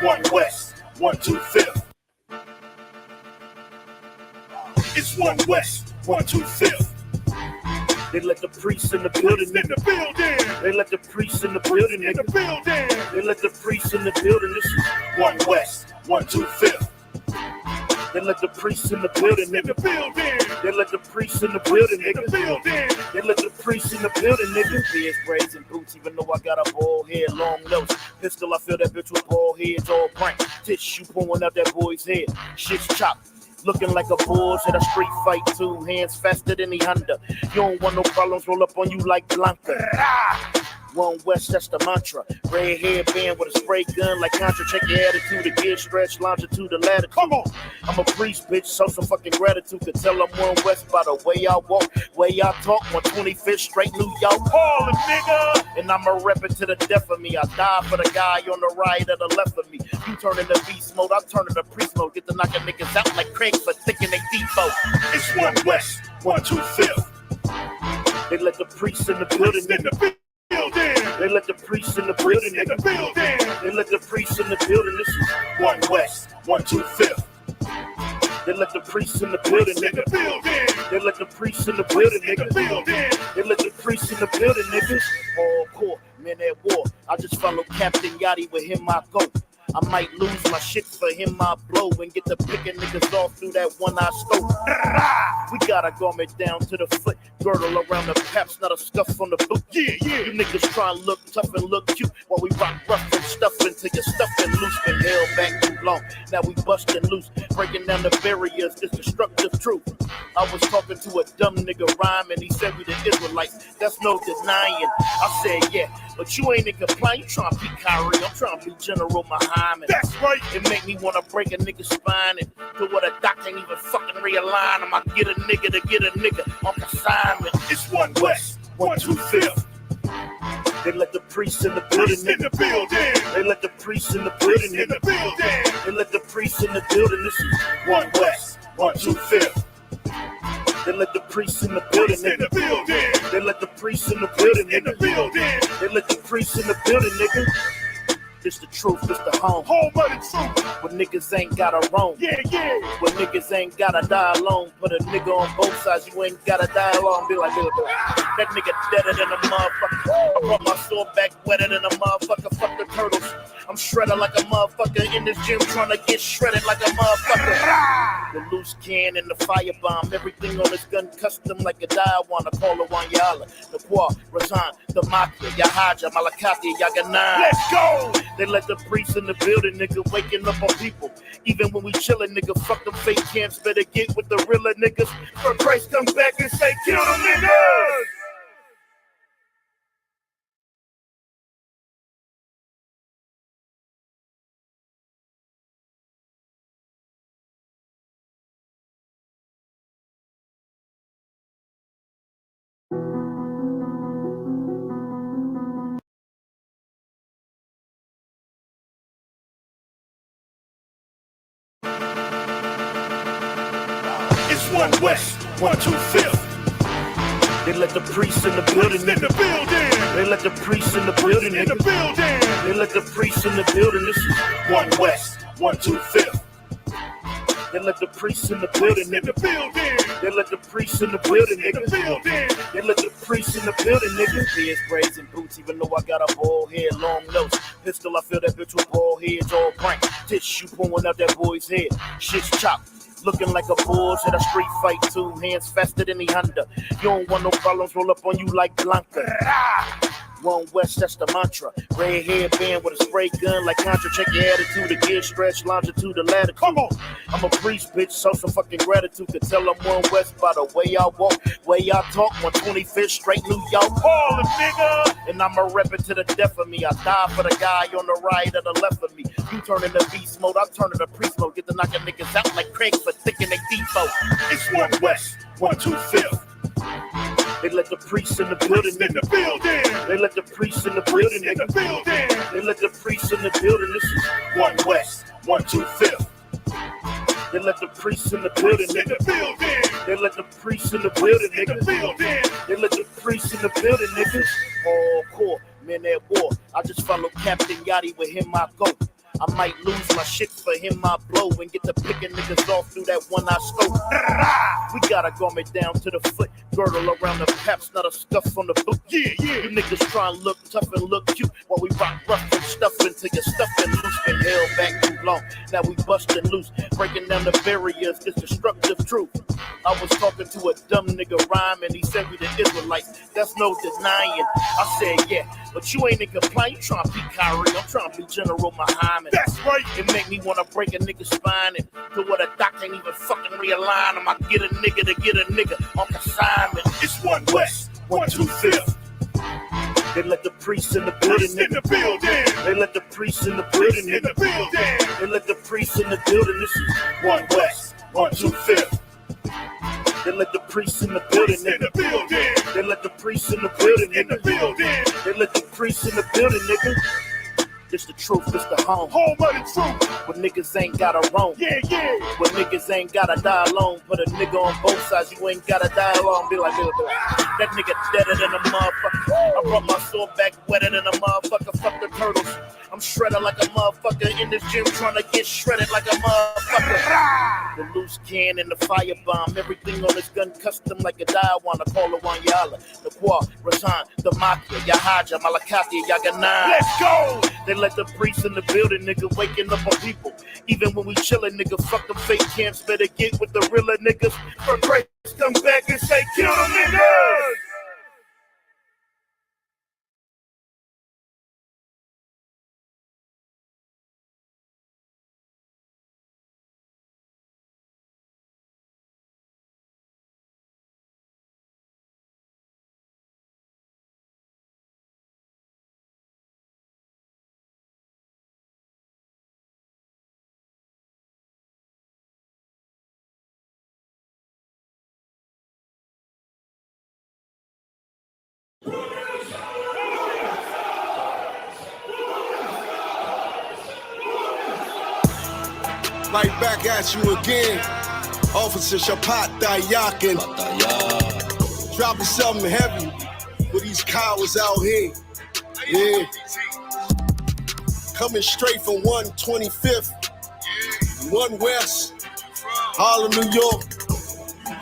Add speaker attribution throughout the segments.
Speaker 1: 1 West, 1 2 5th. It's 1 West, 1 2 5th. They let the priests in the building, in the building. They let the priests in the building, in the building. They let the priests in the building. This is 1 West, 1 2 5th. They let the priests in the building, in the building. They let the priests in the building, in the building. They let the priests in the building, nigga. Beards, braids, and boots, even though I got a bald head, long nose. Pistol, I feel that bitch with bald heads, all prank. Tissue pulling out that boy's head. Shit's chopped. Looking like a bulls at a street fight, 2 hands faster than the Honda. You don't want no problems, roll up on you like Blanca. 1 West, that's the mantra. Red hairband with a spray gun like Contra. Check your attitude, the gear stretch, longitude, the latitude. Come on. I'm a priest, bitch, so some fucking gratitude. Could tell I'm 1 West by the way I walk, way I talk. 125th straight New York, Harlem, nigga. And I'ma rep it to the death of me. I die for the guy on the right or the left of me. You turn into beast mode, I turn into priest mode. Get the knocking niggas out like cranks for thinking they depot. It's 1 West, 1 2 5th. They let the priests in the building, in the building. They let the priests in the building, in the building. They let the priests in the building. This is 1 West, 1 2 5th. They let the priests in the building, in the building. They let the priests in the building, in the building. They let the priests in the building, niggas. Hardcore, men at war. I just follow Captain Yachty, with him I go. I might lose my shit, for him I blow and get the picking niggas off through that one I stole. We got a garment down to the foot, girdle around the paps, not a scuff on the boot. Yeah. You niggas try and look tough and look cute while we rock rough and stuff until you're stuffing loose. Been held back too long, now we busting loose, breaking down the barriers. This destructive truth. I was talking to a dumb nigga rhyme and he said we the Israelites. That's no denying. I said yeah, but you ain't in compliance. You trying to be Kyrie, I'm trying to be General Yahanna. That's right. It make me want to break a nigga's spine and do what a doc can't even fucking realign him. I get a nigga to get a nigga on consignment. It's 1 West, 1 2 5th. They let the priests in the building, in the building. They let the priests in the building, in the building. They let the priests in the building. This is 1 West, 1 2 5th. They let the priests in the building, in the building. They let the priests in the building, in the building. They let the priests in the building, nigga. It's the truth, it's the home of the truth. When niggas ain't gotta roam. Yeah. When niggas ain't gotta die alone. Put a nigga on both sides, you ain't gotta die alone. Be like, that nigga deader than a motherfucker. I brought my sword back wetter than a motherfucker. Fuck the turtles. I'm shredded like a motherfucker. In this gym trying to get shredded like a motherfucker. The loose can and the firebomb. Everything on this gun custom like a Diawana. Call it Wanyala. The Kwa, Razan, the Mafia, Yahaja, Malakati, Yaganan. Let's go! They let the priests in the building, nigga, waking up on people. Even when we chillin', nigga, fuck them fake camps. Better get with the realer niggas. For Christ comes back and say, kill them niggas! It's 1 West, 1 2 5th. They let the priests in the building, in the building. They let the priests in the building, in the building. They let the priests in the building. This is 1 West, 1 2 5th. They let the priests in the building, in the building. They let the priests in the building, in the building. They let the priests in the building, nigga. Beards, braids, and boots, even though I got a bald head, long nose. Pistol, I feel that bitch with bald heads, all prank. Tissue pulling out that boy's head. Shit's chopped. Looking like a bulls at a street fight, 2 hands faster than the Honda. You don't want no problems, roll up on you like Blanca. 1 West, that's the mantra. Red hairband with a spray gun like Contra. Check your attitude, the gear stretch, longitude, the latitude. Come on. I'm a priest, bitch, so some fucking gratitude. Could tell I'm 1 West by the way I walk, way I talk. 125th straight New York, Harlem, nigga. And I'ma rep it to the death of me. I die for the guy on the right or the left of me. You turn into beast mode, I turn into priest mode. Get the knocking niggas out like cranks for thinking they depot. It's 1 West, 1 2 5th. They let the priests in the building, in the building. They let the priests in the building, in the building. They let the priests in the building. This is 1 West, 1 2 5th. They let the priests in the building, in the building. They let the priests in the building, in the building. They let the priests in the building, niggas. Hardcore, men at war. I just follow Captain Yachty, with him I go. I might lose my shit for him, I blow and get to picking niggas off through that one I stole. We got a garment down to the foot, girdle around the paps, not a scuff on the boot. Yeah. You niggas try and look tough and look cute while we rock rough and stuff until you're stuffing loose. Been held back too long, now we busting loose, breaking down the barriers, this destructive truth. I was talking to a dumb nigga rhyming, he said we the Israelites, that's no denying. I said yeah, but you ain't in compliance, you trying to be Kyrie, I'm trying to be General Muhammad. That's right. It make me want to break a nigga's spine and do what a doc ain't even fucking realign him. I get a nigga to get a nigga on consignment. It's 1 West, 1 2 5th. They let the priests in the building. They let the priests in the building. They let the priests in the building. This is 1 West, 1 2 5th. They let the priests in the building. They let the priests in the building. They let the priests in the building, nigga. It's the truth, it's the home of the truth. When niggas ain't gotta roam. Yeah. When niggas ain't gotta die alone. Put a nigga on both sides, you ain't gotta die alone. Be like, that nigga deader than a motherfucker. I brought my sword back wetter than a motherfucker. Fuck the turtles. I'm shredded like a motherfucker in this gym trying to get shredded like a motherfucker. The loose can and the firebomb. Everything on this gun custom like a Diawana. Call it Wanyala. The Kwa, Razan, the Makia, Yahaja, Malakati, Yaganan. Let's go! They let the priests in the building, nigga, waking up on people. Even when we chillin', nigga, fuck them fake camps. Better get with the realer niggas. For Christ, come back and say, kill them niggas!
Speaker 2: Right back at you again, Officer Shapat Dayakin. Dropping something heavy for these cowards out here. Yeah. Coming straight from 125th, 1 West, Harlem, New York.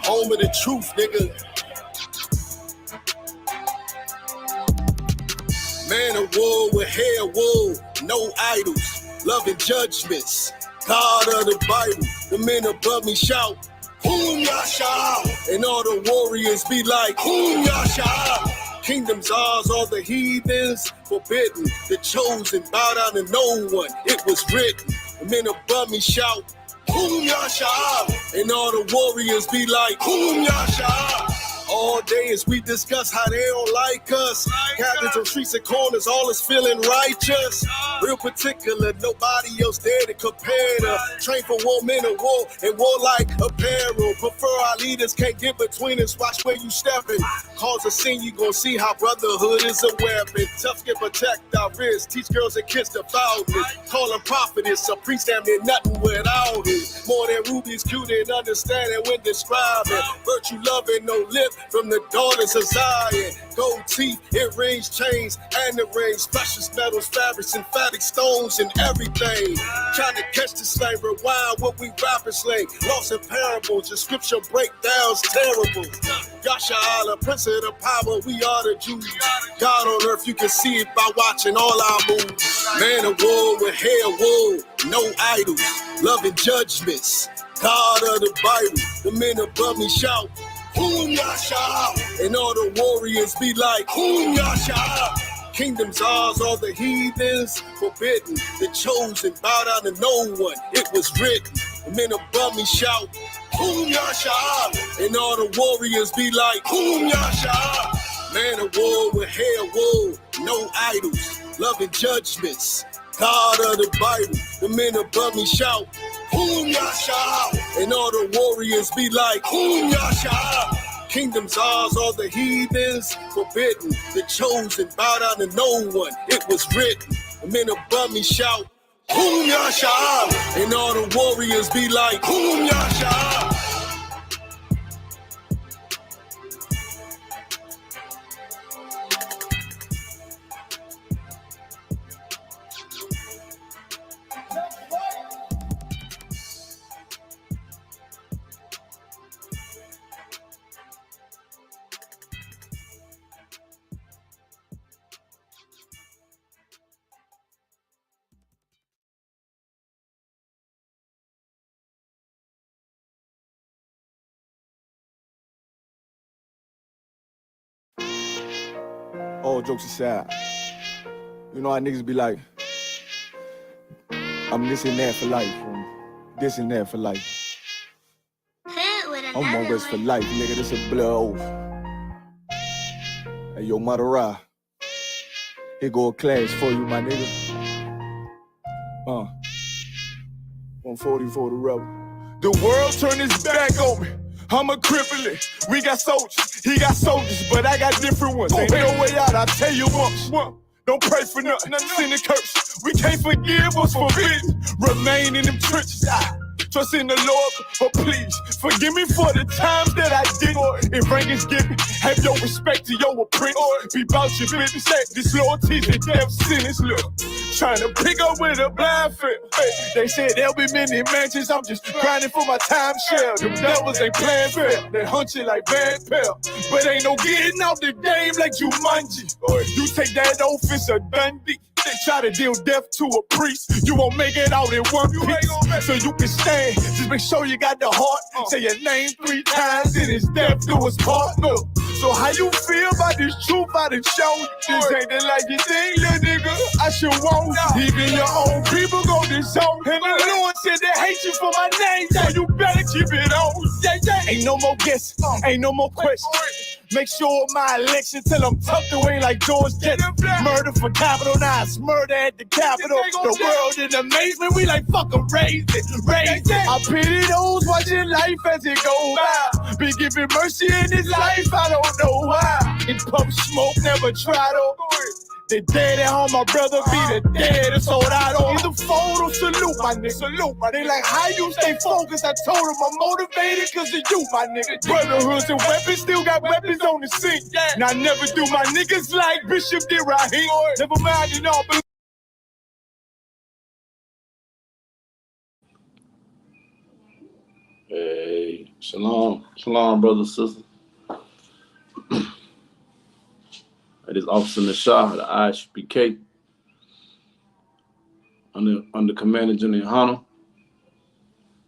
Speaker 2: Home of the truth, nigga. Man of war with hair wool, no idols, loving judgments. God of the Bible, the men above me shout, Hum Yasha, and all the warriors be like, Hum Yasha. Kingdoms ours, all the heathens forbidden. The chosen bow down to no one, it was written. The men above me shout, Hum Yasha, and all the warriors be like, Hum Yasha. All day as we discuss how they don't like us. Captains on streets and corners, all is feeling righteous. Real particular, nobody else there to compare to. Train for war, men of war, and warlike apparel. Prefer our leaders, can't get between us. Watch where you stepping. Cause a scene, you gon' see how brotherhood is a weapon. Tough skin protect our wrists. Teach girls and kids the foulness. Call them prophetess, a priest damn near nothing without it. More than rubies, cute and understanding when describing. Virtue loving, no lip. From the daughters of Zion, gold teeth, earrings, chains, and the rings, precious metals, fabrics, emphatic stones, and everything. Trying to catch the slang, rewind what we rappers slang. Lost in parables, the scripture breakdowns terrible. Yasha Allah, Prince of the power, we are the Jews. God on earth, you can see it by watching all our moves. Man of war with hair wool, no idols, loving judgments. God of the Bible, the men above me shout, Hum Yasha, and all the warriors be like, Hum Yasha. Kingdoms ours, all the heathens forbidden. The chosen bow down to no one, it was written. The men above me shout, Hum Yasha, and all the warriors be like, Hum Yasha. Man of war with hair wool, no idols, loving judgments. God of the Bible, the men above me shout, Hum Yasha, and all the warriors be like, Hum Yasha. Kingdoms ours, all the heathens forbidden. The chosen bow down to no one, it was written. The men above me shout, Hum Yasha, and all the warriors be like, Hum Yasha.
Speaker 3: all jokes aside, you know how niggas be like, I'm this and that for life, this and that for life. I'm on this for life, nigga, this a blood oath. Hey, yo, Madara, here go a class for you, my nigga. 140 for the rebel. The world turned its back on me. I'm a crippling. We got soldiers, he got soldiers, but I got different ones. Ain't no way out, I tell you once. Don't pray for nothing, sin and curse. We can't forgive what's forbidden. Remain in them trenches. Trust in the Lord, but please forgive me for the times that I did. If rank is given, have your respect to your apprentice. Be about your business. This loyalty's a death sentence. Look, trying to pick up with a blind fail. They said there'll be many mansions. I'm just grinding for my time share. Them devils ain't playing fair. They hunt you like bad pal, but ain't no getting out the game like Jumanji. You take that oath, it's a Dundee. They try to deal death to a priest. You won't make it out in one piece. So you can stand. Just make sure you got the heart. Say your name 3 times and it's death do us part. So how you feel about this truth I done shown you? This ain't the like you think, little nigga. I should want even your own people go disown. And the Lord said they hate you for my name, so you better keep it on. Ain't no more guessing, ain't no more questions. Make sure my election till I'm tucked away like George Jetson. Murder for capital, now it's murder at the Capitol. The world in amazement, we like fuck 'em, raise it. I pity those watching life as it go by. Be giving mercy in this life, I don't know why. In pump smoke, never try to. The dead at home, my brother be the dead, it's all I don't. Either photo, salute my nigga. They like, how you stay focused? I told them I'm motivated cause of you, my nigga. Brotherhoods and weapons, still got weapons on the scene. Now I never do my niggas like Bishop did Raheem. Never mind, you know, but
Speaker 4: Hey, shalom, brothers and sisters. It is Officer Nashah, the Isupk, under Commanding General Yahanna.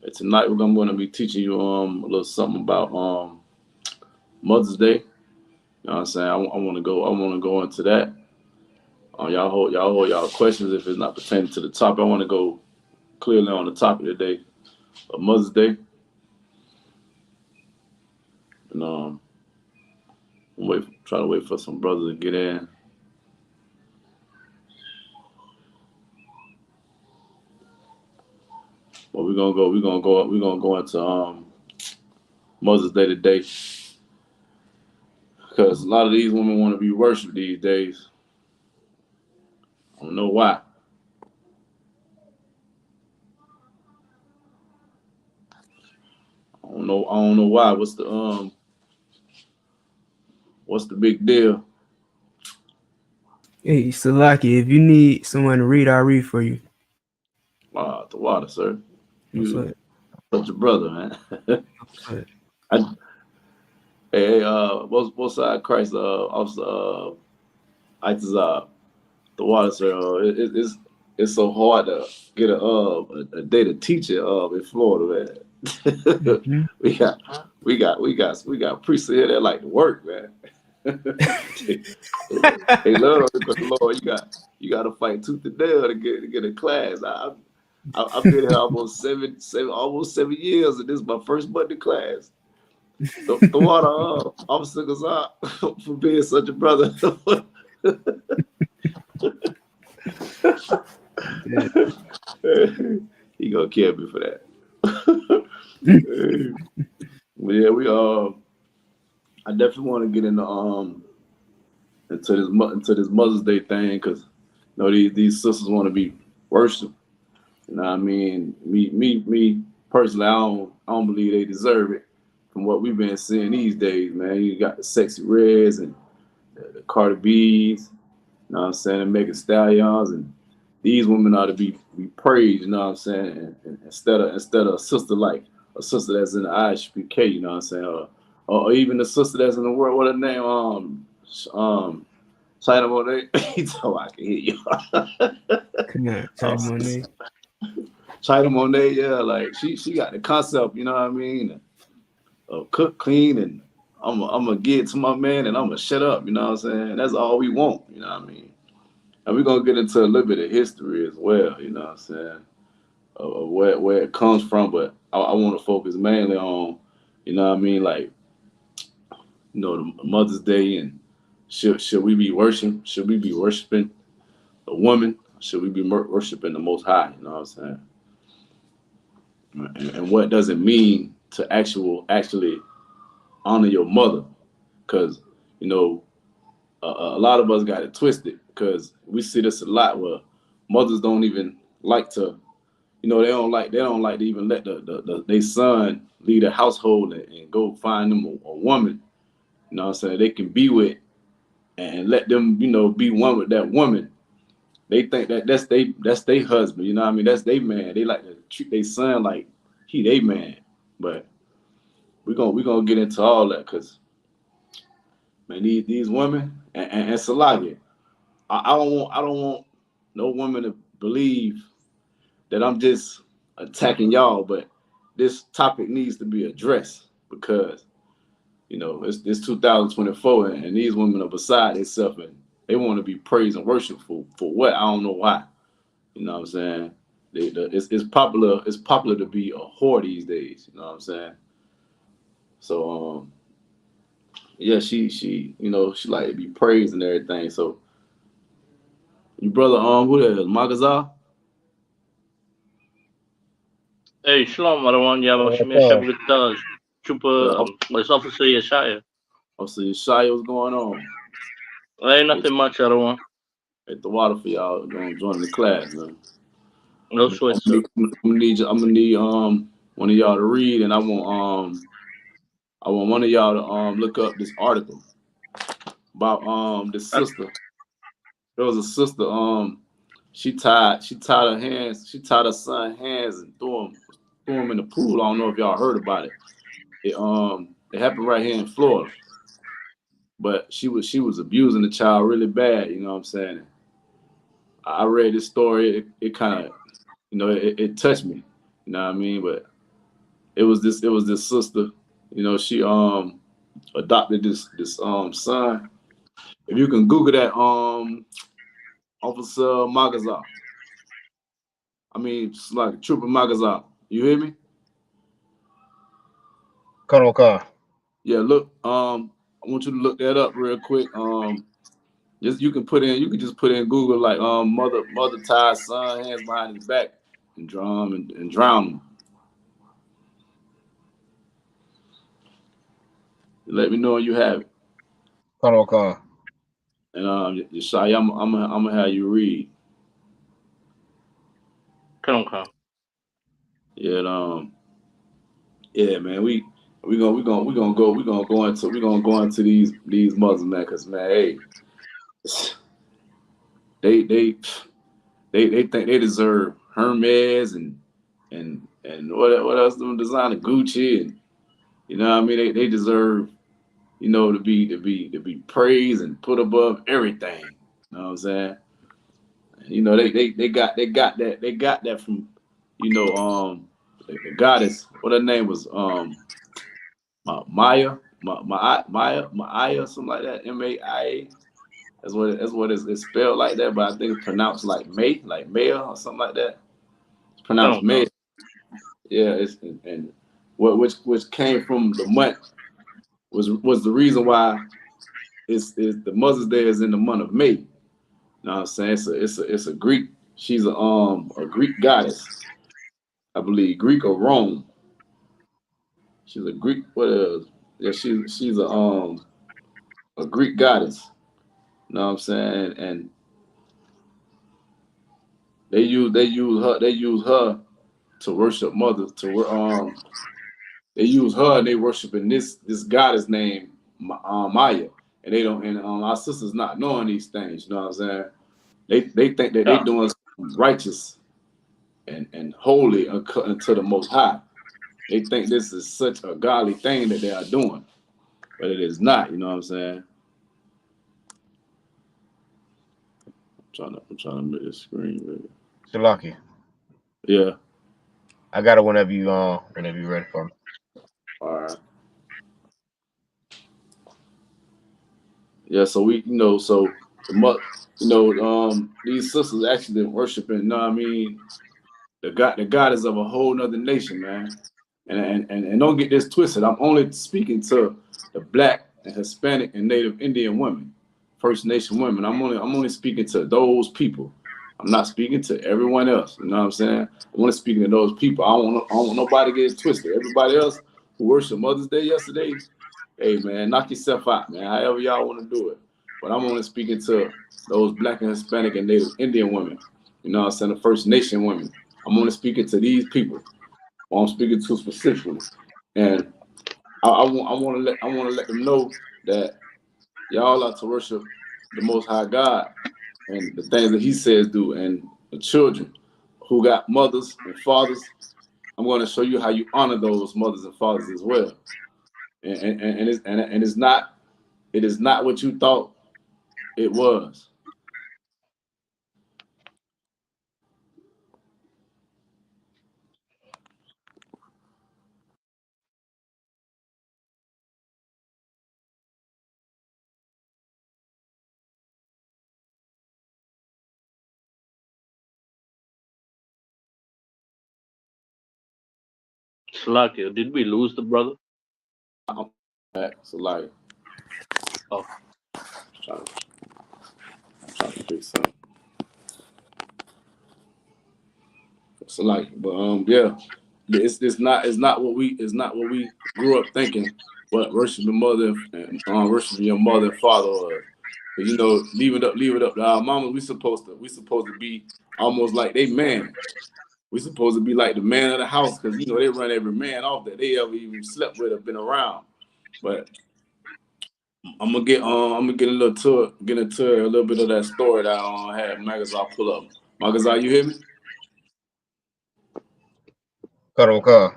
Speaker 4: And tonight we're going to be teaching you a little something about Mother's Day. You know what I'm saying? I want to go into that. Y'all hold y'all questions if it's not pertaining to the topic. I want to go clearly on the topic today of Mother's Day. And try to wait for some brothers to get in. But we're gonna go into Mother's Day today, because a lot of these women want to be worshipped these days. I don't know why. I don't know why. What's the big deal?
Speaker 5: Hey, Salaki, if you need someone to read, I'll read for you.
Speaker 4: The water, sir.
Speaker 5: You
Speaker 4: such a brother, man. Hey, both side Christ, Officer ITAZAB, the water, sir. It's so hard to get a day to teach it in Florida, man. Mm-hmm. we got priests here that like to work, man. They love it, but Lord, you got to fight tooth and nail to get a class. I've been here almost seven years, and this is my first Monday class. The water, Officer Gazab, for being such a brother. He gonna kill me for that. Yeah, I definitely want to get into this Mother's Day thing, because you know these sisters want to be worshipped. You know what I mean? Me personally, I don't believe they deserve it from what we've been seeing these days, man. You got the Sexy Reds and the Cardi B's, you know what I'm saying, and Megan Stallions, and these women ought to be praised, you know what I'm saying, and instead of a sister that's in the Isupk, you know what I'm saying, or even the sister that's in the world, what her name, China Monet. So I can hear you.
Speaker 5: Come on, China Monet.
Speaker 4: China Monet, yeah, like she got the concept, you know what I mean, of cook, clean, and gonna get to my man and I'm gonna shut up. You know what I'm saying? That's all we want. You know what I mean? And we're gonna get into a little bit of history as well. You know what I'm saying? Of where it comes from, but I want to focus mainly on, you know what I mean, like, you know, the Mother's Day and should we be worshiping? Should we be worshiping a woman? Should we be worshiping the Most High? You know what I'm saying? And what does it mean to actually honor your mother? Because, you know, a lot of us got it twisted because we see this a lot where mothers don't even like to, you know, they don't like to even let their son lead a household and go find them a woman, you know what I'm saying, they can be with and let them, you know, be one with that woman. They think that's they husband, you know what I mean? That's they man. They like to treat their son like he they man. But we're gonna get into all that because, man, these women and Salagi, I don't want no woman to believe that I'm just attacking y'all, but this topic needs to be addressed because, you know, it's 2024 and these women are beside themselves and they want to be praised and worshiped for what? I don't know why. You know what I'm saying? It's popular to be a whore these days. You know what I'm saying? So yeah, she you know, she like to be praised and everything. So your brother who that is, Magazar?
Speaker 6: Hey, Shalom, Marwan. Yeah, but Shemir Shabbat Chupa, it's Officer Yeshaya.
Speaker 4: Officer Yeshaya, what's going on?
Speaker 6: Ain't nothing much, Marwan.
Speaker 4: At the water for y'all gonna join the class, man.
Speaker 6: No sweat, sir.
Speaker 4: I'm gonna need one of y'all to read, and I want one of y'all to look up this article about this sister. There was a sister, she tied her son's hands and threw him in the pool. I don't know if y'all heard about it. It happened right here in Florida. But she was abusing the child really bad, you know what I'm saying? I read this story, it kind of, you know, it touched me, you know what I mean? But it was this sister, you know, she adopted this son. If you can Google that, Officer Magazar. I mean, it's like Trooper Magazar. You hear me?
Speaker 7: Colonel Carr.
Speaker 4: Yeah, look, I want you to look that up real quick. You can just put in Google like mother ties son hands behind his back and drown him. Let me know when you have it.
Speaker 7: Colonel Carr.
Speaker 4: And Yeshaya, I'm gonna have you read.
Speaker 6: Colonel Carr.
Speaker 4: Yeah, yeah, man, we gonna go into these mothers, man, because, man, hey, they think they deserve Hermes and what else them designer Gucci, and you know what I mean, they deserve, you know, to be praised and put above everything. You know what I'm saying? You know, they got that from, you know, the goddess, what her name was, Maya, something like that, Maia. That's what it's spelled like that, but I think it's pronounced like Maya or something like that. It's pronounced Maya. Yeah, and which came from the month was the reason why it's the Mother's Day is in the month of May. You know what I'm saying? It's a Greek. She's a Greek goddess, I believe, Greek or Rome. She's a Greek. What else? Yeah, she's a Greek goddess. You know what I'm saying? And they use her to worship mothers. They use her and they worshiping this goddess named Maya. And they don't. And our sisters not knowing these things. You know what I'm saying? They think that they doing righteous and holy unto the Most High. They think this is such a godly thing that they are doing, but it is not. You know what I'm saying? I'm trying to make this screen ready.
Speaker 7: Shalaki.
Speaker 4: Yeah.
Speaker 7: I got it whenever you ready for me.
Speaker 4: All right. Yeah, so we, so these sisters actually been worshiping, you know what I mean, the goddess of a whole nother nation, man. And don't get this twisted. I'm only speaking to the Black and Hispanic and Native Indian women, First Nation women. I'm only speaking to those people. I'm not speaking to everyone else. You know what I'm saying? I'm only speaking to those people. I don't want nobody to get it twisted. Everybody else who worshiped Mother's Day yesterday, hey man, knock yourself out, man. However y'all want to do it. But I'm only speaking to those Black and Hispanic and Native Indian women. You know what I'm saying? The First Nation women. I'm only speaking to these people. Who I'm speaking to specifically, and I want to let them know that y'all are to worship the Most High God and the things that He says do, and the children who got mothers and fathers. I'm going to show you how you honor those mothers and fathers as well. And it's not, it is not what you thought it was.
Speaker 6: Slakia, did we lose the brother?
Speaker 4: I'm back. So like,
Speaker 6: Oh,
Speaker 4: I'm trying to fix something. So like, but yeah, it's not what we grew up thinking. What worshiping mother and worshiping your mother and father, or leave it up to our mama. We supposed to be almost like they man. We supposed to be like the man of the house, because they run every man off that they ever even slept with or been around. But I'm gonna get get into a little bit of that story that I had Magazine pull up. Magazine, you hear me?
Speaker 7: Karoka.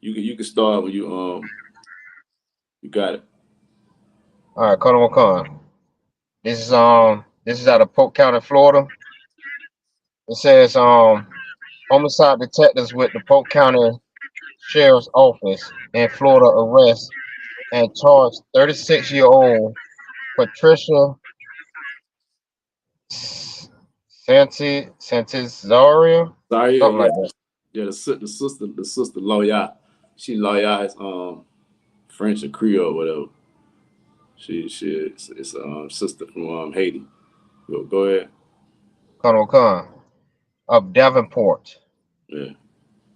Speaker 4: You can start when you got it.
Speaker 7: All right, Karoka. This is out of Polk County, Florida. It says homicide detectives with the Polk County Sheriff's Office in Florida arrest and charge 36-year-old Patricia Santizaria,
Speaker 4: Sorry,
Speaker 7: something
Speaker 4: yeah,
Speaker 7: like that.
Speaker 4: yeah. The sister lawyer. She lawyer is French or Creole, or whatever. It's sister from Haiti. Go ahead.
Speaker 7: Colonel Khan of Davenport
Speaker 4: Yeah.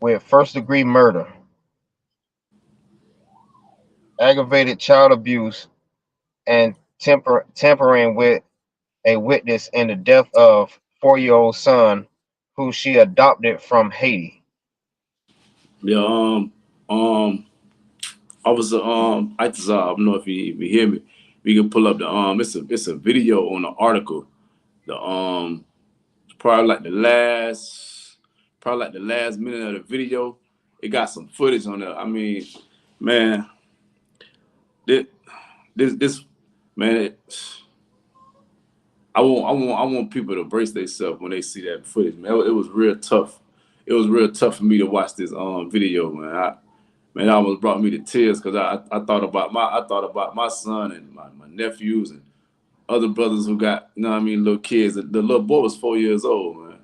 Speaker 7: with first-degree murder, aggravated child abuse, and tampering with a witness in the death of 4-year-old son who she adopted from Haiti.
Speaker 4: Yeah. Officer ITAZAB. I don't know if you hear me. We can pull up the It's a video on the article. The probably like the last minute of the video. It got some footage on there. I mean, man, this man. I want people to brace themselves when they see that footage, man. It was real tough. It was real tough for me to watch this video, man. It almost brought me to tears, because I thought about my son and my nephews and other brothers who got, little kids. The little boy was 4 years old, man.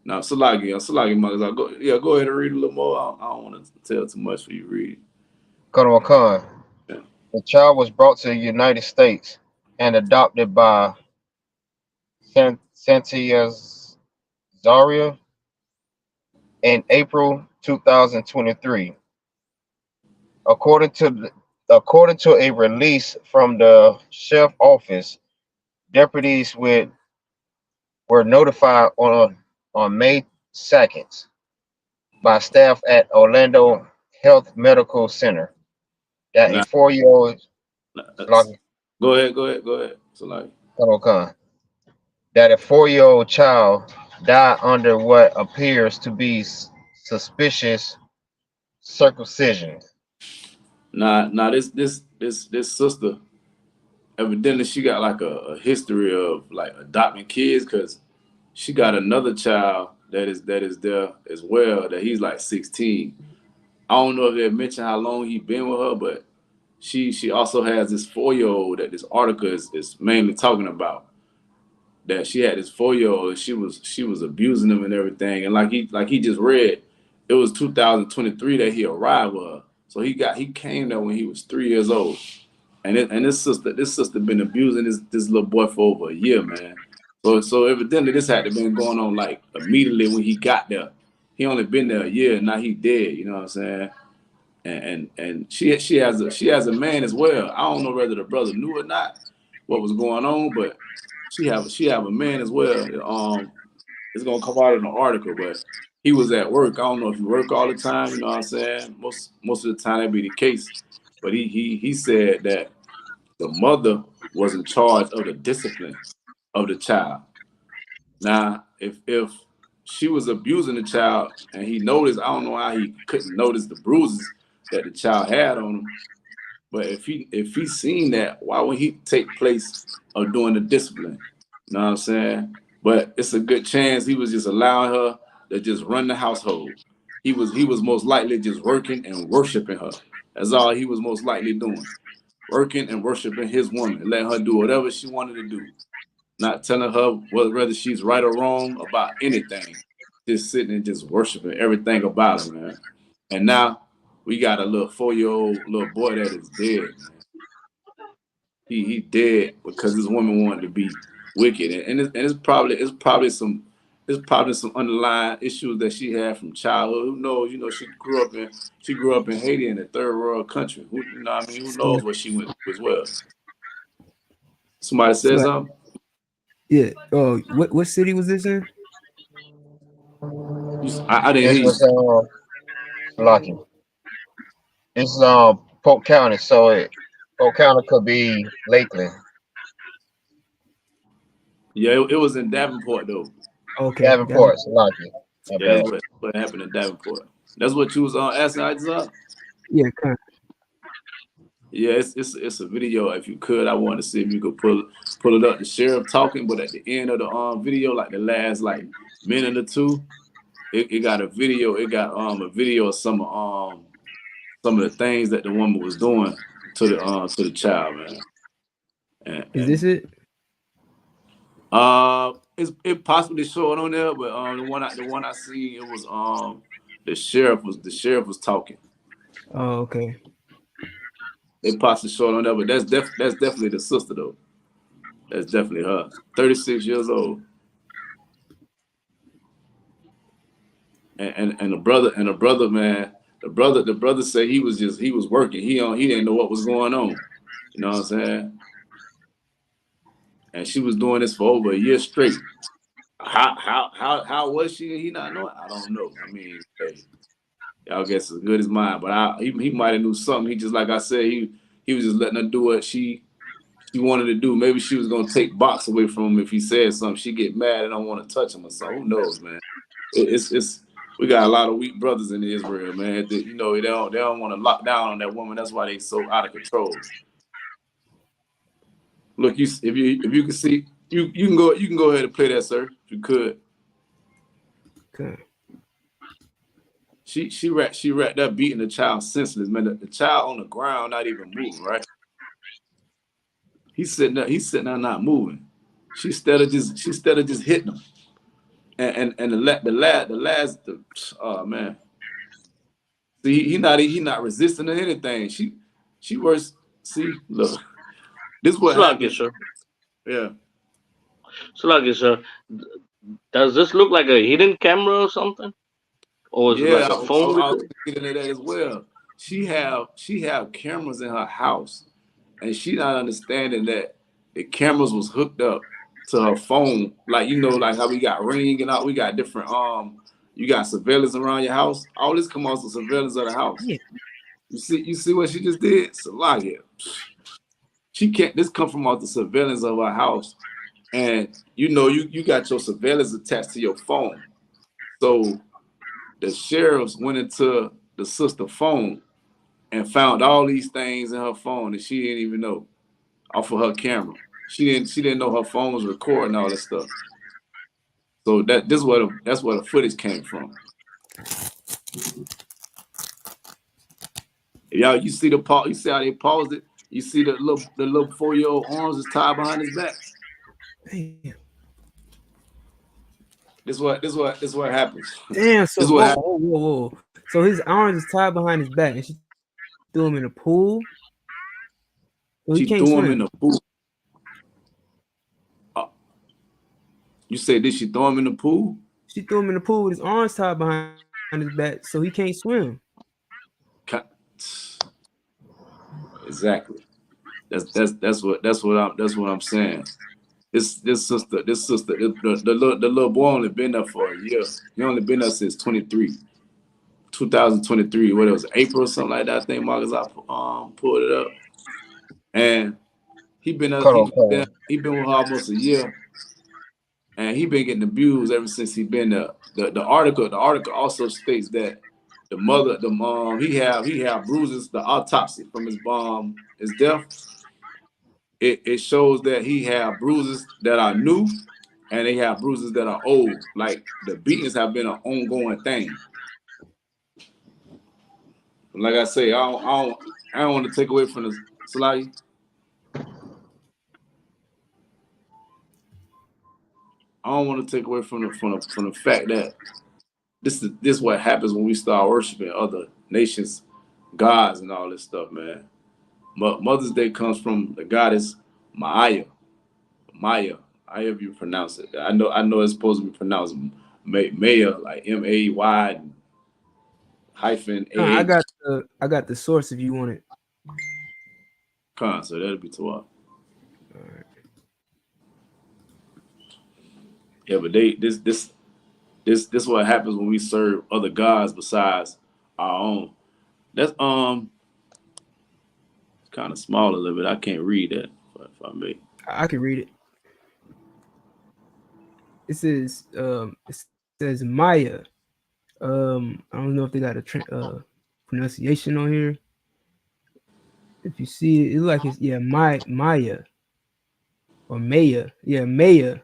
Speaker 4: Now, Salagi, mothers, go ahead and read a little more. I don't want to tell too much for you read.
Speaker 7: Colonel Khan,
Speaker 4: Yeah.
Speaker 7: the child was brought to the United States and adopted by Santias Zaria in April 2023. According to a release from the sheriff office, deputies were notified on May 2nd by staff at Orlando Health Medical Center that a
Speaker 4: Now,
Speaker 7: 4-year-old
Speaker 4: go ahead. Salagi.
Speaker 7: that a 4-year-old child died under what appears to be suspicious circumcision.
Speaker 4: Now, this sister, evidently she got like a history of like adopting kids, because she got another child that is there as well, that he's like 16. I don't know if they mentioned how long he been with her, but she also has this 4-year-old that this article is mainly talking about. That she had this 4-year-old and she was abusing him and everything. And like he just read, it was 2023 that he arrived with her. So he came there when he was 3 years old. And this sister been abusing this little boy for over a year, man. So evidently this had to been going on like immediately when he got there. He only been there a year and now he dead, you know what I'm saying? And she has a man as well. I don't know whether the brother knew or not what was going on, but she have a man as well. It's gonna come out in the article, but he was at work. I don't know if he work all the time, you know what I'm saying? Most of the time that be the case. But he said that the mother was in charge of the discipline of the child. Now, if she was abusing the child and he noticed, I don't know how he couldn't notice the bruises that the child had on him. But if he seen that, why would he take place of doing the discipline? You know what I'm saying? But it's a good chance he was just allowing her to just run the household. He was most likely just working and worshiping her. That's all he was most likely doing. Working and worshiping his woman, letting her do whatever she wanted to do. Not telling her whether she's right or wrong about anything. Just sitting and just worshiping everything about her, man. And now we got a little 4-year-old little boy that is dead, man. He dead because this woman wanted to be wicked, and it's probably some underlying issues that she had from childhood. Who knows? You know, she grew up in Haiti in a third world country. Who knows what she went through as well. Somebody said something?
Speaker 5: Yeah. Oh, what city was this in?
Speaker 4: I didn't hear you.
Speaker 7: This was Lucky. This is Polk County, so Polk County could be Lakeland.
Speaker 4: Yeah, it was in Davenport though.
Speaker 5: Okay.
Speaker 7: Davenport, Lucky.
Speaker 4: Yeah, that's what happened in Davenport. That's what you was asking, ITAZAB?
Speaker 5: Yeah, kind of.
Speaker 4: Yeah, it's a video. If you could, I want to see if you could pull it up. The sheriff talking, but at the end of the video, like the last minute or two, it got a video. It got a video of some of the things that the woman was doing to the child, man.
Speaker 5: Is this it?
Speaker 4: It possibly showing on there, but the one I see, it was the sheriff was talking.
Speaker 5: Oh, okay.
Speaker 4: It possibly showing on there, but that's definitely the sister though. That's definitely her. 36 years old. And the brother, man, the brother said he was working. He didn't know what was going on. You know what I'm saying? And she was doing this for over a year straight. How was she and he not knowing? I don't know. I mean, hey, y'all guess as good as mine. But he might have knew something. He just, like I said, he was just letting her do what she wanted to do. Maybe she was gonna take box away from him if he said something. She get mad and don't want to touch him or something. Who knows, man? It's we got a lot of weak brothers in Israel, man. That, you know, they don't want to lock down on that woman. That's why they so out of control. Look, if you can see, you can go ahead and play that, sir. If you could.
Speaker 5: Okay.
Speaker 4: She wrapped up beating the child senseless, man. The child on the ground, not even moving, right? He's sitting there not moving. She instead of just hitting him. And the last man. See, he not resisting to anything. She works. See, look. This is what happened.
Speaker 6: Sir.
Speaker 4: Yeah.
Speaker 6: So, sir, does this look like a hidden camera or something? Or is it like a phone?
Speaker 4: I'll get into that as well. She have cameras in her house, and she not understanding that the cameras was hooked up to her phone. Like, you know, like how we got Ring and all, we got different you got surveillance around your house. All this come off the surveillance of the house.
Speaker 5: Yeah.
Speaker 4: You see what she just did? Salagia. She can't. This come from off the surveillance of her house, and you know you got your surveillance attached to your phone. So the sheriffs went into the sister's phone and found all these things in her phone that she didn't even know off of her camera. She didn't know her phone was recording all that stuff. So that's where the footage came from. Yeah, you see the pause. You see how they paused it. You see the little 4-year-old arms is tied behind his back.
Speaker 5: Damn.
Speaker 4: This what happens.
Speaker 5: Damn.
Speaker 4: This
Speaker 5: So
Speaker 4: what happens.
Speaker 5: whoa. So his arms is tied behind his back, and she threw him in a pool. So he
Speaker 4: She
Speaker 5: can't
Speaker 4: threw him in
Speaker 5: swim.
Speaker 4: the pool. You say did she throw him in the pool?
Speaker 5: She threw him in the pool with his arms tied behind his back, so he can't swim.
Speaker 4: Exactly. That's what I'm saying. This sister, the little boy only been there for a year. He only been there since 2023. What it was, April or something like that. I think Marcus pulled it up, and he been with her almost a year, and he been getting abused ever since he been there. The article also states that the mom, he have bruises. The autopsy from his death. It shows that he have bruises that are new, and they have bruises that are old. Like the beatings have been an ongoing thing. Like I say, I don't want to take away from the Salai. I don't want to take away from the fact that this is what happens when we start worshiping other nations, gods, and all this stuff, man. But Mother's Day comes from the goddess Maya. However you pronounce it. I know it's supposed to be pronounced Maya, like May hyphen
Speaker 5: I
Speaker 4: AH.
Speaker 5: got the source if you want it.
Speaker 4: So that'll be too hard. All right. Yeah, but this what happens when we serve other gods besides our own. That's it's kind of small a little bit. I can't read that if I may.
Speaker 5: I can read it. It says Maya. I don't know if they got a pronunciation on here. If you see it, it looks like it's Maya or Maya. Yeah, Maya.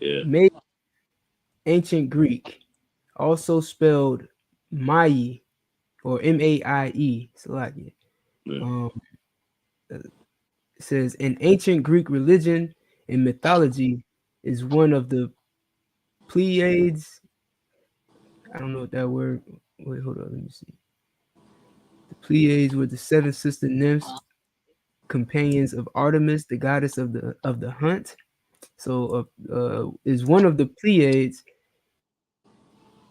Speaker 4: Yeah.
Speaker 5: Maya, ancient Greek, also spelled Mai or Maie. Salakia.
Speaker 4: Yeah.
Speaker 5: It says in ancient Greek religion and mythology is one of the Pleiades. I don't know what that word. Wait, hold on. Let me see. The Pleiades were the 7 sister nymphs, companions of Artemis, the goddess of the hunt. So, is one of the Pleiades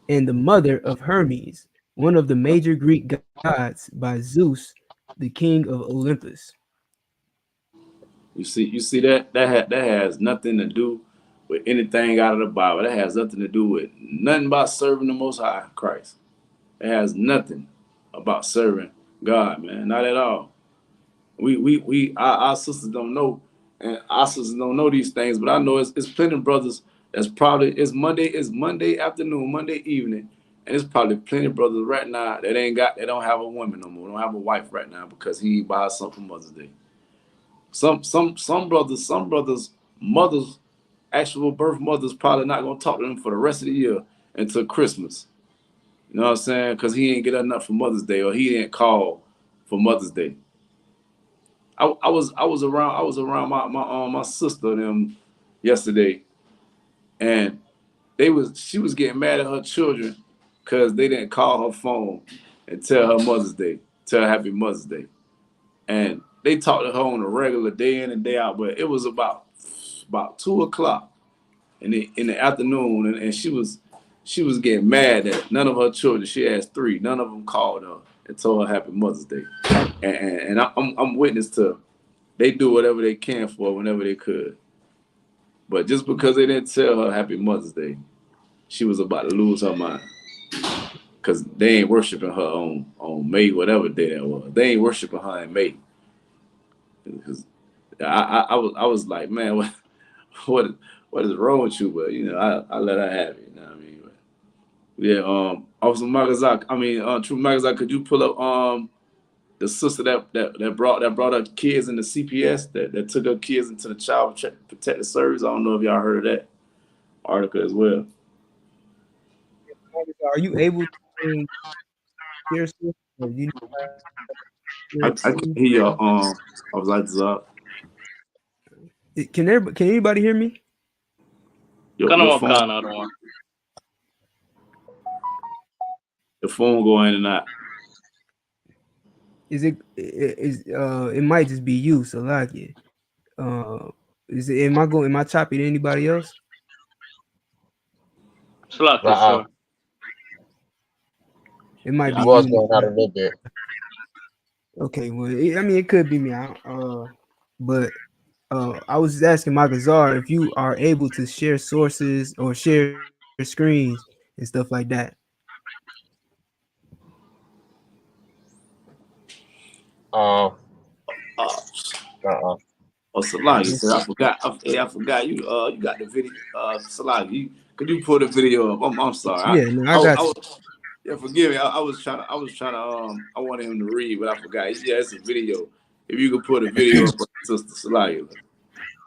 Speaker 5: and the mother of Hermes, one of the major Greek gods by Zeus, the king of Olympus.
Speaker 4: You see that has nothing to do with anything out of the Bible. That has nothing to do with nothing about serving the Most High Christ. It has nothing about serving God, man. Not at all. Our sisters don't know, and our sisters don't know these things. But I know it's plenty of brothers. It's Monday afternoon, Monday evening, and it's probably plenty of brothers right now that they don't have a woman no more, don't have a wife right now because he buys something for Mother's Day. Some brothers, mothers, actual birth mothers probably not gonna talk to them for the rest of the year until Christmas. You know what I'm saying? Because he ain't get enough for Mother's Day, or he didn't call for Mother's Day. I was around my sister and them yesterday, and she was getting mad at her children because they didn't call her phone and tell her Mother's Day, tell her Happy Mother's Day, and they talked to her on a regular day in and day out, but it was about 2:00 in the afternoon, and she was getting mad that none of her children, she has 3, none of them called her and told her Happy Mother's Day, and I'm witness to they do whatever they can for her whenever they could, but just because they didn't tell her Happy Mother's Day, she was about to lose her mind. Cause they ain't worshiping her on May, whatever day that was. They ain't worshiping her in May. Cause I was like, man, what is wrong with you? But I let her have it. You know what I mean? But, yeah. Officer Magazak. True Magazak. Could you pull up the sister that brought her kids in the CPS that took her kids into the Child Protective Service? I don't know if y'all heard of that article as well.
Speaker 5: Are you able to hear?
Speaker 4: I can hear you. I was like, Zab.
Speaker 5: Can anybody hear me?
Speaker 4: Your phone go in and out.
Speaker 5: It might just be you, so like it. Am I choppy to anybody else?
Speaker 6: Sure.
Speaker 5: It might be
Speaker 7: was
Speaker 5: you.
Speaker 7: going out a little bit.
Speaker 5: Okay, well, I mean, it could be me. But I was asking Magazar if you are able to share sources or share screens and stuff like that.
Speaker 4: Oh, Salagi said, I forgot you. You got the video. Salagi, could you pull the video up? I'm sorry.
Speaker 5: Yeah, no, I got you.
Speaker 4: Yeah, forgive me. I was trying to. I wanted him to read, but I forgot. Yeah, it's a video. If you could put a video up, Sister Salagi.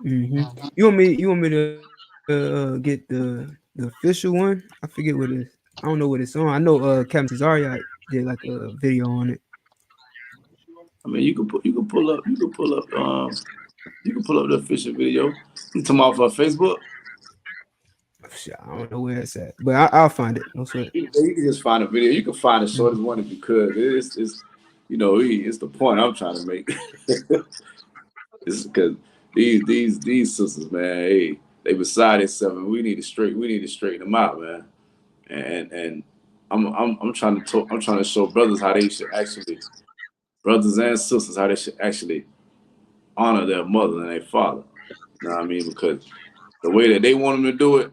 Speaker 5: Mm-hmm. You want me to get the official one? I forget what it is. I don't know what it's on. I know Captain Zarya did like a video on it.
Speaker 4: I mean, you can pull up the official video. You talking about for Facebook?
Speaker 5: I don't know where it's at, but I'll find it. No sweat.
Speaker 4: You can just find a video. You can find the shortest one if you could. It's it's the point I'm trying to make. It's because these sisters, man, hey, they beside themselves. We need to straighten them out, man. And I'm trying to show brothers how they should actually, brothers and sisters, how they should actually honor their mother and their father. You know what I mean? Because the way that they want them to do it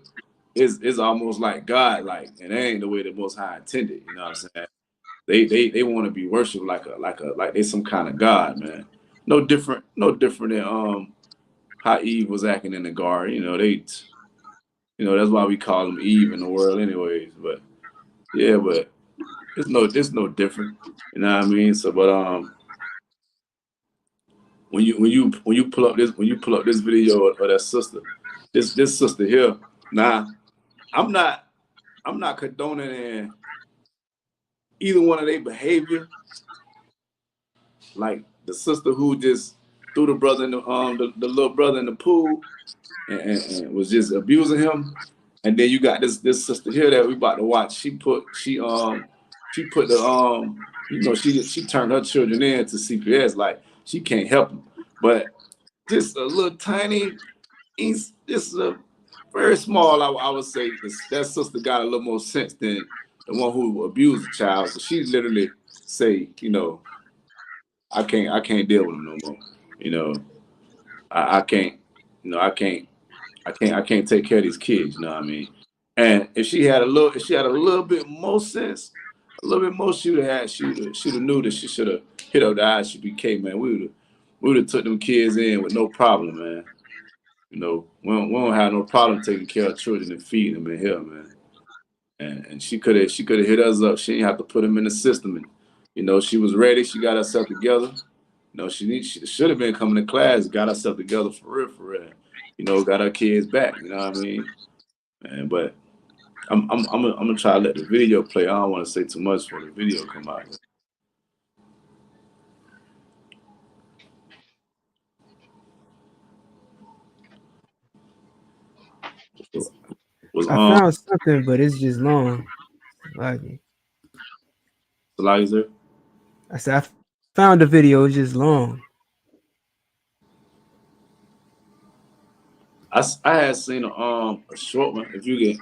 Speaker 4: is almost like God, like, and that ain't the way the Most High intended. You know what I'm saying? They want to be worshipped like they some kind of God, man. No different than how Eve was acting in the garden. That's why we call them Eve in the world, anyways. But yeah, but it's no different. You know what I mean? So, but when you pull up this video of that sister, this sister here, now I'm not condoning either one of their behavior. Like the sister who just threw the brother in the little brother in the pool and was just abusing him, and then you got this sister here that we about to watch. She put the she turned her children in to CPS, like she can't help them, but just a little tiny, just a very small. I would say that sister got a little more sense than the one who abused the child. So she literally say, I can't deal with him no more. I can't, I can't take care of these kids. You know what I mean? And if she had a little bit more sense, a little bit more, she'd have knew that she should have hit up the ISUPK, man. We would have took them kids in with no problem, man. We don't have no problem taking care of children and feeding them in here, man. And she could have hit us up. She didn't have to put them in the system. And she was ready. She got herself together. She should have been coming to class, got herself together for real. Got her kids back. You know what I mean? But I'm gonna try to let the video play. I don't want to say too much before the video come out.
Speaker 5: I found something, but it's just long. Like
Speaker 4: it.
Speaker 5: I said I found the video. It's just long.
Speaker 4: I had seen a short one. If you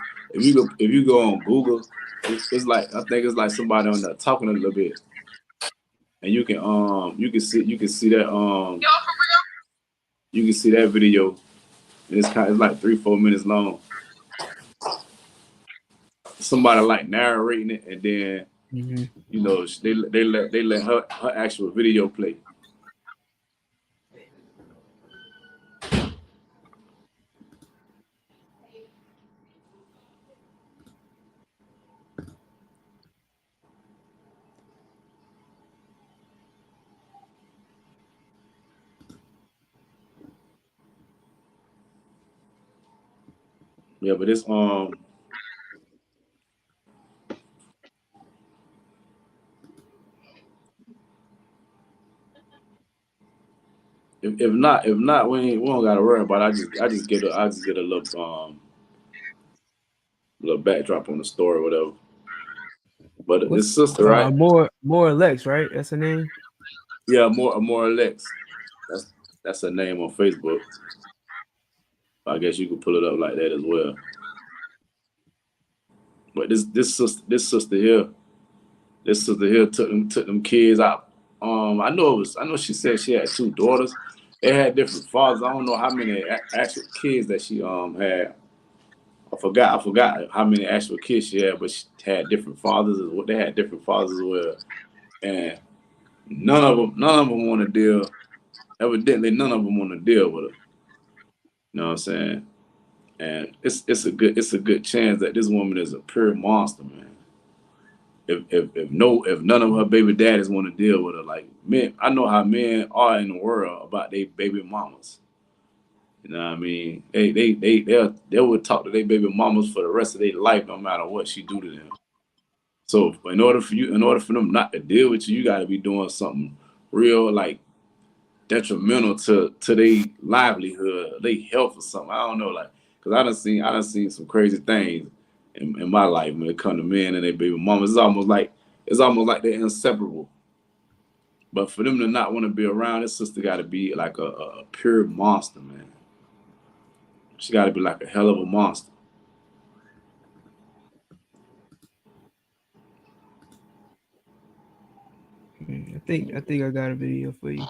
Speaker 4: go on Google, it's like, I think it's like somebody on there talking a little bit, and you can see that video, and it's like 3-4 minutes long. Somebody like narrating it, and then they let her actual video play. Yeah, but it's If not, we don't gotta worry about it. I just get a little backdrop on the story or whatever. But this sister, right?
Speaker 5: More Lex, right? That's her name.
Speaker 4: Yeah, more Lex. That's her name on Facebook. I guess you could pull it up like that as well. But this sister here took them kids out. I know she said she had 2 daughters. They had different fathers. I don't know how many actual kids that she had. I forgot how many actual kids she had, but she had different fathers. They had different fathers as well, and none of them want to deal. Evidently, none of them want to deal with her. You know what I'm saying? And it's a good chance that this woman is a pure monster, man. If none of her baby daddies want to deal with her, like men, I know how men are in the world about their baby mamas. You know what I mean? They would talk to their baby mamas for the rest of their life, no matter what she do to them. So in order for them not to deal with you, you got to be doing something real, like detrimental to their livelihood, their health or something. I don't know, like, cause I done seen some crazy things in my life when it comes to men and their baby mamas. It's almost like they're inseparable. But for them to not want to be around, this sister got to be like a pure monster, man. She got to be like a hell of a monster.
Speaker 5: I think I got a video for you.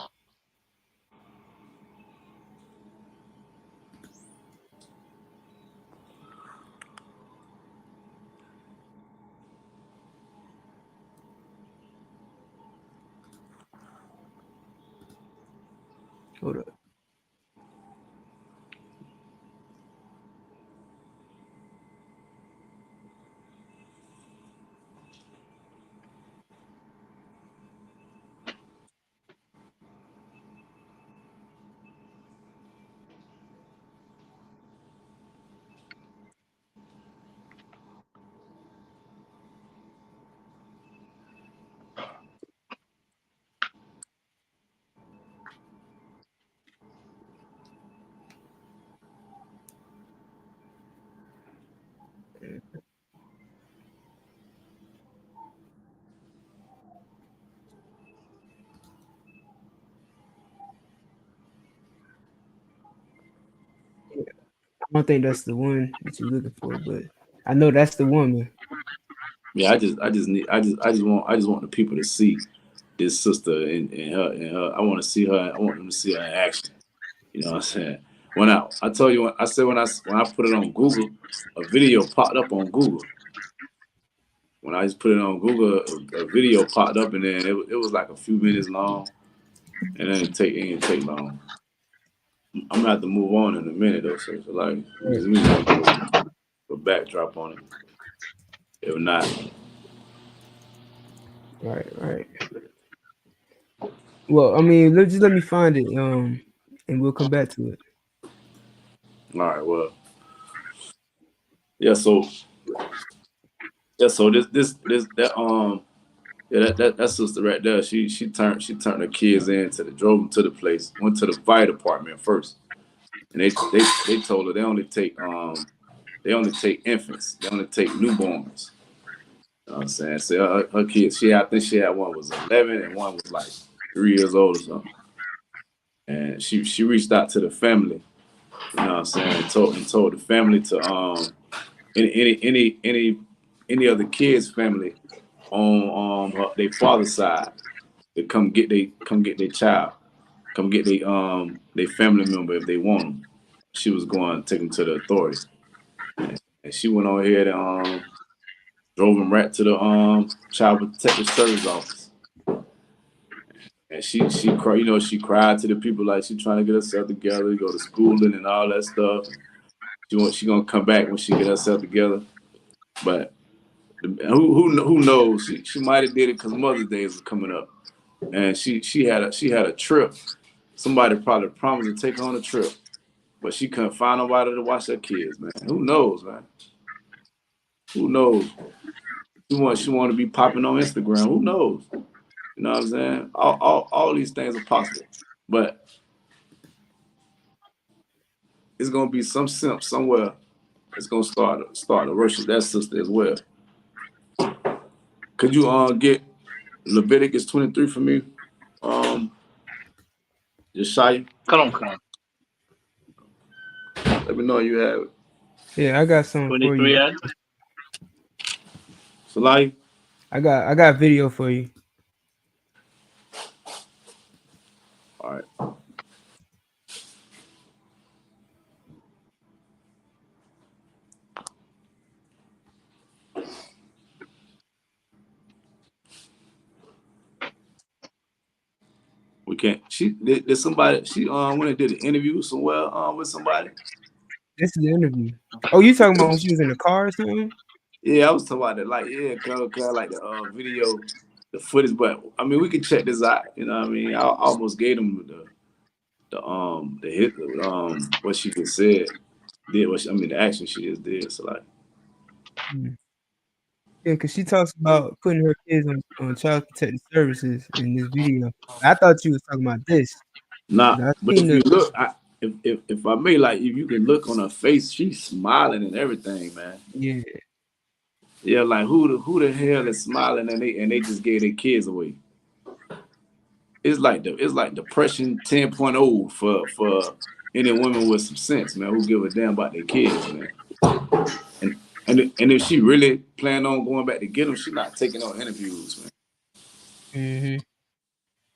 Speaker 5: Hold up. I don't think that's the one that you're looking for, but I know that's the woman.
Speaker 4: Yeah, I just want the people to see this sister and her. I want them to see her in action. You know what I'm saying? When I told you, when I put it on Google, a video popped up on Google. When I just put it on Google, a video popped up, and then it was like a few minutes long, and it didn't take long. I'm gonna have to move on in a minute though, so like, let me put a backdrop on it. If not,
Speaker 5: Right. Well, I mean, let me find it, and we'll come back to it.
Speaker 4: all right. Well, yeah. So that sister right there. She turned her kids in drove them to the place. Went to the fire department first, and they told her they only take infants. They only take newborns. You know what I'm saying? So her kids, I think she had one was 11 and one was like 3 years old or something. And she reached out to the family. You know what I'm saying? Told the family to any other kids' family on their father's side to come get their child, come get their family member if they want them. She was going to take them to the authorities, and she went on here and drove them right to the Child Protective Service office. And she cried, she cried to the people like she trying to get herself together, go to schooling and all that stuff. She gonna come back when she get herself together, but who knows? She might have did it because Mother's Day was coming up, and she had a trip. Somebody probably promised to take her on a trip, but she couldn't find nobody to watch her kids, man. Who knows, man? Who knows? She want to be popping on Instagram. Who knows? You know what I'm saying? All these things are possible, but it's gonna be some simp somewhere that's gonna start to worship that sister as well. Could you get Leviticus 23 for me? Just shy.
Speaker 6: Come on.
Speaker 4: Let me know you have it.
Speaker 5: Yeah, I got something for you.
Speaker 4: Salai?
Speaker 5: I got video for you.
Speaker 4: All right. We can't. She did somebody. She went and did an interview somewhere with somebody.
Speaker 5: This is the interview. Oh, you talking about when she was in the car or something?
Speaker 4: Yeah, I was talking about that. Like, yeah, kind of like the video, the footage. But I mean, we can check this out. You know what I mean? I almost gave them the hit what she just said. The action she just did. So like.
Speaker 5: Yeah, because she talks about putting her kids on child protective services in this video. I thought you was talking about this.
Speaker 4: Nah, but if you look, if I may, like, if you can look on her face, she's smiling and everything, man.
Speaker 5: Yeah.
Speaker 4: Yeah, like who the hell is smiling and they just gave their kids away? It's like depression 10.0 for any woman with some sense, man, who give a damn about their kids, man. And if she really plan on going back to get them, she not taking on interviews, man.
Speaker 5: Mm-hmm.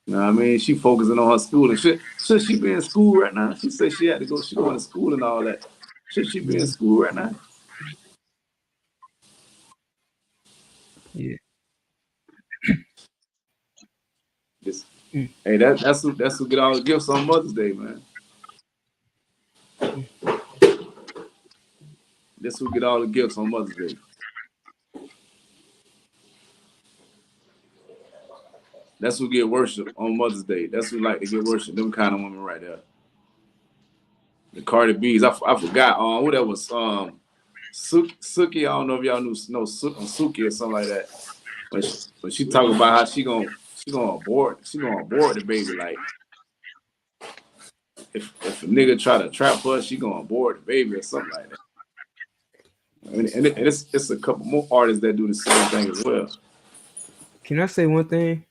Speaker 4: You know what I mean? She focusing on her school and shit. Should she be in school right now? She said she had to go. She going to school and all that. Should she be in school right now?
Speaker 5: Yeah.
Speaker 4: Hey, that's who get all the gifts on Mother's Day, man. That's who get all the gifts on Mother's Day. That's who get worship on Mother's Day. That's who like to get worship. Them kind of women right there. The Cardi B's. I forgot. What that was. Suki. I don't know if y'all know Suki or something like that. But she talk about how she gonna abort the baby. Like if a nigga try to trap her, she gonna abort the baby or something like that. And it's a couple more artists that do the same thing as well.
Speaker 5: Can I say one thing?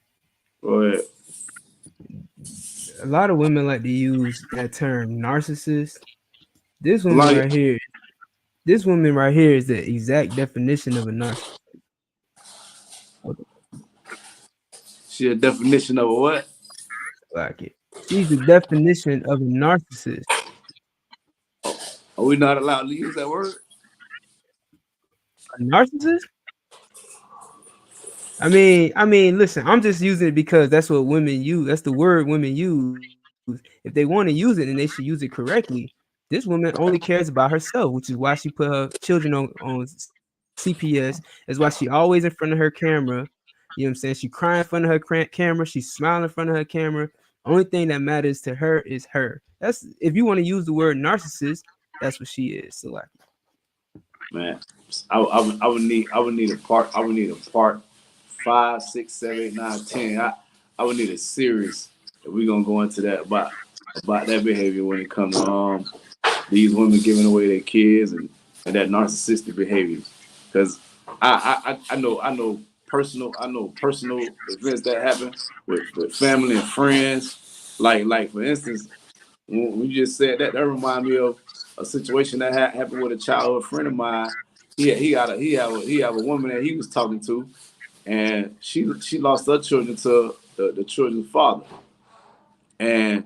Speaker 4: Go ahead.
Speaker 5: A lot of women like to use that term narcissist. This woman right here. This woman right here is the exact definition of a narcissist.
Speaker 4: She a definition of a what?
Speaker 5: Like it. She's the definition of a narcissist.
Speaker 4: Are we not allowed to use that word?
Speaker 5: A narcissist? I mean, listen, I'm just using it because that's what women use. That's the word women use. If they want to use it, then they should use it correctly. This woman only cares about herself, which is why she put her children on CPS. That's why she always in front of her camera. You know what I'm saying? She crying in front of her camera. She's smiling in front of her camera. Only thing that matters to her is her. That's if you want to use the word narcissist, that's what she is. So like,
Speaker 4: man, I would need a part 5, 6, 7, 8, 9, 10. I would need a series if we're gonna go into that about that behavior when it comes to these women giving away their kids and that narcissistic behavior. Because I know personal events that happen with family and friends. Like for instance, when you just said that reminded me of a situation that happened with a childhood friend of mine. He have a woman that he was talking to, and she lost her children to the children's father, and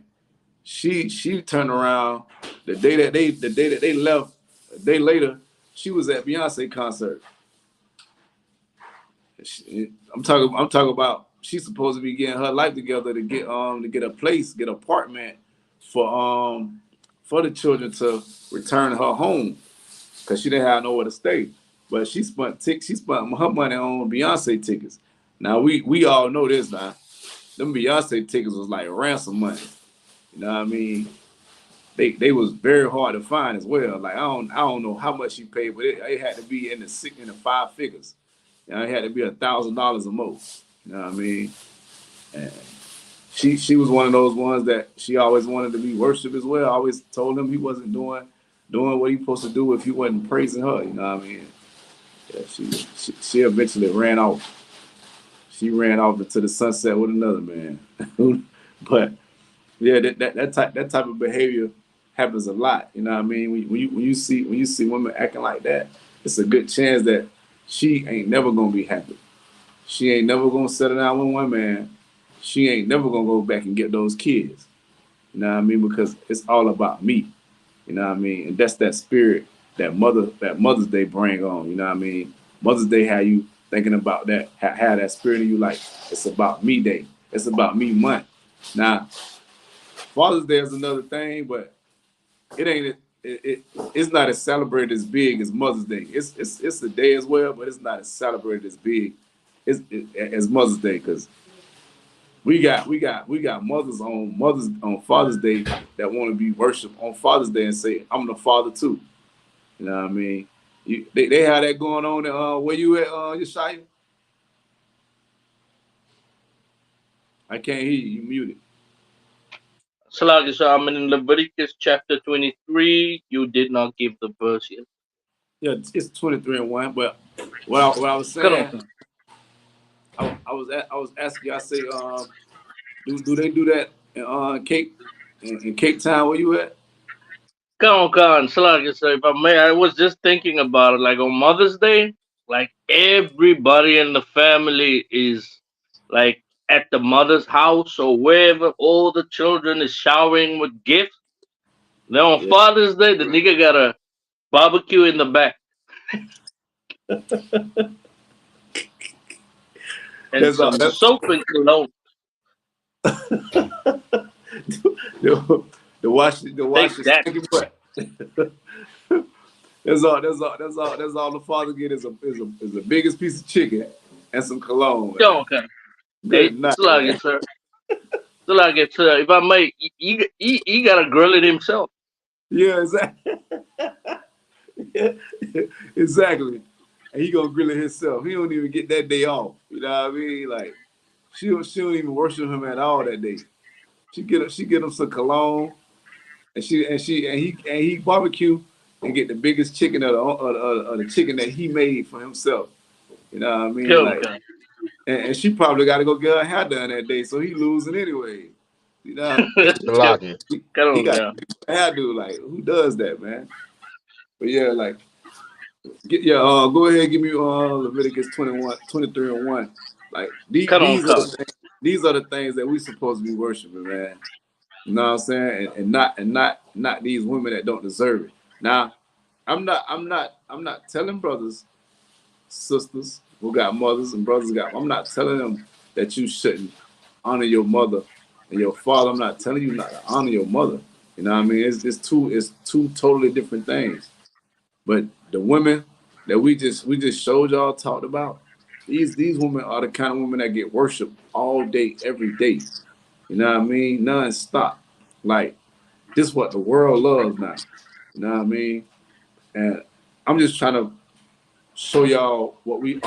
Speaker 4: she turned around the day that they left. A day later, she was at Beyonce concert. I'm talking about she's supposed to be getting her life together to get a place, get an apartment for the children to return her home because she didn't have nowhere to stay. But she spent her money on Beyonce tickets. Now we all know this now. Them Beyonce tickets was like ransom money. You know what I mean? They was very hard to find as well. Like I don't know how much she paid, but it had to be in the 5 figures. You know, it had to be $1,000 or more. You know what I mean? And she was one of those ones that she always wanted to be worshipped as well. I always told him he wasn't doing doing what he supposed to do if you wasn't praising her. You know what I mean? Yeah, she eventually ran off. She ran off into the sunset with another man. But yeah, that type of behavior happens a lot. You know what I mean? When you see women acting like that, it's a good chance that she ain't never gonna be happy. She ain't never gonna settle down with one man. She ain't never gonna go back and get those kids. You know what I mean? Because it's all about me. You know what I mean? And that's that spirit that Mother's Day bring on. You know what I mean? Mother's Day, how you thinking about that, have that spirit in you, like it's about me day. It's about me month. Now, Father's Day is another thing, but it ain't it's not as celebrated as big as Mother's Day. It's a day as well, but it's not as celebrated as big as Mother's Day, because we got mothers on Father's Day that want to be worshiped on Father's Day and say, I'm the father too. You know what I mean? They have that going on. Where you at, Yeshaya? I can't hear you. You muted.
Speaker 6: Salaki, so I'm in Leviticus chapter 23. You did not give the verse yet.
Speaker 4: Yeah, it's 23:1. But what I was saying, I was asking you. I say, do they do that in Cape Town? Where you at?
Speaker 6: Come on, Salaki, so if I may, I was just thinking about it. Like on Mother's Day, like everybody in the family is like at the mother's house or wherever, all the children is showering with gifts. Then on Father's Day, the nigga got a barbecue in the back. And some soap and cologne.
Speaker 4: the wash stinky butt. That's all the father get is the biggest piece of chicken and some cologne.
Speaker 6: Okay.
Speaker 4: Good night.
Speaker 6: Sir. Sir. If I may, he gotta grill it himself.
Speaker 4: Yeah, exactly. Exactly. And he gonna grill it himself. He don't even get that day off. You know what I mean? Like she don't even worship him at all that day. She get him some cologne, and he barbecue and get the biggest chicken of the chicken that he made for himself. You know what I mean? Like, and she probably got to go get her hair done that day, so he losing anyway. You know, he got hair do. Like, who does that, man? But yeah, like, go ahead and give me Leviticus 23:1. Like these are the things that we supposed to be worshiping, man. You know what I'm saying? And not these women that don't deserve it. Now, I'm not telling brothers, sisters who got mothers and brothers I'm not telling them that you shouldn't honor your mother and your father. I'm not telling you not to honor your mother. You know what I mean? It's two totally different things. But the women that we just showed y'all, talked about, these women are the kind of women that get worshiped all day, every day. You know what I mean? Non-stop. Like, this is what the world loves now. You know what I mean? And I'm just trying to show y'all what we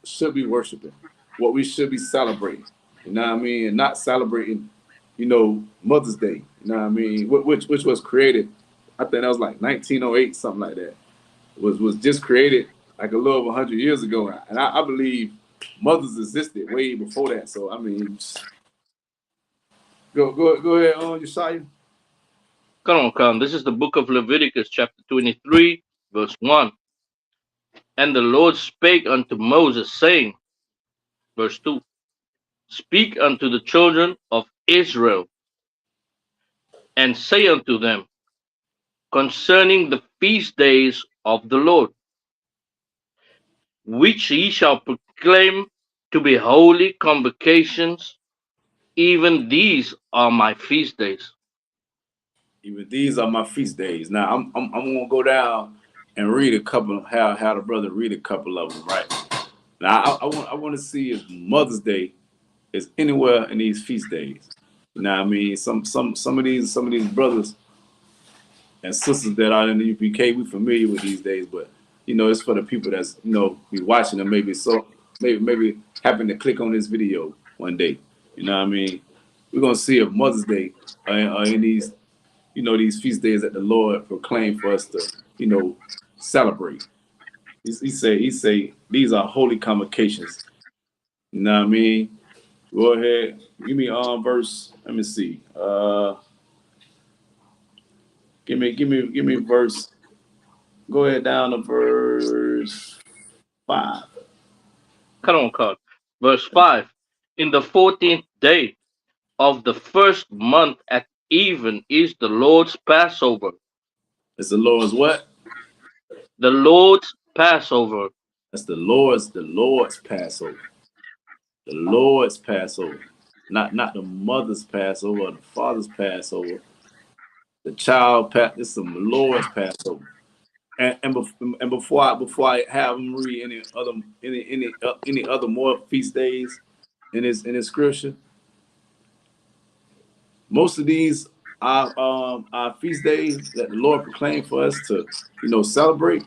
Speaker 4: should be worshiping, what we should be celebrating. You know what I mean? And not celebrating, Mother's Day. You know what I mean? Which was created, I think that was like 1908, something like that. Was just created like a little over 100 years ago. And I believe mothers existed way before that. So, I mean, go ahead, Yeshaya.
Speaker 6: Come on. This is the book of Leviticus, chapter 23, verse 1. And the Lord spake unto Moses, saying, verse 2, Speak unto the children of Israel, and say unto them, concerning the feast days of the Lord, which ye shall proclaim to be holy convocations, even these are my feast days.
Speaker 4: Even these are my feast days. Now I'm gonna go down and read a couple. How the brother read a couple of them, right? Now I want to see if Mother's Day is anywhere in these feast days. You know what I mean? Some of these brothers and sisters that are in the UPK, we familiar with these days, but it's for the people that's be watching them, maybe happen to click on this video one day. You know what I mean? We're gonna see if Mother's Day are in these these feast days that the Lord proclaimed for us to celebrate. He say these are holy convocations. You know what I mean? Go ahead. Give me verse. Let me see. Give me verse. Go ahead down to verse 5.
Speaker 6: Come on, Con. Verse 5. In the 14th day of the first month at even is the Lord's Passover.
Speaker 4: It's the Lord's what?
Speaker 6: The Lord's Passover.
Speaker 4: That's the Lord's Passover. The Lord's Passover. Not the mother's Passover or the father's Passover. The child it's the Lord's Passover. And before I have them read any other more feast days in his scripture, most of these are feast days that the Lord proclaimed for us to celebrate.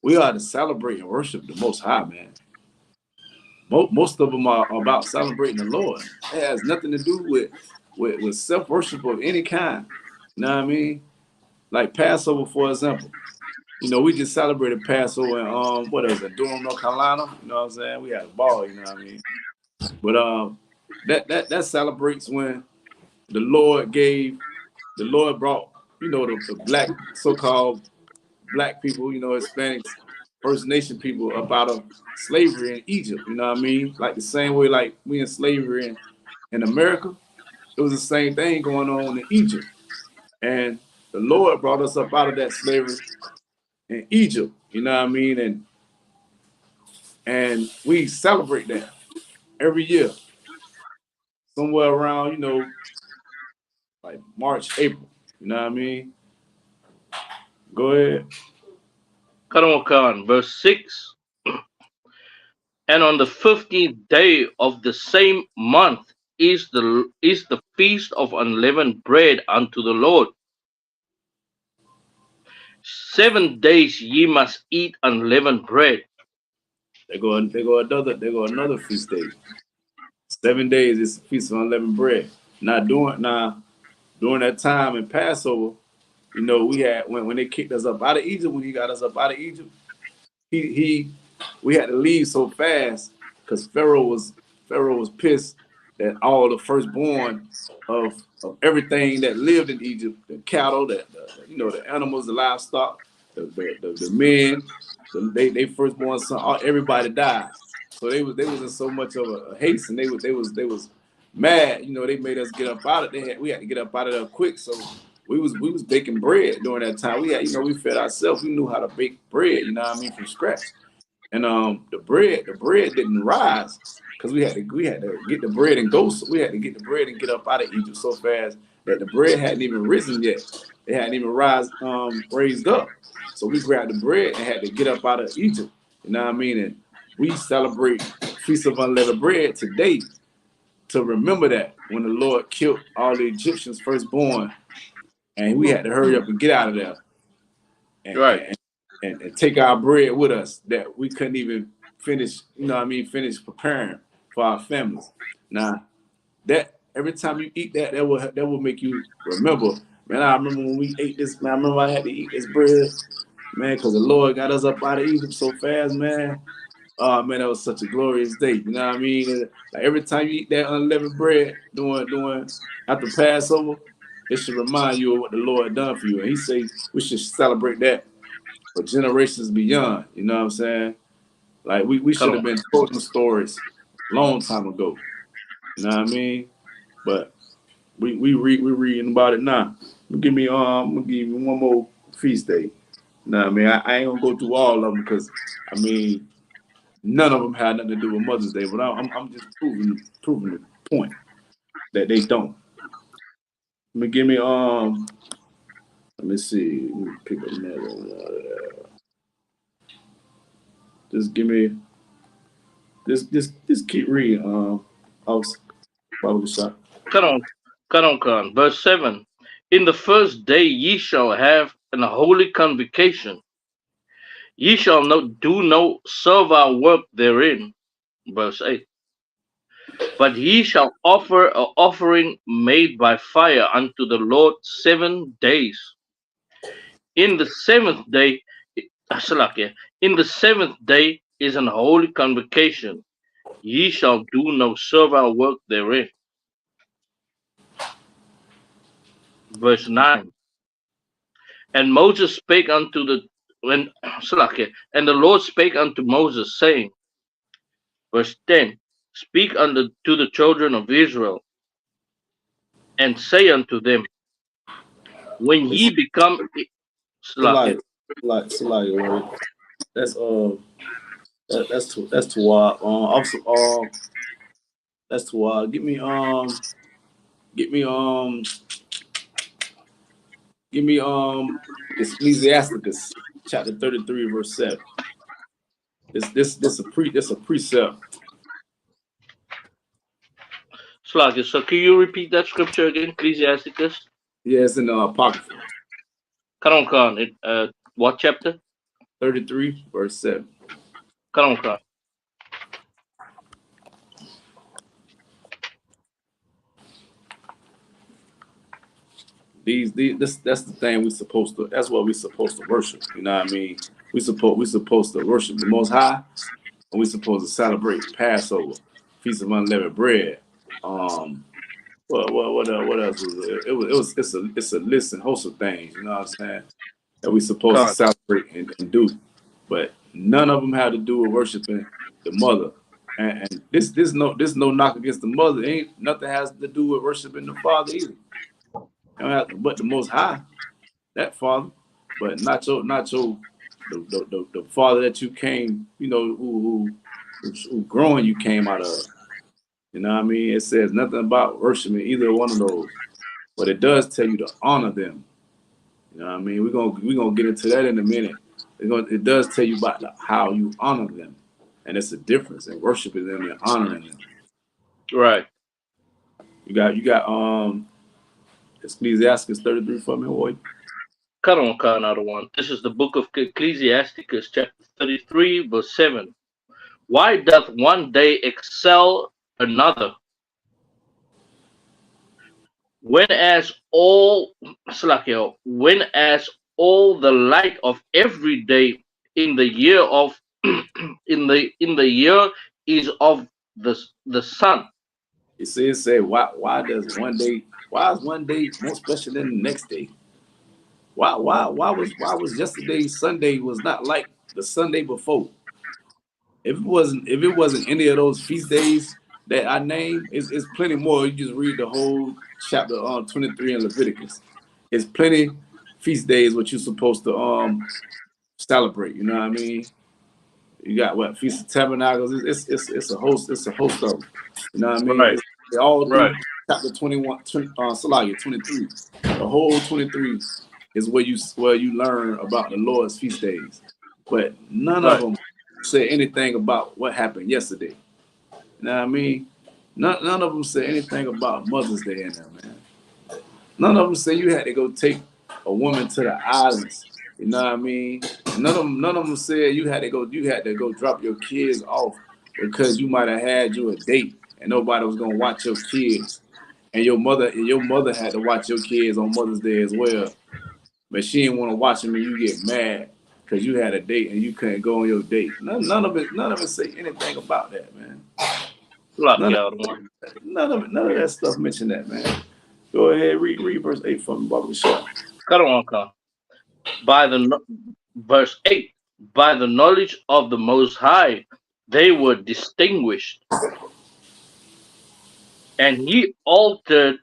Speaker 4: We are to celebrate and worship the Most High, man. Most of them are about celebrating the Lord. It has nothing to do with self-worship of any kind. You know what I mean? Like Passover, for example. We just celebrated Passover in Durham, North Carolina. You know what I'm saying? We had a ball, you know what I mean? But that celebrates when the Lord brought, the black, so-called black people, Hispanics, First Nation people up out of slavery in Egypt, you know what I mean? Like the same way like we in slavery in America, it was the same thing going on in Egypt. And the Lord brought us up out of that slavery in Egypt, you know what I mean? And we celebrate that every year. Somewhere around, like March, April, you know what I mean? Go ahead.
Speaker 6: Khan, verse 6. And on the 15th day of the same month is the feast of unleavened bread unto the Lord. 7 days ye must eat unleavened bread.
Speaker 4: They go another feast day. 7 days is a feast of unleavened bread. During that time in Passover, we had when they kicked us up out of Egypt, when he got us up out of Egypt, we had to leave so fast because Pharaoh was pissed that all the firstborn of everything that lived in Egypt, the cattle, the animals, the livestock, the men, they firstborn son, everybody died. So they was in so much of a haste, and they was mad. They made us get up out of there. We had to get up out of there quick. So we was baking bread during that time. We had, we fed ourselves. We knew how to bake bread, from scratch. And the bread didn't rise because we had to get the bread and go. So we had to get the bread and get up out of Egypt so fast that the bread hadn't even risen yet. It hadn't even raised up. So we grabbed the bread and had to get up out of Egypt. You know what I mean? And we celebrate Feast of Unleavened Bread today to remember that when the Lord killed all the Egyptians firstborn, and we had to hurry up and get out of there. And take our bread with us that we couldn't even finish, finish preparing for our families. Now, that every time you eat that will make you remember. Man, I remember when we ate this, man, I remember I had to eat this bread, man, because the Lord got us up out of Egypt so fast, man. Oh, man, that was such a glorious day. You know what I mean? Like every time you eat that unleavened bread doing after Passover, it should remind you of what the Lord done for you. And he says we should celebrate that for generations beyond. You know what I'm saying? Like we should have been told them stories a long time ago. You know what I mean? But we're reading about it now. I'm gonna give you one more feast day. You know what I mean? I ain't gonna go through all of them because none of them had nothing to do with Mother's Day, but I'm just proving the point that they don't. Let me see. Let me pick another one. Just give me. Just keep reading.
Speaker 6: Khan. Verse 7. In the first day ye shall have an holy convocation. Ye shall do no servile work therein. Verse 8. But ye shall offer an offering made by fire unto the Lord 7 days. In the seventh day, in the seventh day is an holy convocation. Ye shall do no servile work therein. Verse 9. And Moses spake unto the and the Lord spake unto Moses, saying, verse 10, speak unto the children of Israel, and say unto them, when ye become
Speaker 4: Salaya, right? That's that's too wild. Also, that's too wild. Give me Ecclesiasticus chapter 33 verse 7. This a precept.
Speaker 6: So can you repeat that scripture again, Ecclesiasticus?
Speaker 4: Yeah, it's in the Apocrypha.
Speaker 6: What chapter?
Speaker 4: 33 verse 7. That's the thing that's what we're supposed to worship. You know what I mean? We supposed to worship the Most High, and we're supposed to celebrate Passover, Feast of Unleavened Bread. What else was it? It's a list and host of things. You know what I'm saying? That we're supposed to celebrate and do, but none of them have to do with worshiping the mother. And this no knock against the mother. Ain't nothing has to do with worshiping the father either. But the Most High, that Father, but not the Father that you came, you know, who growing you came out of. You know what I mean? It says nothing about worshiping either one of those, but it does tell you to honor them. You know what I mean? We're gonna get into that in a minute. It does tell you about how you honor them, and it's a difference in worshiping them and honoring them.
Speaker 6: Right.
Speaker 4: You got Ecclesiastes 33 for me, boy.
Speaker 6: Another one. This is the book of Ecclesiasticus, chapter 33, verse 7. Why doth one day excel another? When as all the light of every day in the year of in the year is of the sun.
Speaker 4: It says why is one day more special than the next day? Why was yesterday Sunday was not like the Sunday before? If it wasn't any of those feast days that I named, it's plenty more. You just read the whole chapter 23 in Leviticus. It's plenty feast days what you're supposed to celebrate. You know what I mean? You got what Feast of Tabernacles. It's a host of them. You know what I mean?
Speaker 6: Right.
Speaker 4: They all through chapter 21, 23. The whole 23 is where you learn about the Lord's feast days, but none of them say anything about what happened yesterday. You know what I mean? None of them say anything about Mother's Day in there, man. None of them say you had to go take a woman to the islands. You know what I mean? None of them said you had to go drop your kids off because you might have had you a date and nobody was gonna watch your kids. And your mother had to watch your kids on Mother's Day as well. But she didn't want to watch them and you get mad because you had a date and you couldn't go on your date. None of it say anything about that, man. None of that stuff mentioned that, man. Go ahead, read verse 8 from the Bible shop.
Speaker 6: Verse 8, by the knowledge of the Most High, they were distinguished. And he altered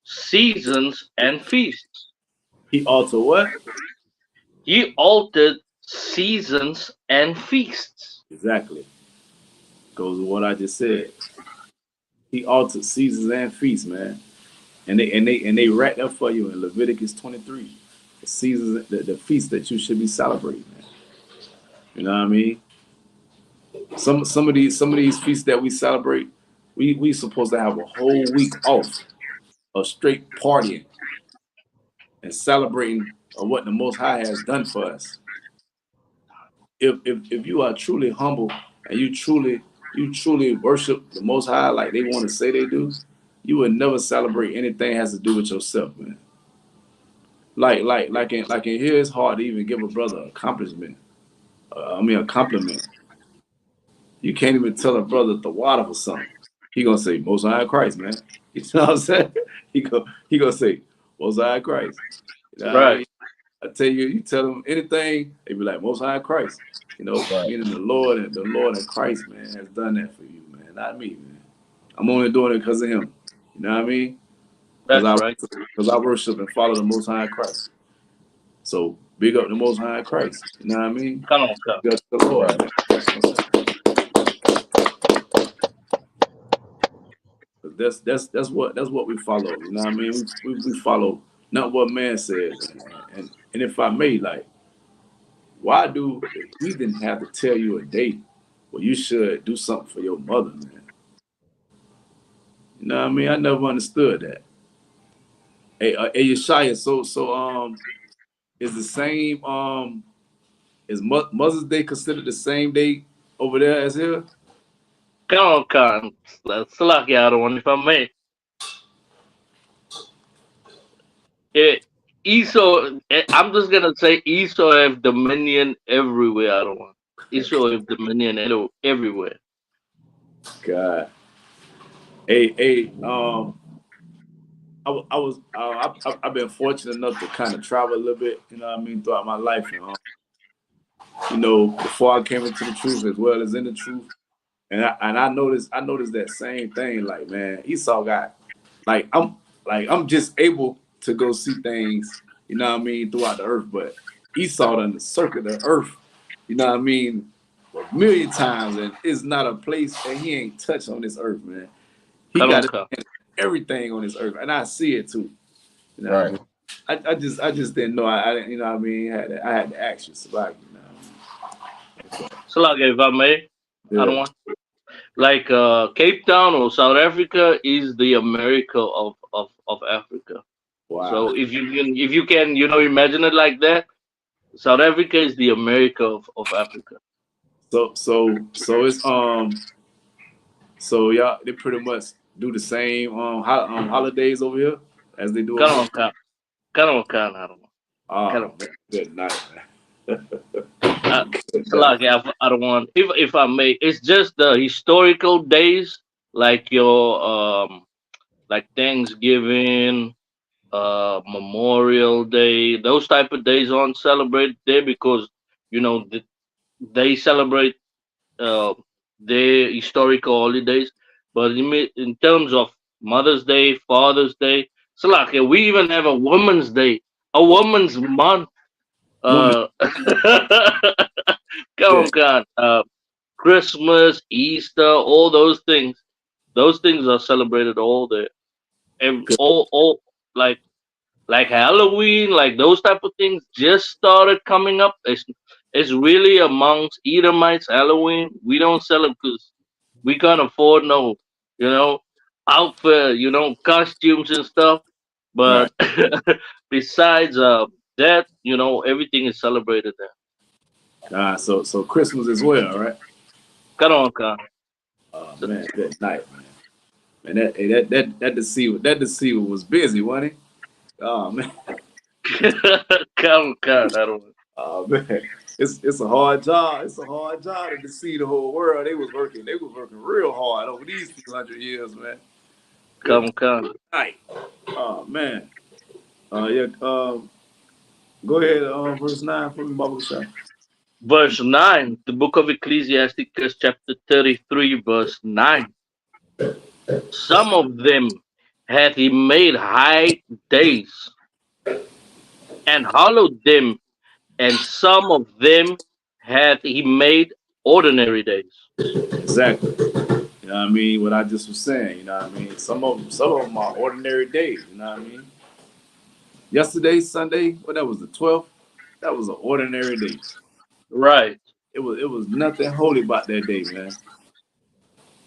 Speaker 6: seasons and feasts.
Speaker 4: He altered what?
Speaker 6: He altered seasons and feasts.
Speaker 4: Exactly. Goes with what I just said. He altered seasons and feasts, man. And they racked up for you in Leviticus 23. The seasons, the feasts that you should be celebrating, man. You know what I mean? Some of these feasts that we celebrate, we supposed to have a whole week off of straight partying and celebrating what the Most High has done for us. If you are truly humble and you truly you truly worship the Most High like they want to say they do, you would never celebrate anything has to do with yourself, man. Like in here, it's hard to even give a brother an accomplishment. A compliment. You can't even tell a brother the water for something. He gonna say Most High Christ, man. You know what I'm saying? He gonna say Most High Christ. You know what I mean? I tell you, you tell them anything, they be like Most High Christ. You know, meaning the Lord and Christ, man, has done that for you, man. Not me, man. I'm only doing it because of Him. You know what I mean?
Speaker 6: That's right.
Speaker 4: Because I worship and follow the Most High Christ. So big up the Most High Christ. You know what I mean?
Speaker 6: Come on, come.
Speaker 4: Big up the Lord.
Speaker 7: Right.
Speaker 4: That's what we follow. You know what I mean? We follow not what man says. And if I may, like, why do the heathen have to tell you a date where you should do something for your mother, man? You know what I mean? I never understood that. Hey, Yeshaya, so is the same is Mother's Day considered the same day over there as here?
Speaker 6: Come on, come. Salaki, I don't want if I may. Esau, I'm just gonna say Esau have dominion everywhere. I don't want Esau have dominion everywhere.
Speaker 4: God. Hey, I've been fortunate enough to kind of travel a little bit, you know what I mean, throughout my life. You know, before I came into the truth as well as in the truth. And I noticed that same thing. Like, man, Esau got I'm just able to go see things, you know what I mean, throughout the earth, but Esau done the circuit of the earth, you know what I mean, a million times, and it's not a place that he ain't touched on this earth, man. He got everything on this earth, and I see it too. You know,
Speaker 7: Right.
Speaker 4: I just didn't know. I didn't, you know what I mean. I had to ask you, Salaki, you know.
Speaker 6: Salaki, if I may,
Speaker 4: Yeah.
Speaker 6: I don't want. Like Cape Town or South Africa is the America of Africa.
Speaker 4: Wow.
Speaker 6: So if you can imagine it like that, South Africa is the America of Africa.
Speaker 4: So it's so y'all they pretty much do the same holidays over here as they do over here. Oh, good night, man.
Speaker 6: I don't want if I may. It's just the historical days like your like Thanksgiving, Memorial Day, those type of days aren't celebrated there because they celebrate their historical holidays. But in terms of Mother's Day, Father's Day, so like we even have a Women's Day, a Women's Month.
Speaker 4: Woman.
Speaker 6: Come on, God. Christmas, Easter, all those things are celebrated all day. And all like Halloween, like those type of things just started coming up. It's really amongst Edomites. Halloween, we don't celebrate because we can't afford no, outfit, costumes and stuff. But besides that, everything is celebrated there.
Speaker 4: So Christmas as well, right?
Speaker 6: Come on, Khan.
Speaker 4: Oh man, good night, man. And that deceiver was busy, wasn't he? Oh man.
Speaker 6: Come, I don't.
Speaker 4: Oh man, it's a hard job. It's a hard job to deceive the whole world. They was working real hard over these 200 years, man.
Speaker 6: Come.
Speaker 4: Night. Oh man. Yeah. Go ahead. Verse 9 for me, Baba Shah.
Speaker 6: Verse 9, the book of Ecclesiasticus, chapter 33, verse 9. Some of them hath he made high days, and hallowed them, and some of them hath he made ordinary days.
Speaker 4: Exactly. You know what I mean? What I just was saying, you know what I mean? Some of them are ordinary days, you know what I mean? Yesterday, Sunday, that was the 12th, that was an ordinary day.
Speaker 6: Right.
Speaker 4: It was nothing holy about that day, man.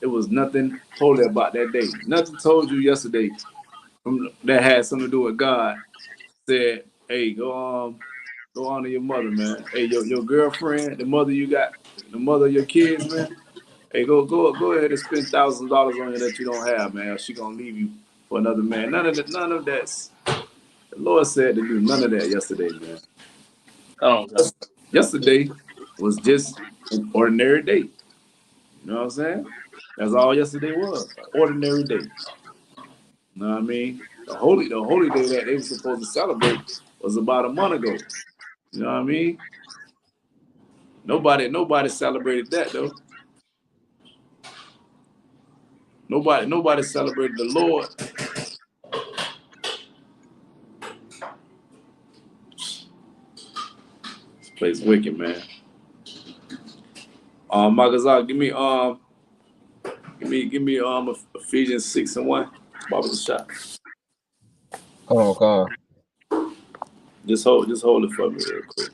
Speaker 4: It was nothing holy about that day. Nothing told you yesterday that had something to do with God. Said, hey, go honor your mother, man. Hey, your girlfriend, the mother you got, the mother of your kids, man. Hey, go ahead and spend $1,000 on her that you don't have, man. Or she gonna leave you for another man. None of that's. The Lord said to do none of that yesterday, man.
Speaker 6: Come on.
Speaker 4: Yesterday was just an ordinary day. You know what I'm saying? That's all yesterday was. An ordinary day. You know what I mean? The holy day that they were supposed to celebrate was about a month ago. You know what I mean? Nobody celebrated that though. Nobody celebrated the Lord. This place wicked, man. Magazal, give me Ephesians 6:1. Bobby the shot.
Speaker 7: Hold on.
Speaker 4: Just hold it for me real quick.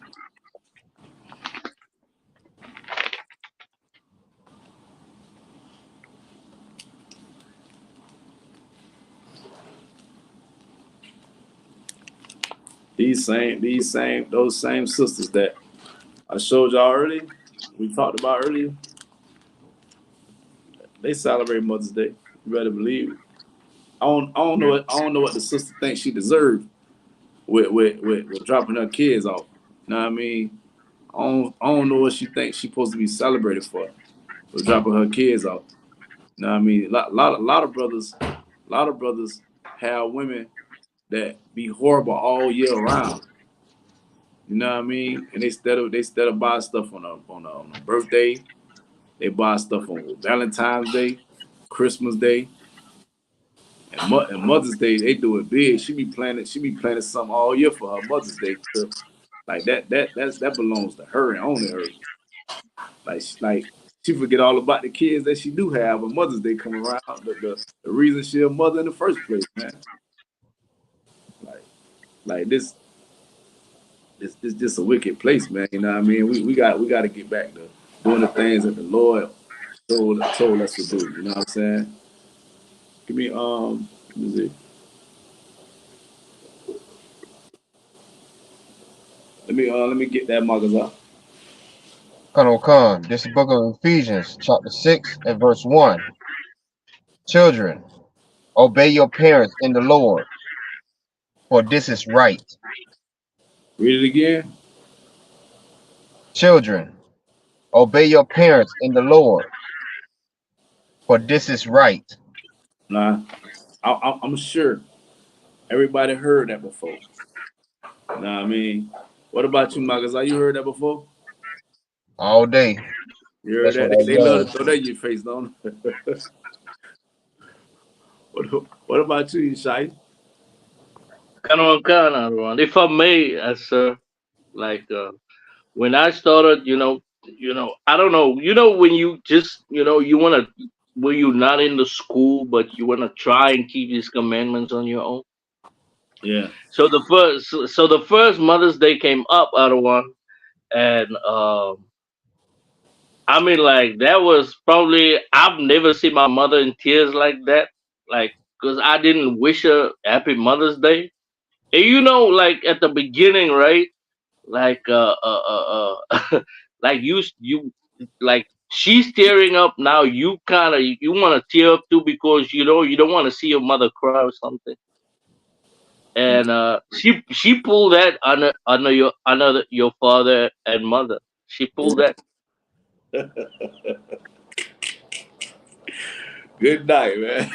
Speaker 4: Those same sisters that I showed y'all earlier, we talked about earlier, they celebrate Mother's Day. You better believe it. I don't know what the sister thinks she deserved with dropping her kids off. You know what I mean? I don't know what she thinks she's supposed to be celebrated for with dropping her kids off. You know what I mean? A lot of brothers have women that be horrible all year round. You know what I mean? And they instead of buying stuff on a birthday, they buy stuff on Valentine's Day, Christmas Day, and Mother's Day. They do it big. She be planning something all year for her Mother's Day trip. Like that belongs to her and only her. Like she forget all about the kids that she do have when Mother's Day come around. The reason she a mother in the first place, man. Like this just a wicked place, man. You know what I mean? We got to get back to doing the things that the Lord told us to do. You know what I'm saying? Give me let me see. Let me get that markers up.
Speaker 7: Khan. This is the book of Ephesians, chapter 6 and verse 1. Children, obey your parents in the Lord, for this is right.
Speaker 4: Read it again.
Speaker 7: Children, obey your parents in the Lord, for this is right.
Speaker 4: Nah, I'm sure everybody heard that before. You know what I mean? What about you, Magaza? You heard that before?
Speaker 7: All day.
Speaker 4: You heard that? They love to throw that in your face, don't they? What about you, Shai?
Speaker 6: If I may, sir, like when I started, I don't know, when you just, you want to, when you're not in the school, but you want to try and keep these commandments on your own.
Speaker 4: Yeah.
Speaker 6: So the first Mother's Day came up out of one, and I mean, like that was probably I've never seen my mother in tears like that, like because I didn't wish her happy Mother's Day. And like at the beginning, right? Like like you like she's tearing up now. You kind of you want to tear up too because you don't want to see your mother cry or something. And she pulled that under your father and mother. She pulled that.
Speaker 4: Good night, man.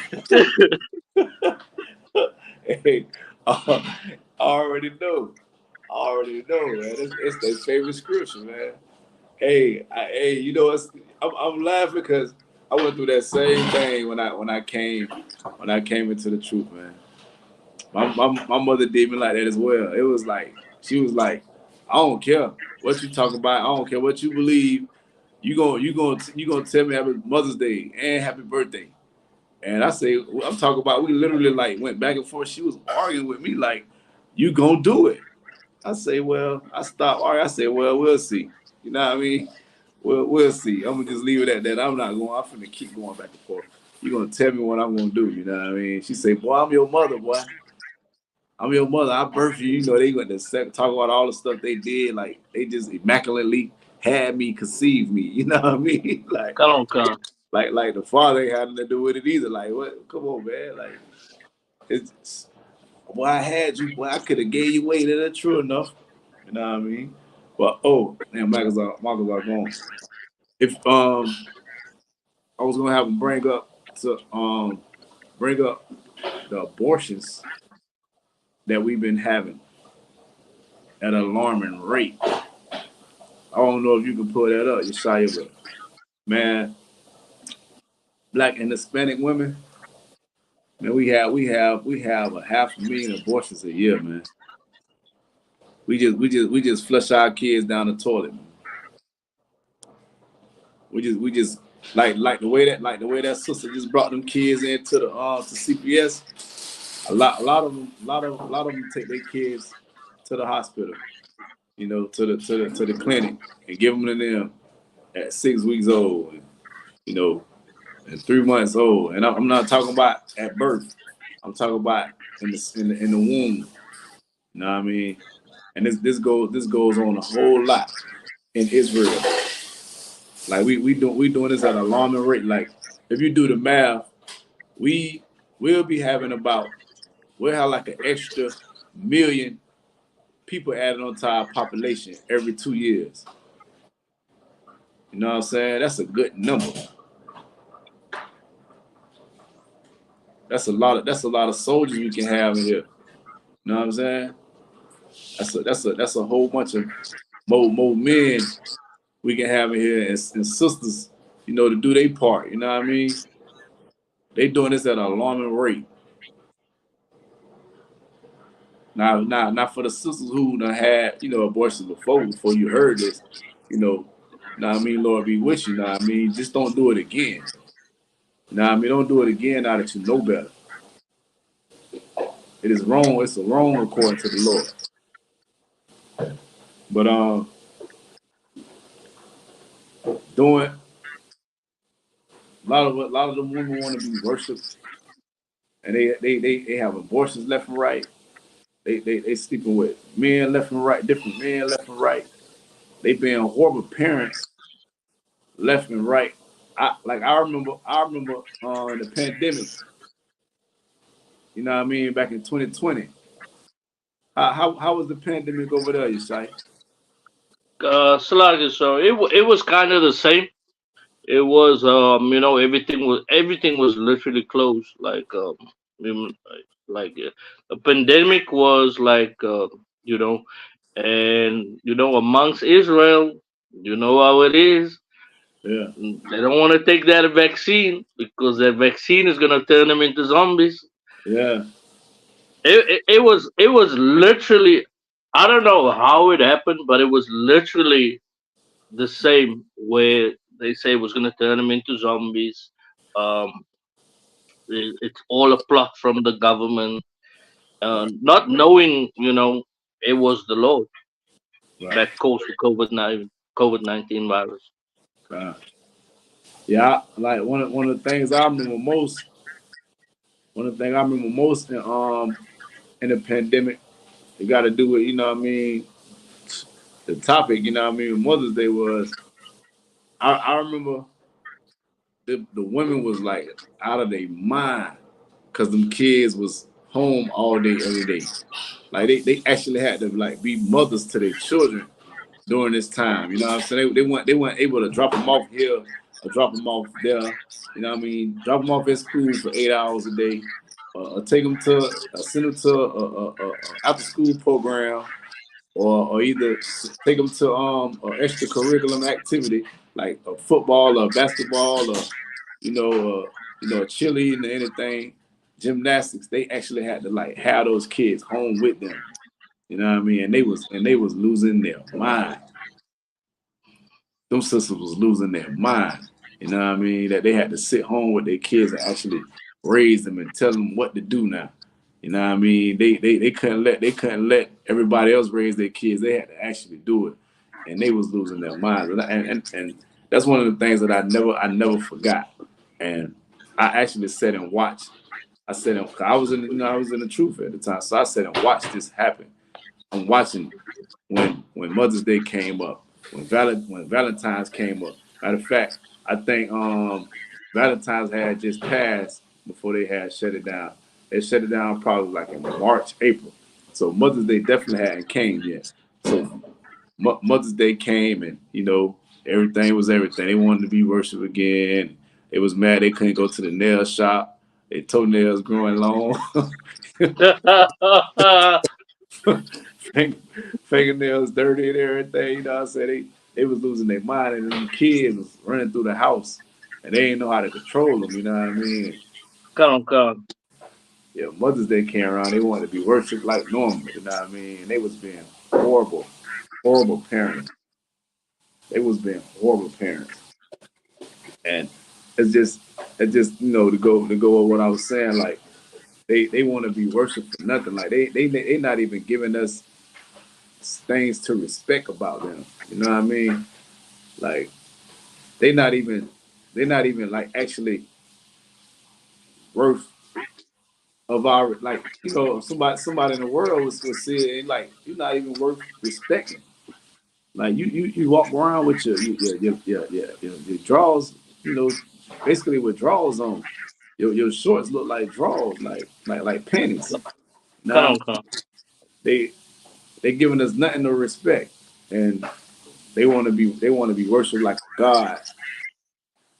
Speaker 4: Hey, I already know, man. It's their favorite scripture, man. Hey, I'm laughing because I went through that same thing when I came into the truth, man. My mother did me like that as well. It was like she was like, I don't care what you talk about. I don't care what you believe. You gonna tell me happy Mother's Day and happy birthday. And I say, I'm talking about we literally like went back and forth. She was arguing with me like, you gonna do it. I say, well, I stopped arguing. I say, well, we'll see. You know what I mean? We'll see. I'm gonna just leave it at that. I'm finna keep going back and forth. You're gonna tell me what I'm gonna do, you know what I mean? She say, boy, I'm your mother, boy. I'm your mother. I birthed you. You know, they went to talk about all the stuff they did. Like, they just immaculately had me, conceived me. You know what I mean? Like,
Speaker 6: Come on.
Speaker 4: like the father ain't had nothing to do with it either. Like, what? Come on, man. Like, it's boy, I had you. Boy, I could have gave you away. That's true enough. You know what I mean? But man, Michael's are gone. If I was gonna have him bring up the abortions that we've been having at an alarming rate. I don't know if you can pull that up, Yeshaya, but man, Black and Hispanic women, man, we have 500,000 abortions a year, man. We just flush our kids down the toilet, man. We just like the way that sister just brought them kids into the to CPS. A lot of them take their kids to the hospital, you know, to the clinic and give them to them at 6 weeks old, and, you know, and 3 months old. And I'm not talking about at birth. I'm talking about in the womb. You know what I mean? And this goes on a whole lot in Israel. Like we doing this at an alarming rate. Like if you do the math, we'll have like an extra million people added onto our population every 2 years. You know what I'm saying? That's a good number. That's a lot of soldiers we can have in here. You know what I'm saying? That's a whole bunch of more men we can have in here, and sisters, you know, to do their part. You know what I mean? They doing this at an alarming rate. Now for the sisters who done had, you know, abortions before you heard this, you know what I mean? Lord be with you. Know what I mean? Just don't do it again. You know what I mean? Don't do it again now that you know better. It is wrong. It's wrong according to the Lord. But doing a lot of them women want to be worshipped, and they have abortions left and right. They sleeping with men left and right, different men left and right. They being horrible parents left and right. I remember in the pandemic. You know what I mean? Back in 2020. How was the pandemic over there, Yeshai?
Speaker 6: Salakia, so it was kind of the same. It was you know, everything was literally closed. The pandemic was like you know, and you know, amongst Israel, you know how it is.
Speaker 4: Yeah.
Speaker 6: They don't want to take that vaccine because that vaccine is gonna turn them into zombies.
Speaker 4: Yeah.
Speaker 6: It was literally, I don't know how it happened, but it was literally the same where they say it was gonna turn them into zombies. It's all a plot from the government, not knowing, you know, it was the Lord that caused the COVID-19 virus.
Speaker 4: Yeah, like one of the things I remember most. One of the things I remember most in the pandemic, it got to do with, you know what I mean, the topic, you know what I mean, Mother's Day was. I remember the women was like out of their mind because them kids was home all day, every day. Like they actually had to like be mothers to their children during this time. You know what I'm saying? They weren't able to drop them off here or drop them off there. You know what I mean? Drop them off at school for 8 hours a day, or take them to send them to a after school program, or either take them to an extracurricular activity like a football or basketball or cheerleading or anything, gymnastics. They actually had to like have those kids home with them. You know what I mean? And they was losing their mind. Them sisters was losing their mind. You know what I mean? That they had to sit home with their kids and actually raise them and tell them what to do now. You know what I mean? They couldn't let everybody else raise their kids. They had to actually do it, and they was losing their minds. And that's one of the things that I never forgot. And I actually sat and watched. I was in the truth at the time, so I sat and watched this happen. I'm watching when Mother's Day came up, when Valentine's came up. Matter of fact, I think Valentine's had just passed before they had shut it down. They shut it down probably like in March, April. So Mother's Day definitely hadn't came yet. So Mother's Day came, and you know, everything was everything. They wanted to be worship again. They was mad they couldn't go to the nail shop. Their toenails growing long. Fingernails dirty and everything. You know what I'm saying? They was losing their mind, and them kids was running through the house, and they didn't know how to control them. You know what I mean?
Speaker 6: Come on.
Speaker 4: Yeah, Mother's Day came around. They wanted to be worshipped like normal. You know what I mean? And they was being horrible parents. They was being horrible parents. And it's just you know, to go with what I was saying, like they want to be worshipped for nothing. Like they not even giving us things to respect about them. You know what I mean? Like they're not even like actually worth of our, like, you know, somebody in the world was saying, like, you're not even worth respecting. Like you walk around with your drawers, you know, basically with drawers on. Your shorts look like drawers, like panties. Now
Speaker 6: Come on.
Speaker 4: they giving us nothing to respect, and they want to be worshipped like a god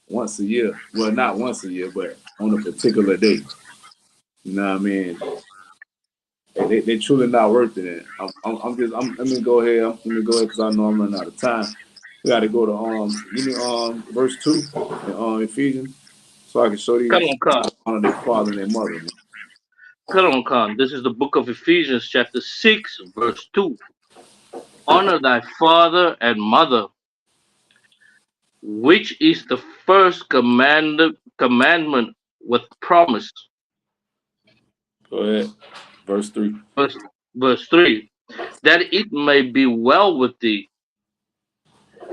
Speaker 4: once a year. Well, not once a year, but on a particular day. You know what I mean? They truly not worth it. Let me go ahead because I know I'm running out of time. We got to go to give me verse 2 in Ephesians, so I can show these
Speaker 6: Come
Speaker 4: honor their father and their mother.
Speaker 6: on. This is the book of Ephesians, chapter 6, verse 2. Honor thy father and mother, which is the first commandment with promise.
Speaker 4: Go ahead. Verse 3.
Speaker 6: Verse 3. That it may be well with thee,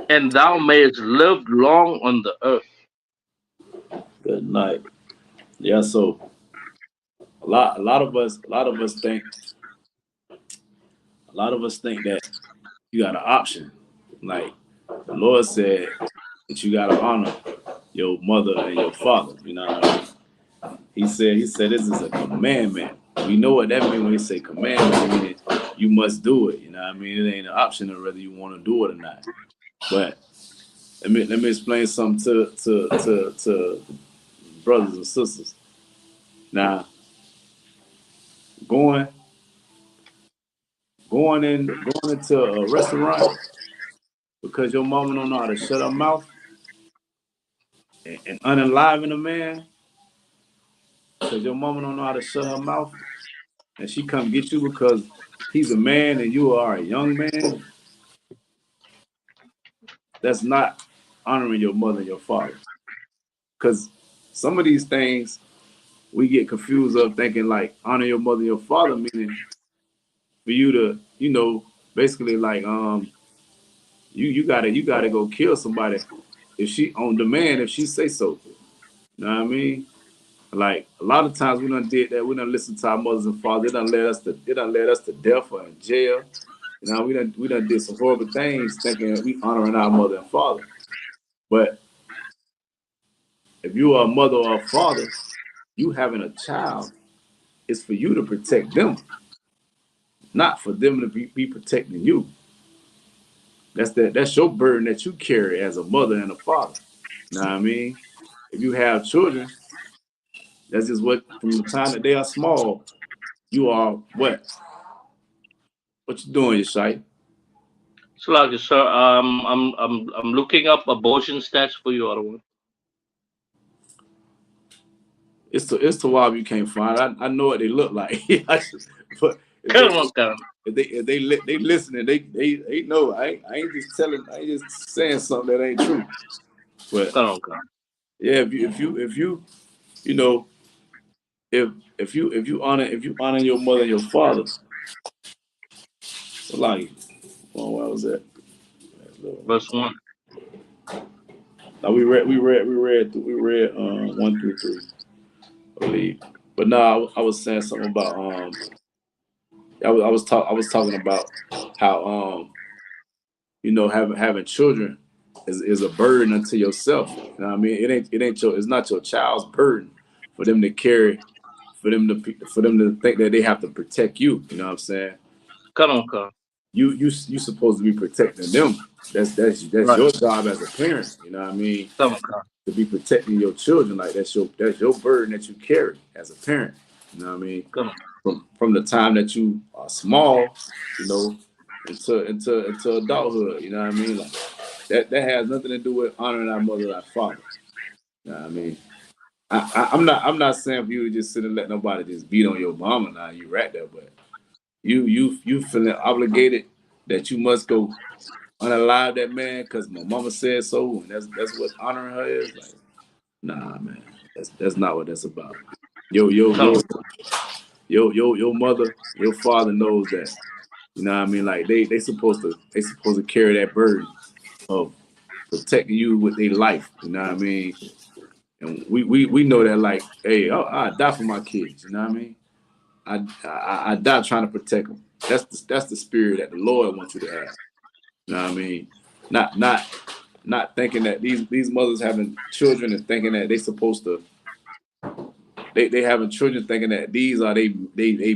Speaker 6: and thou mayest live long on the earth.
Speaker 4: Good night. Yeah, so a lot of us think that you got an option. Like the Lord said that you gotta honor your mother and your father. You know what I mean? He said this is a commandment. We know what that means when he say commandment. I mean, you must do it. You know what I mean? It ain't an option of whether you want to do it or not. But let me explain something to brothers and sisters. Now, going into a restaurant because your mama don't know how to shut her mouth and unaliven a man because your mama don't know how to shut her mouth and she come get you because he's a man and you are a young man. That's not honoring your mother and your father. Because some of these things we get confused of thinking like honor your mother and your father, meaning for you to, you know, basically like you gotta go kill somebody if she on demand if she say so. You know what I mean? Like a lot of times we done did that. We done listened to our mothers and fathers. They done led us to death or in jail. You know, we done did some horrible things thinking we honoring our mother and father. But if you are a mother or a father, you having a child, it's for you to protect them, not for them to be protecting you. That's your burden that you carry as a mother and a father. You know what I mean? If you have children, that's just what from the time that they are small, you are what? What you doing, Yeshai?
Speaker 6: Slug, sir. I'm looking up abortion stats for you, other one.
Speaker 4: It's to why you can't find. I know what they look like, but if they listening, they know. I ain't just telling. I ain't just saying something that ain't true. But yeah, if you you know if you honor your mother and your father, so like, where was that?
Speaker 6: Verse 1.
Speaker 4: Now we read 1 through 3, I believe. But no, I was saying something about I was talking about how you know having children is a burden unto yourself. You know what I mean? It's not your child's burden for them to carry, for them to think that they have to protect you. You know what I'm saying?
Speaker 6: Come on.
Speaker 4: You supposed to be protecting them. That's
Speaker 6: Right.
Speaker 4: your job as a parent. You know what I mean?
Speaker 6: Come on.
Speaker 4: To be protecting your children, like that's your burden that you carry as a parent. You know what I mean?
Speaker 6: Come on.
Speaker 4: From the time that you are small, you know, into adulthood. You know what I mean? Like that has nothing to do with honoring our mother and our father. You know what I mean? I'm not saying for you to just sit and let nobody just beat on your mama. Now you right there, but you feeling obligated that you must go unalive that man because my mama said so, and that's what honoring her is. Like, nah, man, that's not what that's about. Your mother, your father knows that. You know what I mean? Like they supposed to carry that burden of protecting you with their life. You know what I mean? And we know that, like, hey, I die for my kids. You know what I mean? I die trying to protect them. That's the spirit that the Lord wants you to have. You know what I mean? Not thinking that these mothers having children and thinking that they supposed to. They having children thinking that these are they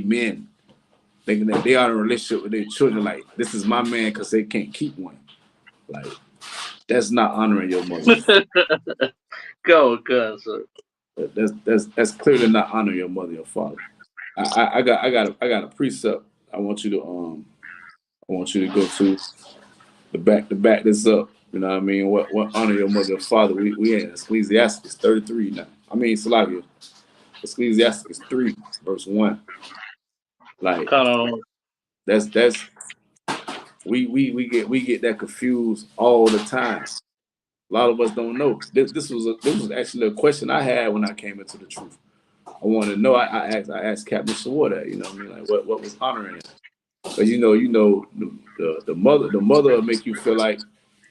Speaker 4: men, thinking that they are in a relationship with their children. Like, this is my man because they can't keep one. Like, that's not honoring your mother.
Speaker 6: Go, sir.
Speaker 4: That's clearly not honoring your mother, your father. I got a precept. I want you to go to the back this up. You know what I mean? What honor your mother and father? We in Ecclesiastes 33 now. I mean, Salakia. Ecclesiastes 3 verse 1. Like, that's we get that confused all the time. A lot of us don't know. This was actually a question I had when I came into the truth. I wanted to know. I asked Captain Shawar that. You know what I mean? Like, what was honoring it? But you know the mother will make you feel like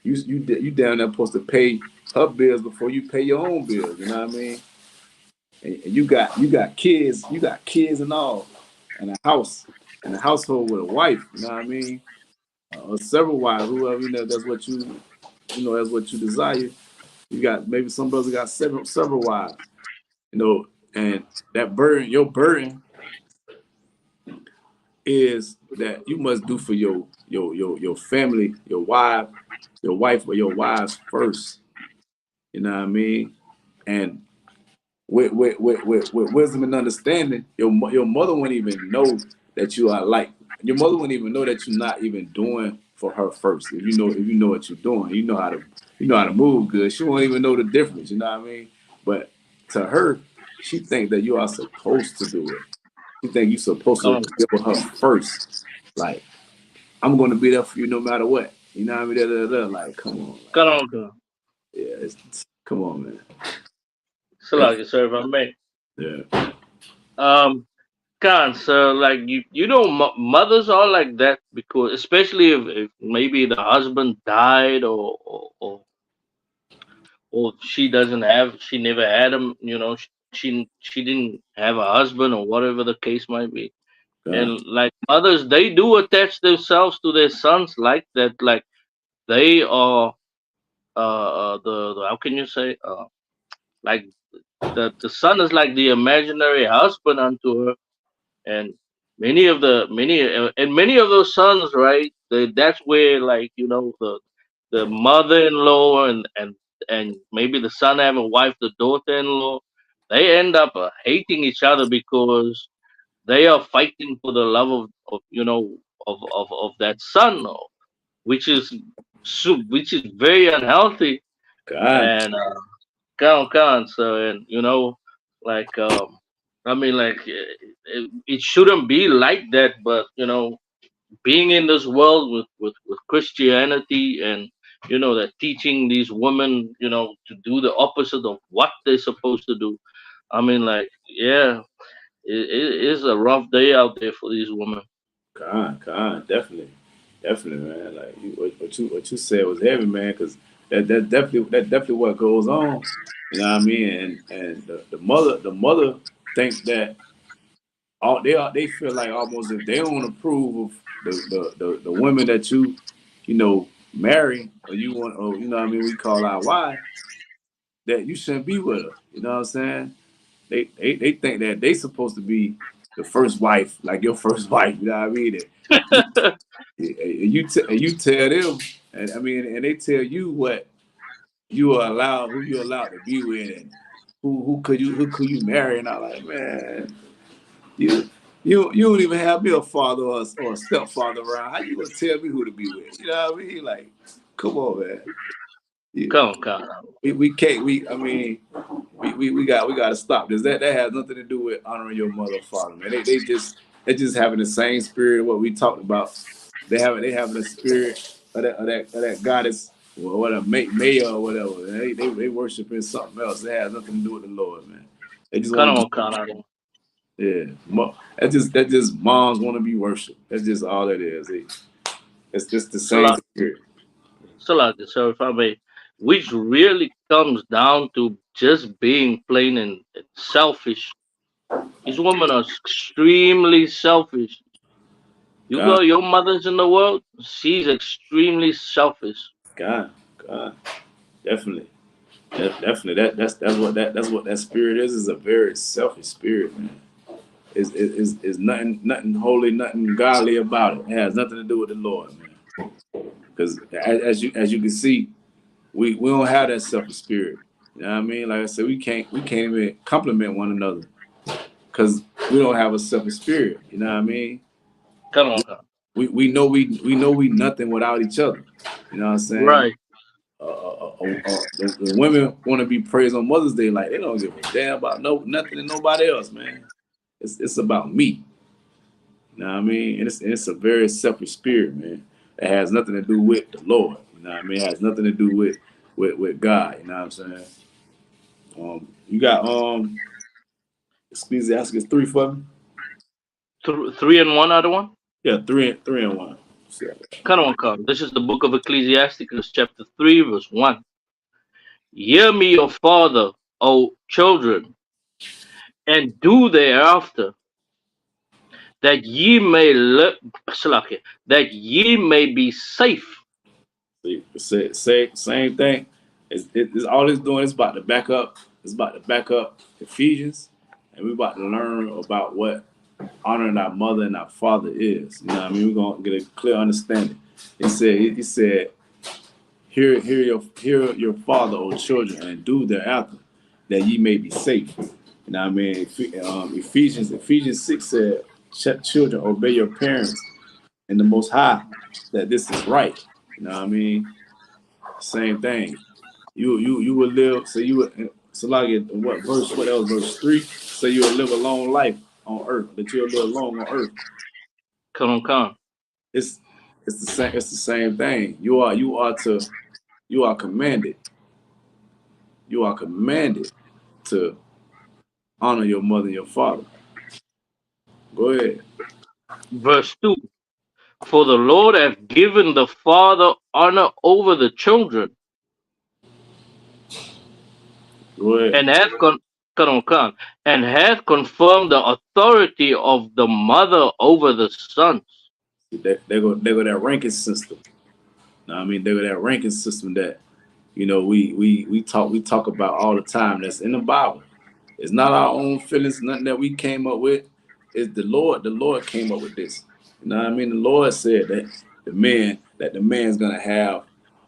Speaker 4: you down there supposed to pay her bills before you pay your own bills. You know what I mean? And you got kids and all, and a household with a wife. You know what I mean? Or several wives, whoever, you know, that's what you desire. You got, maybe some brothers got several wives, you know, and that burden, your burden is that you must do for your family, your wife or your wives first. You know what I mean? And with wisdom and understanding, your mother wouldn't even know that you are like, your mother wouldn't even know that you're not even doing for her first. If you know what you're doing, you know how to move good. She won't even know the difference. You know what I mean? But to her, she think that you are supposed to do it. She think you're supposed to give her first. Like, I'm going to be there for you no matter what. You know what I mean? Like, come on.
Speaker 6: Come on.
Speaker 4: Yeah, come on, man.
Speaker 6: Salakia, sir, if I may.
Speaker 4: Yeah.
Speaker 6: Khan, so like you know, mothers are like that because, especially if maybe the husband died or she never had him, you know, she didn't have a husband or whatever the case might be. And like mothers, they do attach themselves to their sons like that. Like they are the how can you say like the son is like the imaginary husband unto her. And many of those sons, right? That's where, like, you know, the mother-in-law and maybe the son having a wife, the daughter-in-law, they end up hating each other because they are fighting for the love of you know of that son, which is very unhealthy. And count. So, and you know, like I mean, like it shouldn't be like that, but you know, being in this world with Christianity and you know that teaching these women, you know, to do the opposite of what they're supposed to do. I mean, like, yeah, it is a rough day out there for these women.
Speaker 4: Definitely, man. Like what you said was heavy, man, because that's definitely what goes on. You know what I mean? And the mother thinks that they feel like almost if they don't approve of the women that you marry or you want, or you know what I mean, we call our wife, that you shouldn't be with her. You know what I'm saying? They think that they supposed to be the first wife, like your first wife. You know what I mean? You tell them, and I mean, and they tell you what you are allowed, who you're allowed to be with, and who could you marry, and I'm like, man, you don't even have me a father or a stepfather around. How you gonna tell me who to be with? You know what I mean? Like, come on, man.
Speaker 6: Come on.
Speaker 4: We can't. I mean, we got to stop this. That has nothing to do with honoring your mother or father, man. They just having the same spirit of what we talked about. They having the spirit of that goddess or what a mayor or whatever. They worshiping something else. That has nothing to do with the Lord, man. They just want to. Yeah, that just moms want to be worshipped. That's just all that is. It's just the same spirit.
Speaker 6: So if I may, which really comes down to just being plain and selfish. These women are extremely selfish. You go, your mother's in the world, she's extremely selfish.
Speaker 4: God, definitely. That's what that spirit is a very selfish spirit, man. Is nothing holy, nothing godly about it. It has nothing to do with the Lord, man. Because as you can see, we don't have that selfish spirit. You know what I mean? Like I said, we can't even compliment one another because we don't have a selfish spirit. You know what I mean?
Speaker 6: Come on.
Speaker 4: We know we nothing without each other. You know what I'm saying?
Speaker 6: Right.
Speaker 4: The women want to be praised on Mother's Day, like they don't give a damn about nothing and nobody else, man. It's about me. You know what I mean? And it's a very selfish spirit, man. It has nothing to do with the Lord. You know what I mean? It has nothing to do with God. You know what I'm saying? You got Ecclesiastes 3 for me?
Speaker 6: 3 and 1 other one?
Speaker 4: Yeah, 3 and 1.
Speaker 6: Come on. This is the book of Ecclesiasticus, chapter 3, verse 1. Hear me, your father, O children, and do thereafter, that ye may that ye may be safe.
Speaker 4: Say same thing. It's all it's doing is about to back up. It's about to back up Ephesians, and we're about to learn about what honoring our mother and our father is. You know what I mean? We're gonna get a clear understanding. He said, hear your father, O children, and do thereafter, that ye may be safe. You know what I mean? Ephesians 6 said, children, obey your parents in the Most High, that this is right. You know what I mean? Same thing. You would live, so like what else, verse 3? So you will live a long life on earth, that you'll live long on earth.
Speaker 6: Come on.
Speaker 4: It's the same thing. You are commanded. You are commanded to honor your mother and your father. Go ahead.
Speaker 6: Verse 2. For the Lord hath given the father honor over the children, and hath confirmed the authority of the mother over the sons.
Speaker 4: They go that ranking system. I mean, they go that ranking system that we talk about all the time. That's in the Bible. It's not our own feelings, nothing that we came up with. It's the Lord. The Lord came up with this. You know what I mean? The Lord said that the man's gonna have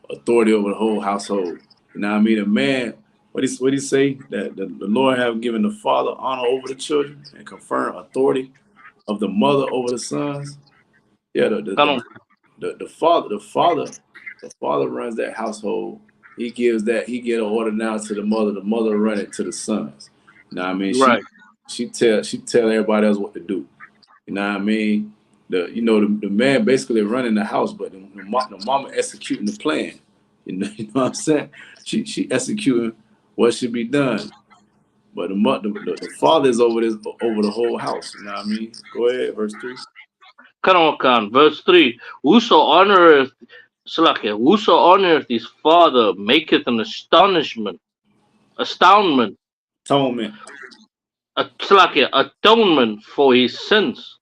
Speaker 4: authority over the whole household. You know what I mean? The man, what he say? That the Lord have given the father honor over the children and confirm authority of the mother over the sons. Yeah, the father runs that household. He get an order now to the mother run it to the sons. You know what I mean?
Speaker 6: Right.
Speaker 4: She tell everybody else what to do. You know what I mean? The man basically running the house, but the mama executing the plan. You know what I'm saying? She executing what should be done. But the father is over the whole house. You know what I mean? Go ahead, verse 3.
Speaker 6: Verse 3. Whoso honoreth his father maketh an astoundment. Atonement for his sins.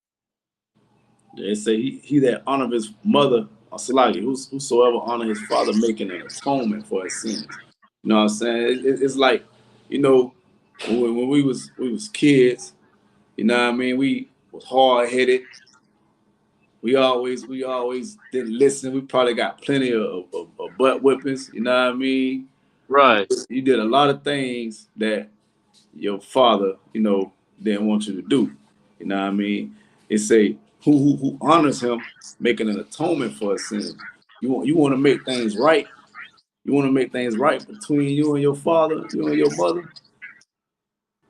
Speaker 4: They say he that honor his mother whosoever honor his father, making an atonement for his sins. You know what I'm saying? It's like, you know, when we was kids, you know what I mean? We was hard headed. We always didn't listen. We probably got plenty of butt whippings. You know what I mean?
Speaker 6: Right.
Speaker 4: You did a lot of things that your father, you know, didn't want you to do. You know what I mean? It say who honors him, making an atonement for his sins. You want to make things right. You want to make things right between you and your father, you and your mother.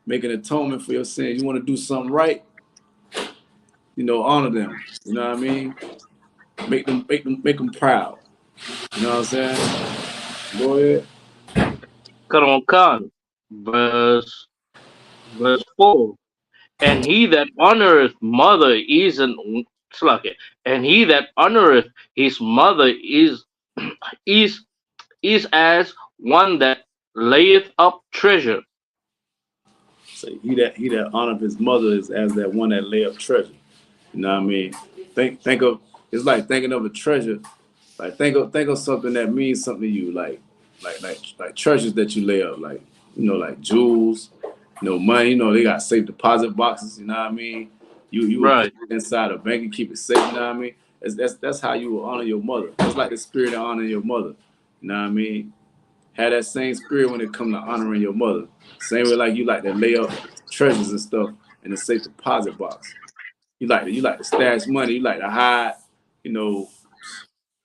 Speaker 4: Make an atonement for your sins. You want to do something right. You know, honor them. You know what I mean? Make them proud. You know what I'm saying? Go ahead.
Speaker 6: Khan, verse 4. And he that honoreth mother is and he that honoreth his mother is as one that layeth up treasure.
Speaker 4: So he that honoreth his mother is as that one that lay up treasure. You know what I mean? Think of, it's like thinking of a treasure. Like think of something that means something to you, like treasures that you lay up, like, you know, like jewels, you know, money. You know, they got safe deposit boxes. You know what I mean? You would
Speaker 6: Right.
Speaker 4: put it inside a bank and keep it safe. You know what I mean? That's how you will honor your mother. It's like the spirit of honoring your mother. You know what I mean? Have that same spirit when it comes to honoring your mother. Same way like you like to lay up treasures and stuff in a safe deposit box. You like to stash money. You like to hide, you know,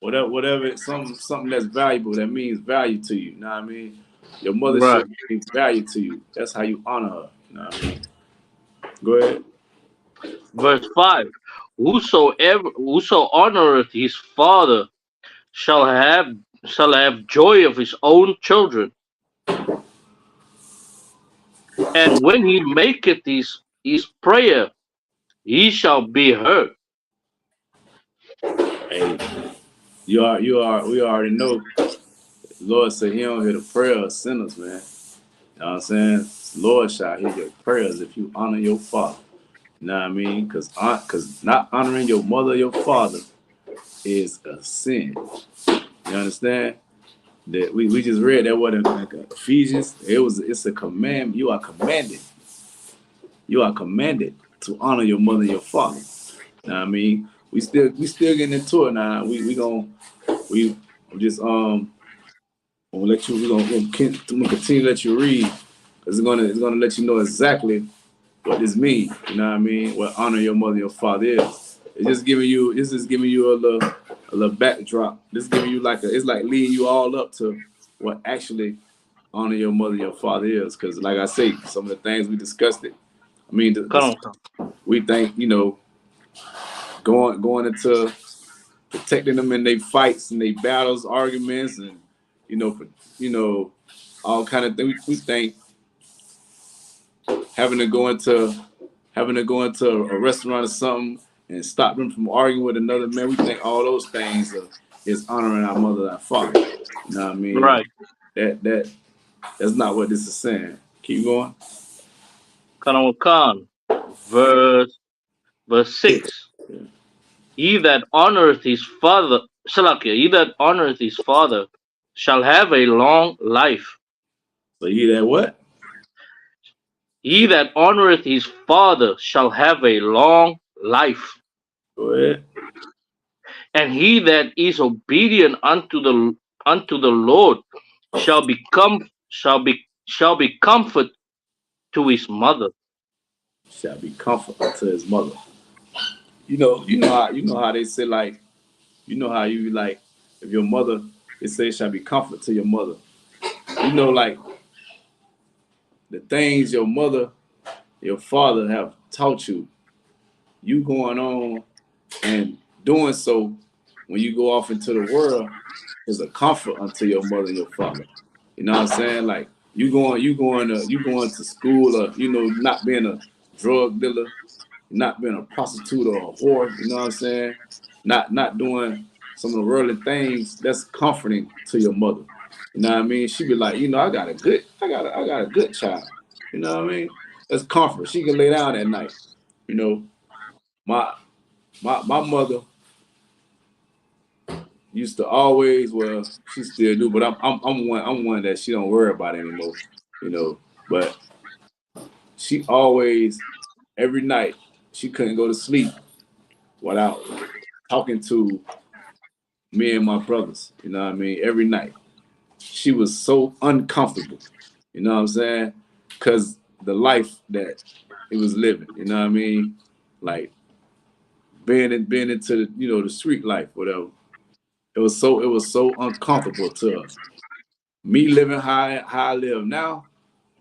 Speaker 4: whatever, something that's valuable, that means value to you. You know what I mean? Your mother
Speaker 6: Right.
Speaker 4: should mean value to you. That's how you honor her. You know what I mean? Go ahead.
Speaker 6: Verse 5. Whoso honoreth his father shall have joy of his own children. And when he maketh his prayer, he shall be heard.
Speaker 4: Hey, we already know. The Lord said he don't hear the prayer of sinners, man. You know what I'm saying? The Lord shall hear your prayers if you honor your father. You know what I mean? Because not honoring your mother or your father is a sin. You understand? That we just read that what in like Ephesians. It's a command. You are commanded to honor your mother and your father. You know what I mean? We still getting into it now. We just gonna let you, we're gonna continue to let you read. It's gonna let you know exactly what this means. You know what I mean? What honor your mother and your father is. It's just giving you a little backdrop. This giving you it's like leading you all up to what actually honor your mother and your father is. Because like I say, some of the things we discussed it. I mean,
Speaker 6: Come
Speaker 4: we think, you know, going into protecting them in their fights and their battles, arguments, and you know, all kind of things. We think having to go into a restaurant or something and stop them from arguing with another man. We think all those things is honoring our mother and our father. You know what I mean?
Speaker 6: Right.
Speaker 4: That's not what this is saying. Keep going.
Speaker 6: Khan, verse 6. He that honoreth his father, he that honoreth his father shall have a long life.
Speaker 4: So he that what?
Speaker 6: He that honoreth his father shall have a long life.
Speaker 4: Go ahead.
Speaker 6: And he that is obedient unto the Lord shall be comfort to his mother.
Speaker 4: Shall be comfort to his mother. You know how they say, like, you know how you, like, if your mother, they say shall be comfort to your mother. You know, like the things your mother, your father have taught you, you going on and doing so when you go off into the world is a comfort unto your mother and your father. You know what I'm saying? Like you going to school, or not being a drug dealer, not being a prostitute or a whore. You know what I'm saying? Not doing some of the worldly things. That's comforting to your mother. You know what I mean? She be like, I got a good child. You know what I mean? That's comfort. She can lay down at night. You know, my mother, used to always, well, she still do, but I'm one that she don't worry about anymore, you know. But she always, every night, she couldn't go to sleep without talking to me and my brothers. You know what I mean? Every night, she was so uncomfortable. You know what I'm saying? Because the life that it was living. You know what I mean? Like being into the, you know, the street life, whatever. It was so uncomfortable to her. Me living how I live now,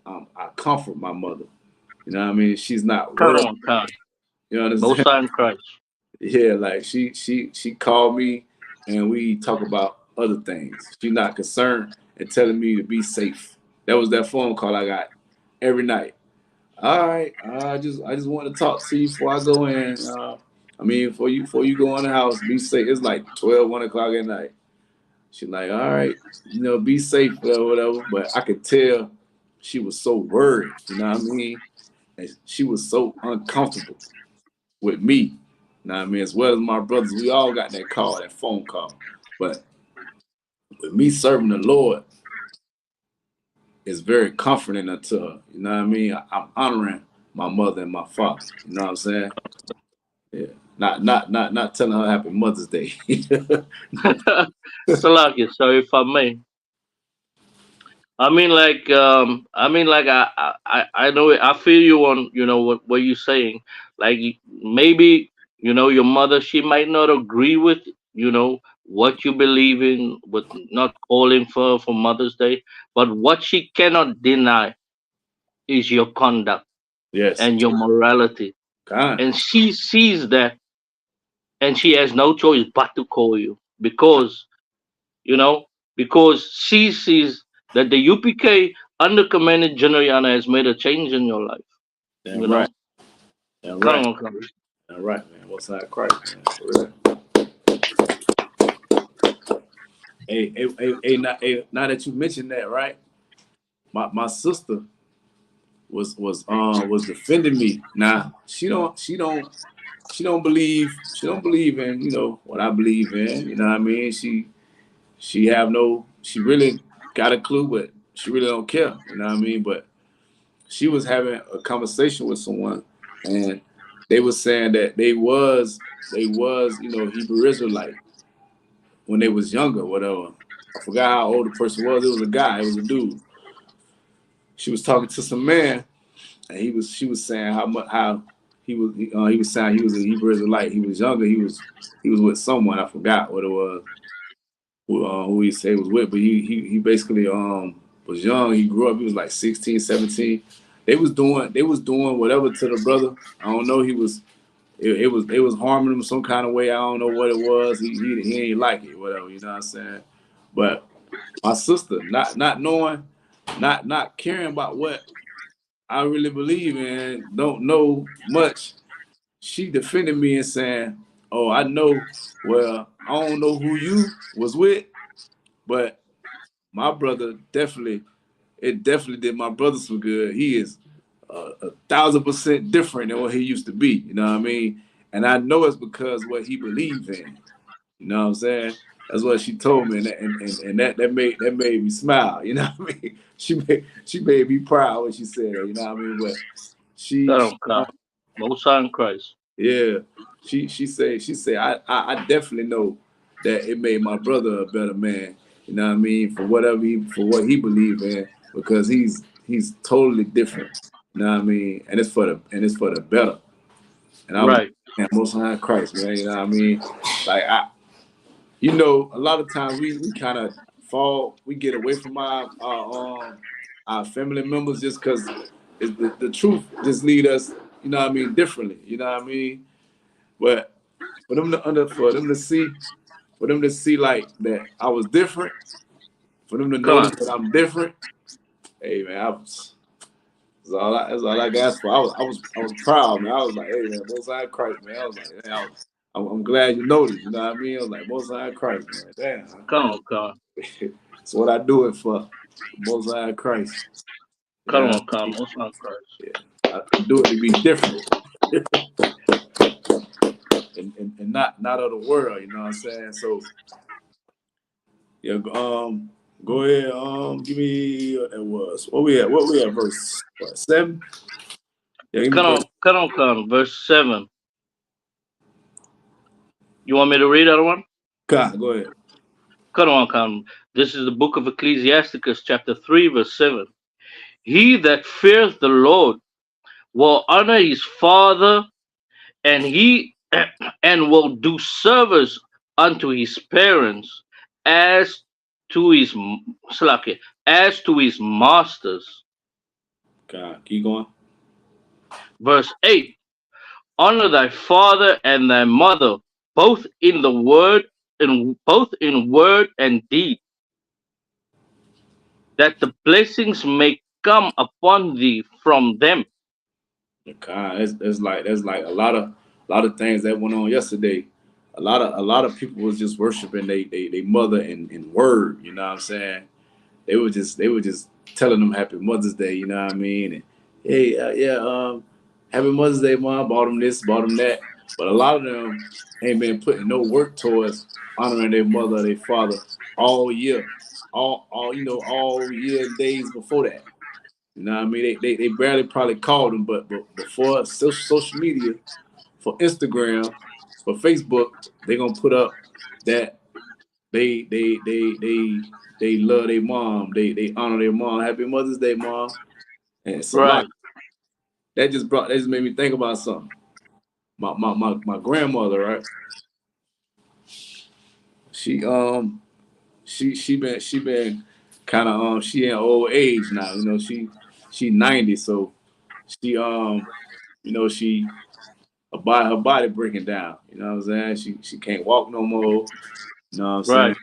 Speaker 4: I comfort my mother. You know what I mean? She's not
Speaker 6: Come
Speaker 4: worried.
Speaker 6: on, Khan.
Speaker 4: You know what I'm
Speaker 6: Most
Speaker 4: saying?
Speaker 6: High in Christ.
Speaker 4: Yeah, like she called me and we talk about other things. She's not concerned and telling me to be safe. That was that phone call I got every night. All right, I just want to talk to you before I go in. I mean, before you go in the house, be safe. It's like 12, 1 o'clock at night. She's like, all right, you know, be safe, whatever. But I could tell she was so worried, you know what I mean? And she was so uncomfortable with me. You know what I mean? As well as my brothers, we all got that call, that phone call. But with me serving the Lord, it's very comforting unto her. You know what I mean? I'm honoring my mother and my father. You know what I'm saying? Yeah. Not telling her happy Mother's Day.
Speaker 6: Salakia, sorry if I may. I mean, I know it. I feel you on, you know, what you're saying. Like maybe, you know, your mother, she might not agree with, you know, what you believe in, with not calling for Mother's Day, but what she cannot deny is your conduct
Speaker 4: Yes.
Speaker 6: and your morality,
Speaker 4: Kind.
Speaker 6: and she sees that, and she has no choice but to call you because, you know, because she sees that the UPK under Commanding General Yahanna has made a change in your life.
Speaker 4: Damn
Speaker 6: You
Speaker 4: right.
Speaker 6: know,
Speaker 4: Damn
Speaker 6: come
Speaker 4: right.
Speaker 6: on, come on.
Speaker 4: Damn right, man. What's that Christ, man? For real. Now that you mentioned that, right? My sister was defending me. Now she don't believe in, you know, what I believe in. You know what I mean? She really got a clue, but she really don't care. You know what I mean? But she was having a conversation with someone, and they were saying that they was you know, Hebrew Israelite when they was younger, whatever. I forgot how old the person was. It was a guy. It was a dude. She was talking to some man, and she was saying how he was saying he was a Hebrew Israelite. He was younger. He was with someone. I forgot what it was. Who he said he was with, but he basically was young. He grew up. He was like 16, 17. They was doing whatever to the brother. I don't know. It was harming him some kind of way. I don't know what it was. He ain't like it, whatever. You know what I'm saying? But my sister, not knowing, not caring about what I really believe in, don't know much. She defended me and saying, "Oh, I know. Well, I don't know who you was with, but my brother definitely did my brother some good. He is 1,000% different than what he used to be. You know what I mean? And I know it's because what he believes in. You know what I'm saying? That's what she told me, and that made me smile. You know what I mean? She made me proud when she said that. You know what I mean? But she,
Speaker 6: Come on, come. Most High in Christ.
Speaker 4: yeah, she said I definitely know that it made my brother a better man. You know what I mean? For what he believed in, because he's totally different. You know what I mean? And it's for the better. And I was like,
Speaker 6: Right,
Speaker 4: man, Most High Christ, man. You know what I mean? Like you know, a lot of times we kind of we get away from our family members just because the truth just lead us, you know what I mean, differently. You know what I mean? But for them to see like that I was different, for them to
Speaker 6: come
Speaker 4: notice
Speaker 6: on.
Speaker 4: that I'm different, hey man, that's all I got asked for. I was proud, man. I was like, hey man, Most High Christ, man. I was like, man, I'm glad you noticed. You know what I mean? I was like, Most High Christ, man. Damn,
Speaker 6: Come on, come.
Speaker 4: that's what I do it for. Most High Christ. You
Speaker 6: Come
Speaker 4: know
Speaker 6: on,
Speaker 4: what I
Speaker 6: come.
Speaker 4: mean?
Speaker 6: Most High in Christ.
Speaker 4: Yeah. I do it to be different. and not of the world, you know what I'm saying? So Yeah, go ahead. Give me what that was. What we at? Verse 7. Yeah, give me verse.
Speaker 6: Come. Verse 7. You want me to read that one?
Speaker 4: Go ahead.
Speaker 6: Come. This is the book of Ecclesiasticus, chapter 3, verse 7. He that fears the Lord will honor his father, and will do service unto his parents as to his masters.
Speaker 4: God, keep going.
Speaker 6: Verse 8. Honor thy father and thy mother, both in word and deed, that the blessings may come upon thee from them.
Speaker 4: God, it's like there's like a lot of things that went on yesterday. A lot of people was just worshiping they mother in word. You know what I'm saying? They were just telling them Happy Mother's Day. You know what I mean? And, hey, Happy Mother's Day, Mom. Bought them this, bought them that. But a lot of them ain't been putting no work towards honoring their mother or their father all year, all year and days before that. You know what I mean? They barely probably called them, but before social media, for Instagram, for Facebook, they gonna put up that they love their mom, they honor their mom. Happy Mother's Day, Mom. And it's a lot. That just made me think about something. My grandmother, right? She been kind of she in old age now. You know, she 90, so she she her body breaking down. You know what I'm saying? She can't walk no more. You know what I'm saying?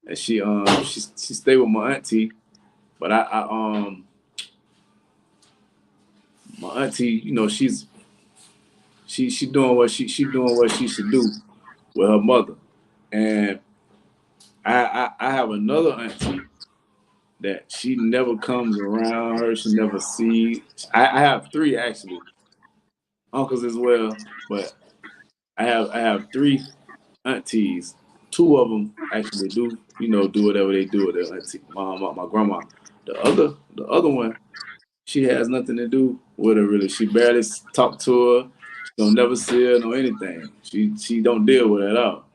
Speaker 4: And she stay with my auntie, but my auntie, you know, she doing what she should do with her mother. And I have another auntie that she never comes around her, she never see. I have 3 actually, uncles as well, but I have 3 aunties. 2 of them actually do whatever they do with their auntie, my grandma. The other one, she has nothing to do with her really. She barely talk to her. She don't never see her, no anything. She don't deal with it at all.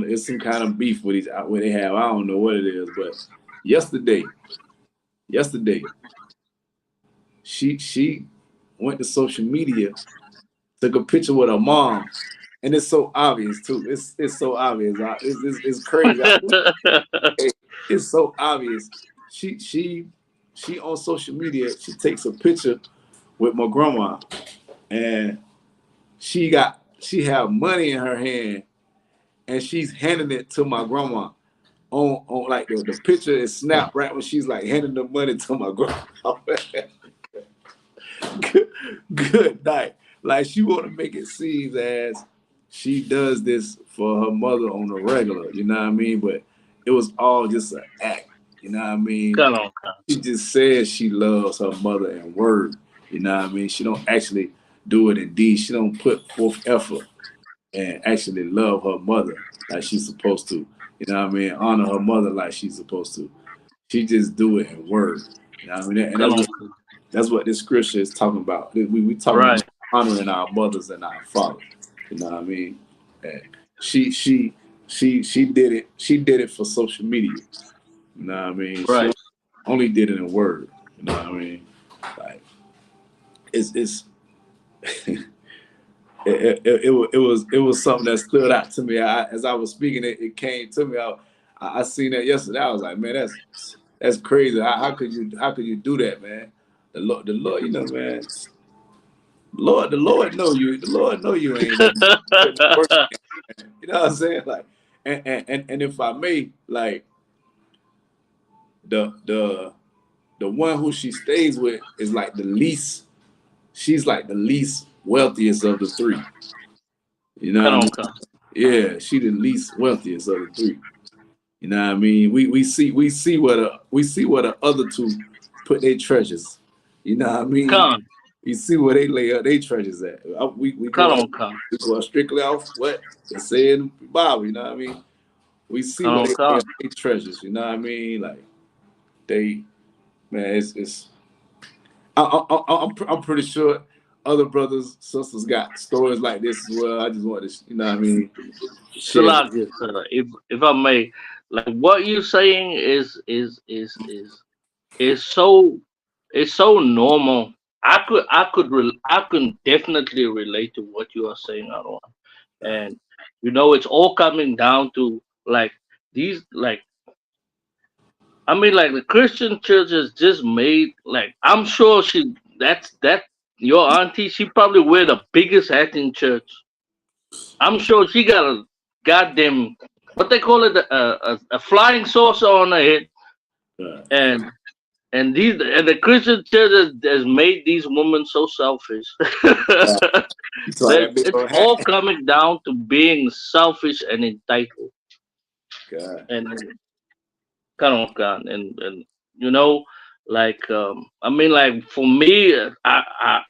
Speaker 4: It's some kind of beef with what they have. I don't know what it is, but yesterday, she went to social media, took a picture with her mom, and it's so obvious too. It's so obvious. It's crazy. It's so obvious. She on social media. She takes a picture with my grandma, and she have money in her hand, and she's handing it to my grandma. On like the picture is snapped right when she's like handing the money to my grandma. Good night. Like she want to make it seem as she does this for her mother on the regular, you know what I mean? But it was all just an act, you know what I mean? She just says she loves her mother in word, you know what I mean? She don't actually do it in deed. She don't put forth effort and actually love her mother like she's supposed to, you know what I mean? Honor her mother like she's supposed to. She just do it in word, you know what I mean? And that's what this scripture is talking about. We talking about honoring our mothers and our fathers. You know what I mean? And she did it. She did it for social media. You know what I mean? She only did it in word. You know what I mean? Like it's it was something that stood out to me. As I was speaking, it came to me. I seen that yesterday. I was like, man, that's crazy. How could you do that, man? The Lord, you know, man. The Lord know you. The Lord know you ain't. You know what I'm saying? Like, and if I may, like, the one who she stays with is like the least. She's like the least wealthiest of the 3. You know what I mean? Yeah, she the least wealthiest of the 3. You know what I mean? We see where the other 2 put their treasures. You know what I mean? You see where they lay up their treasures at. We go strictly off what they say in the Bible. You know what I mean? We see what they treasures. You know what I mean? Like they, man, it's. I'm pretty sure other brothers, sisters got stories like this as well. I just want to, you know what I mean?
Speaker 6: Salakia, if I may, like what you're saying is so normal. I can definitely relate to what you are saying, Arwan. And it's all coming down to like these like I mean like the Christian church has just made like I'm sure that your auntie, she probably wear the biggest hat in church. I'm sure she got a goddamn what they call it a flying saucer on her head, and the Christian church has made these women so selfish. It's all coming down to being selfish and entitled. And and like I mean like for me, I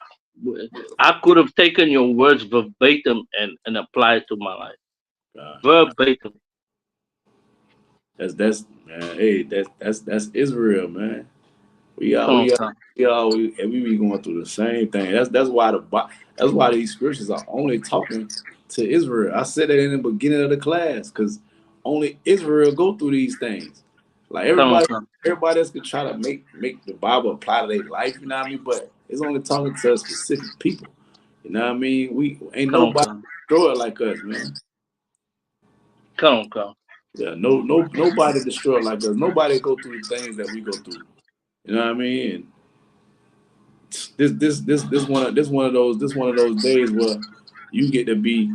Speaker 6: could have taken your words verbatim and applied to my life. Verbatim.
Speaker 4: That's man. Hey, that's Israel, man. We be going through the same thing. That's why these scriptures are only talking to Israel. I said that in the beginning of the class because only Israel go through these things. Like everybody else could try to make the Bible apply to their life, you know what I mean? But it's only talking to specific people. You know what I mean? We ain't nobody destroy it like us, man.
Speaker 6: Come.
Speaker 4: Yeah, nobody destroy it like us. Nobody go through the things that we go through. You know what I mean? And this one of those days where you get to be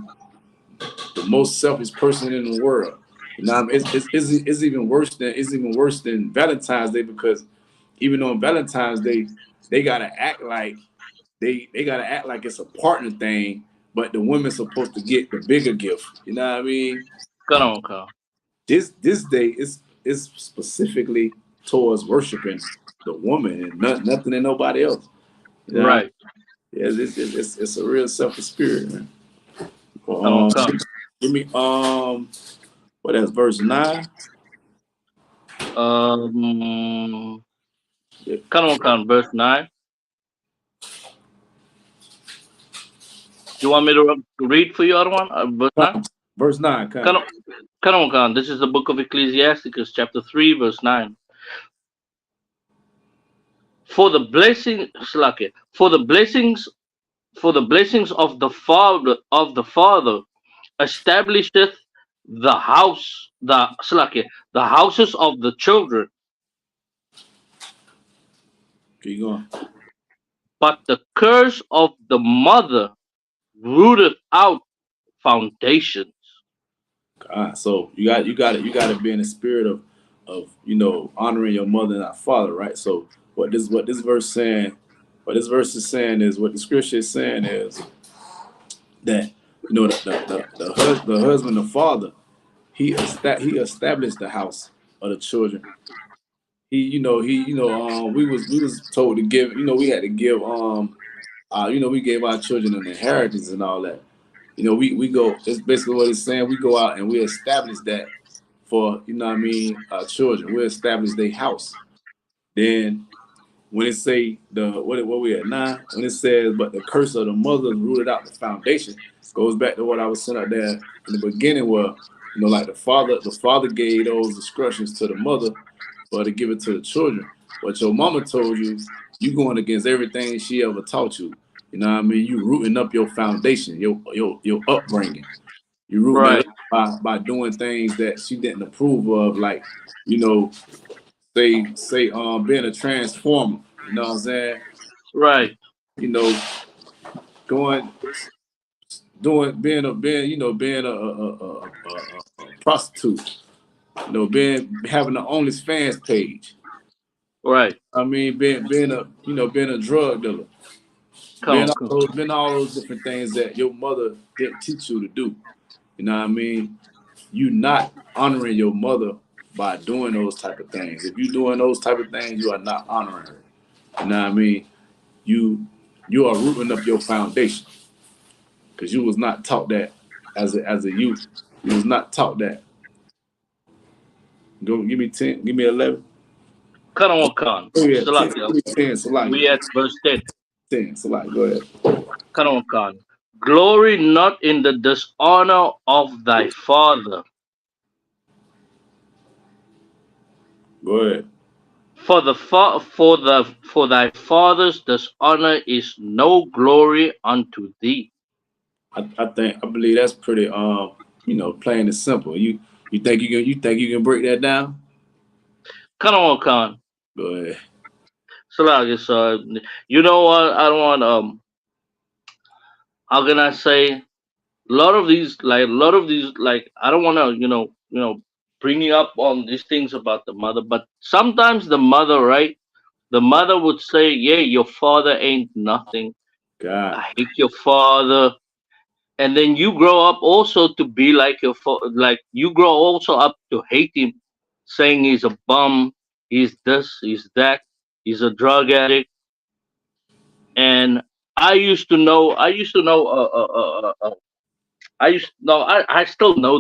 Speaker 4: the most selfish person in the world. You know what I mean? It's even worse than Valentine's Day because even on Valentine's Day they gotta act like it's a partner thing, but the women's supposed to get the bigger gift. You know what I mean?
Speaker 6: Come.
Speaker 4: This day is specifically towards worshiping the woman and nothing and nobody else. You know?
Speaker 6: Right.
Speaker 4: Yeah, it's a real selfish spirit, man. Give me what else? Verse 9.
Speaker 6: Verse 9. You want me to read for you, other one? Verse 9.
Speaker 4: Verse 9.
Speaker 6: This is the book of Ecclesiasticus, chapter 3, verse 9. For the blessings of the father establisheth the houses of the children.
Speaker 4: Keep going.
Speaker 6: But the curse of the mother rooteth out foundations.
Speaker 4: So you got to be in the spirit of honoring your mother and our father, right? So what this verse is saying is what the scripture is saying is that the husband, the father, he established the house of the children. We was told to give, we had to give we gave our children an inheritance and all that. We go, it's basically what it's saying. We go out and we establish that for, our children. We establish their house. Then when it say what we at 9, when it says, but the curse of the mother rooted out the foundation, goes back to what I was saying up there in the beginning where, like the father gave those instructions to the mother, but to give it to the children. What your mama told you, you going against everything she ever taught you. You know what I mean? You rooting up your foundation, your upbringing. You rooting it up by doing things that she didn't approve of, like, say being a transformer. You know what I'm saying?
Speaker 6: Right.
Speaker 4: Being a prostitute. Having the OnlyFans page.
Speaker 6: Right.
Speaker 4: I mean, being a drug dealer. Been all those different things that your mother didn't teach you to do. You know what I mean? You not honoring your mother by doing those type of things. If you're doing those type of things, you are not honoring her. You know what I mean? You are rooting up your foundation because you was not taught that as a youth. You was not taught that. Go give me 10. Give me 11.
Speaker 6: Khan.
Speaker 4: Oh yeah, 10.
Speaker 6: Salakia.
Speaker 4: 10. Salaki.
Speaker 6: We at verse 10.
Speaker 4: 10. Salaki. Go ahead.
Speaker 6: Khan. Glory not in the dishonor of thy father.
Speaker 4: Go ahead.
Speaker 6: For thy father's dishonor is no glory unto thee.
Speaker 4: I believe that's pretty plain and simple. You think you can break that down?
Speaker 6: Khan.
Speaker 4: Go ahead.
Speaker 6: So you know what? I don't want how can I say a lot of these like I don't want to bringing up on these things about the mother, but sometimes the mother, right? The mother would say, "Yeah, your father ain't nothing.
Speaker 4: God.
Speaker 6: I hate your father." And then you grow up also to be like your father. Like you grow also up to hate him, saying he's a bum, he's this, he's that, he's a drug addict. And I still know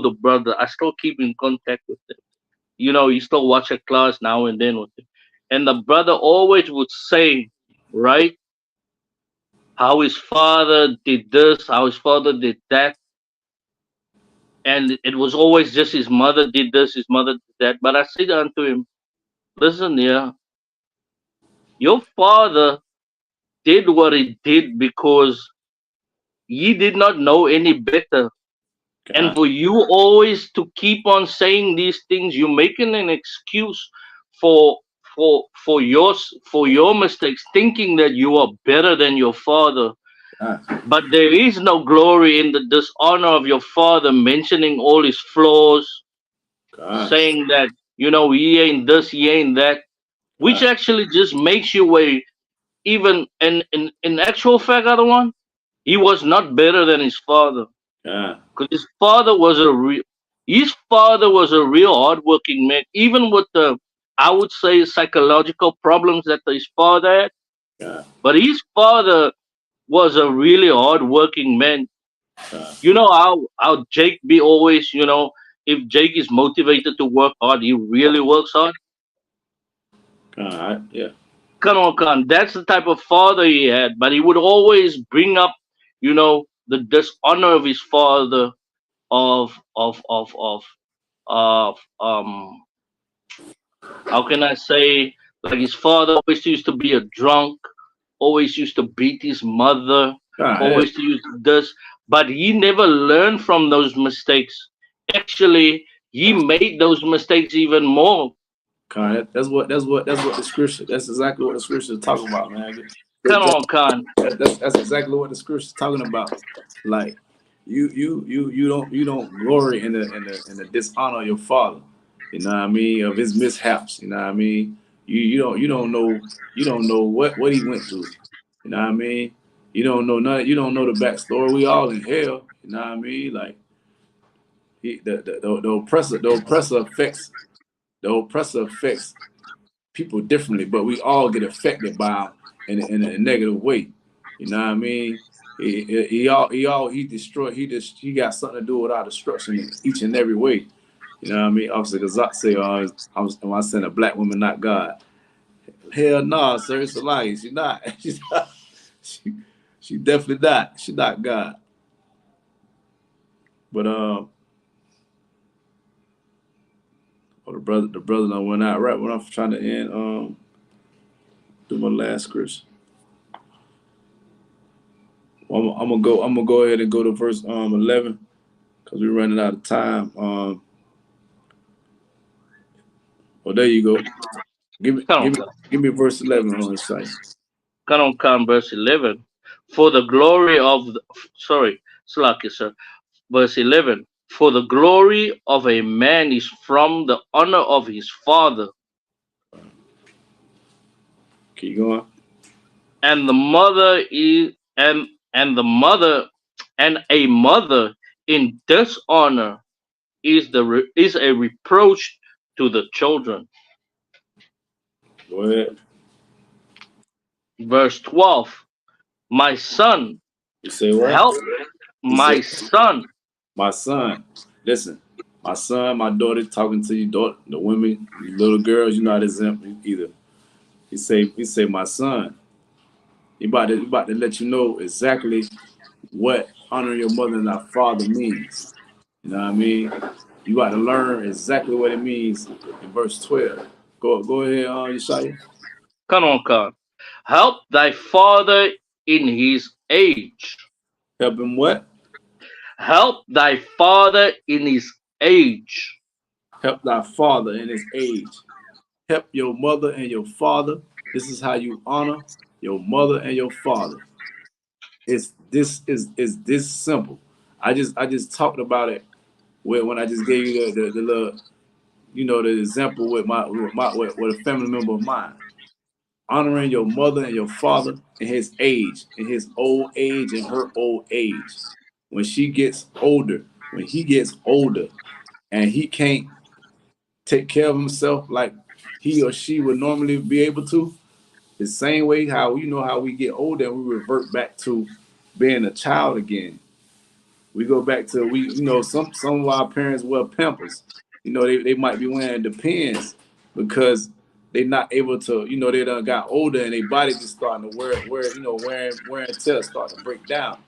Speaker 6: the brother. I still keep in contact with him. You still watch a class now and then with him. And the brother always would say, right, how his father did this, how his father did that. And it was always just his mother did this, his mother did that. But I said unto him, listen here, your father did what he did because he did not know any better.
Speaker 4: God.
Speaker 6: And for you always to keep on saying these things, you're making an excuse for your mistakes, thinking that you are better than your father.
Speaker 4: God.
Speaker 6: But there is no glory in the dishonor of your father, mentioning all his flaws,
Speaker 4: God.
Speaker 6: saying that he ain't this, he ain't that, which
Speaker 4: God.
Speaker 6: actually just makes you weigh. Even in actual fact, other one, he was not better than his father.
Speaker 4: God.
Speaker 6: Because his father was a real hardworking man, even with the, I would say, psychological problems that his father had.
Speaker 4: God.
Speaker 6: But his father was a really hardworking man.
Speaker 4: God.
Speaker 6: You know how Jake be always, if Jake is motivated to work hard, he really works hard.
Speaker 4: God. Yeah.
Speaker 6: Khan. That's the type of father he had, but he would always bring up, the dishonor of his father, of how can I say, like his father always used to be a drunk, always used to beat his mother,
Speaker 4: God.
Speaker 6: always used this, but he never learned from those mistakes. Actually, he made those mistakes even more.
Speaker 4: God. That's what the scripture. That's exactly what the scripture is talking about, man.
Speaker 6: Khan.
Speaker 4: That's exactly what the scripture is talking about. Like you don't glory in the dishonor of your father. You know what I mean? Of his mishaps. You know what I mean? You don't know what he went through. You know what I mean? You don't know none. You don't know the backstory. We all in hell. You know what I mean? Like the oppressor affects people differently, but we all get affected by him in a negative way. You know what I mean? He destroyed. He got something to do with our destruction in each and every way. You know what I mean? Obviously, the Zot say, "Am I saying a black woman, not God?" Hell no, sir. It's a lie. She's not. She's not. She definitely not. She's not God. But the brother done went out right when I'm trying to end. Do my last scripture. Well, I'm gonna go ahead and go to verse 11 because we're running out of time. Well, there you go. Give me verse 11 on his site.
Speaker 6: Khan, verse 11. For the glory of Slaki, sir. Verse 11. For the glory of a man is from the honor of his father.
Speaker 4: Keep going.
Speaker 6: And the mother is and the mother and a mother in dishonor is a reproach to the children.
Speaker 4: Go ahead.
Speaker 6: Verse 12. My son,
Speaker 4: You say what?
Speaker 6: help my son.
Speaker 4: My son. Listen. my son, my daughter talking to you, daughter, the women, you little girls, you're not exempt either. He say, my son, he about to let you know exactly what honoring your mother and our father means. You know what I mean? You got to learn exactly what it means in verse 12. Go ahead, Yeshaya.
Speaker 6: Come on, Khan. Help thy father in his age.
Speaker 4: Help him what?
Speaker 6: Help thy father in his age.
Speaker 4: Help thy father in his age. Help your mother and your father. This is how you honor your mother and your father. It's this simple. I just talked about it when I just gave you the little, the example with with a family member of mine. Honoring your mother and your father in his age, in his old age, and her old age. When she gets older, when he gets older, and he can't take care of himself like he or she would normally be able to, the same way how how we get older and we revert back to being a child again. We go back to some of our parents wear Pampers. They might be wearing Depends because they're not able to, they done got older and their body just starting to wear and tear, start to break down.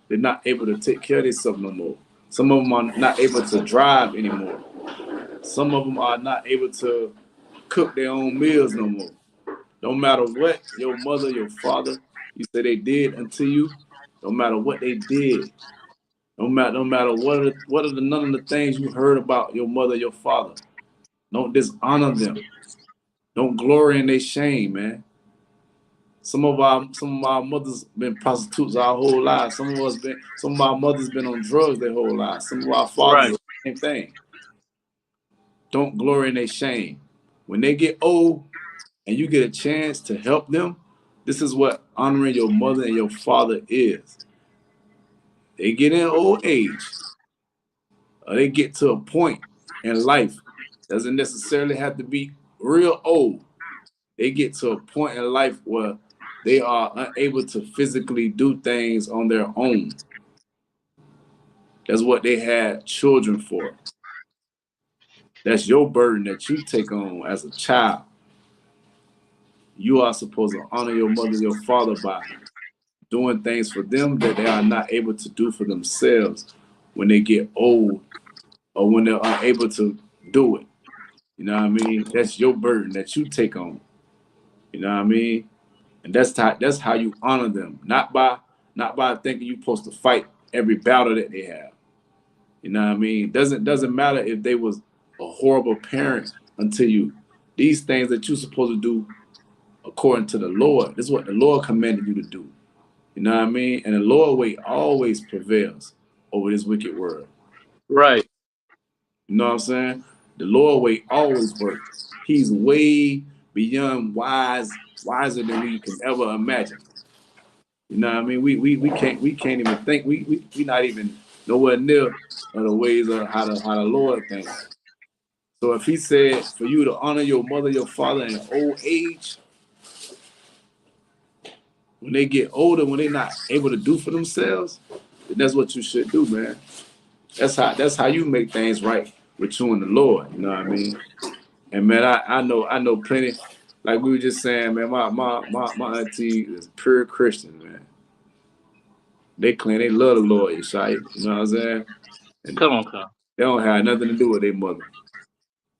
Speaker 4: They're not able to take care of themselves no more. Some of them are not able to drive anymore. Some of them are not able to cook their own meals no more. No matter what your mother, your father, you say they did unto you, no matter what they did, no matter what are the none of the things you heard about your mother, your father, don't dishonor them. Don't glory in their shame, man. Some of our mothers been prostitutes our whole lives. Some of our mothers been on drugs their whole lives. Some of our fathers the same thing. Don't glory in their shame. When they get old and you get a chance to help them, this is what honoring your mother and your father is. They get in old age, or they get to a point in life, doesn't necessarily have to be real old. They get to a point in life where they are unable to physically do things on their own. That's what they had children for. That's your burden that you take on as a child. You are supposed to honor your mother and your father by doing things for them that they are not able to do for themselves when they get old or when they're unable to do it. You know what I mean? That's your burden that you take on. You know what I mean? And that's how you honor them, not by thinking you're supposed to fight every battle that they have. You know what I mean? Doesn't matter if they was a horrible parent unto you. These things that you're supposed to do according to the Lord. This is what the Lord commanded you to do. You know what I mean? And the Lord way always prevails over this wicked world.
Speaker 6: Right.
Speaker 4: You know what I'm saying? The Lord way always works. He's way beyond wiser than we can ever imagine. You know what I mean? We can't even think. We not even nowhere near the ways of how the Lord thinks. So if he said for you to honor your mother, your father in old age, when they get older, when they're not able to do for themselves, then that's what you should do, man. That's how you make things right with you and the Lord. You know what I mean? And man, I know plenty. Like we were just saying, man, my auntie is pure Christian, man. They claim they love the Lord, Yeshaya. You know what I'm saying? And
Speaker 6: Come on, Khan.
Speaker 4: they don't have nothing to do with their mother.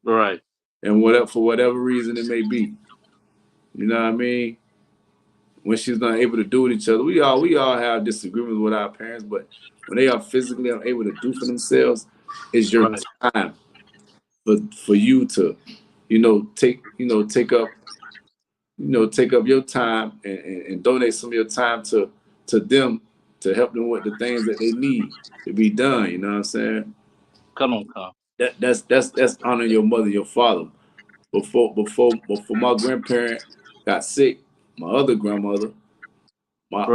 Speaker 6: Right.
Speaker 4: And for whatever reason it may be. You know what I mean? When she's not able to do with each other, we all have disagreements with our parents, but when they are physically unable to do for themselves, it's your time for you to, take up your time and donate some of your time to them to help them with the things that they need to be done. You know what I'm saying?
Speaker 6: Come on, Khan.
Speaker 4: That's honoring your mother, your father. Before my grandparent got sick, my other grandmother, my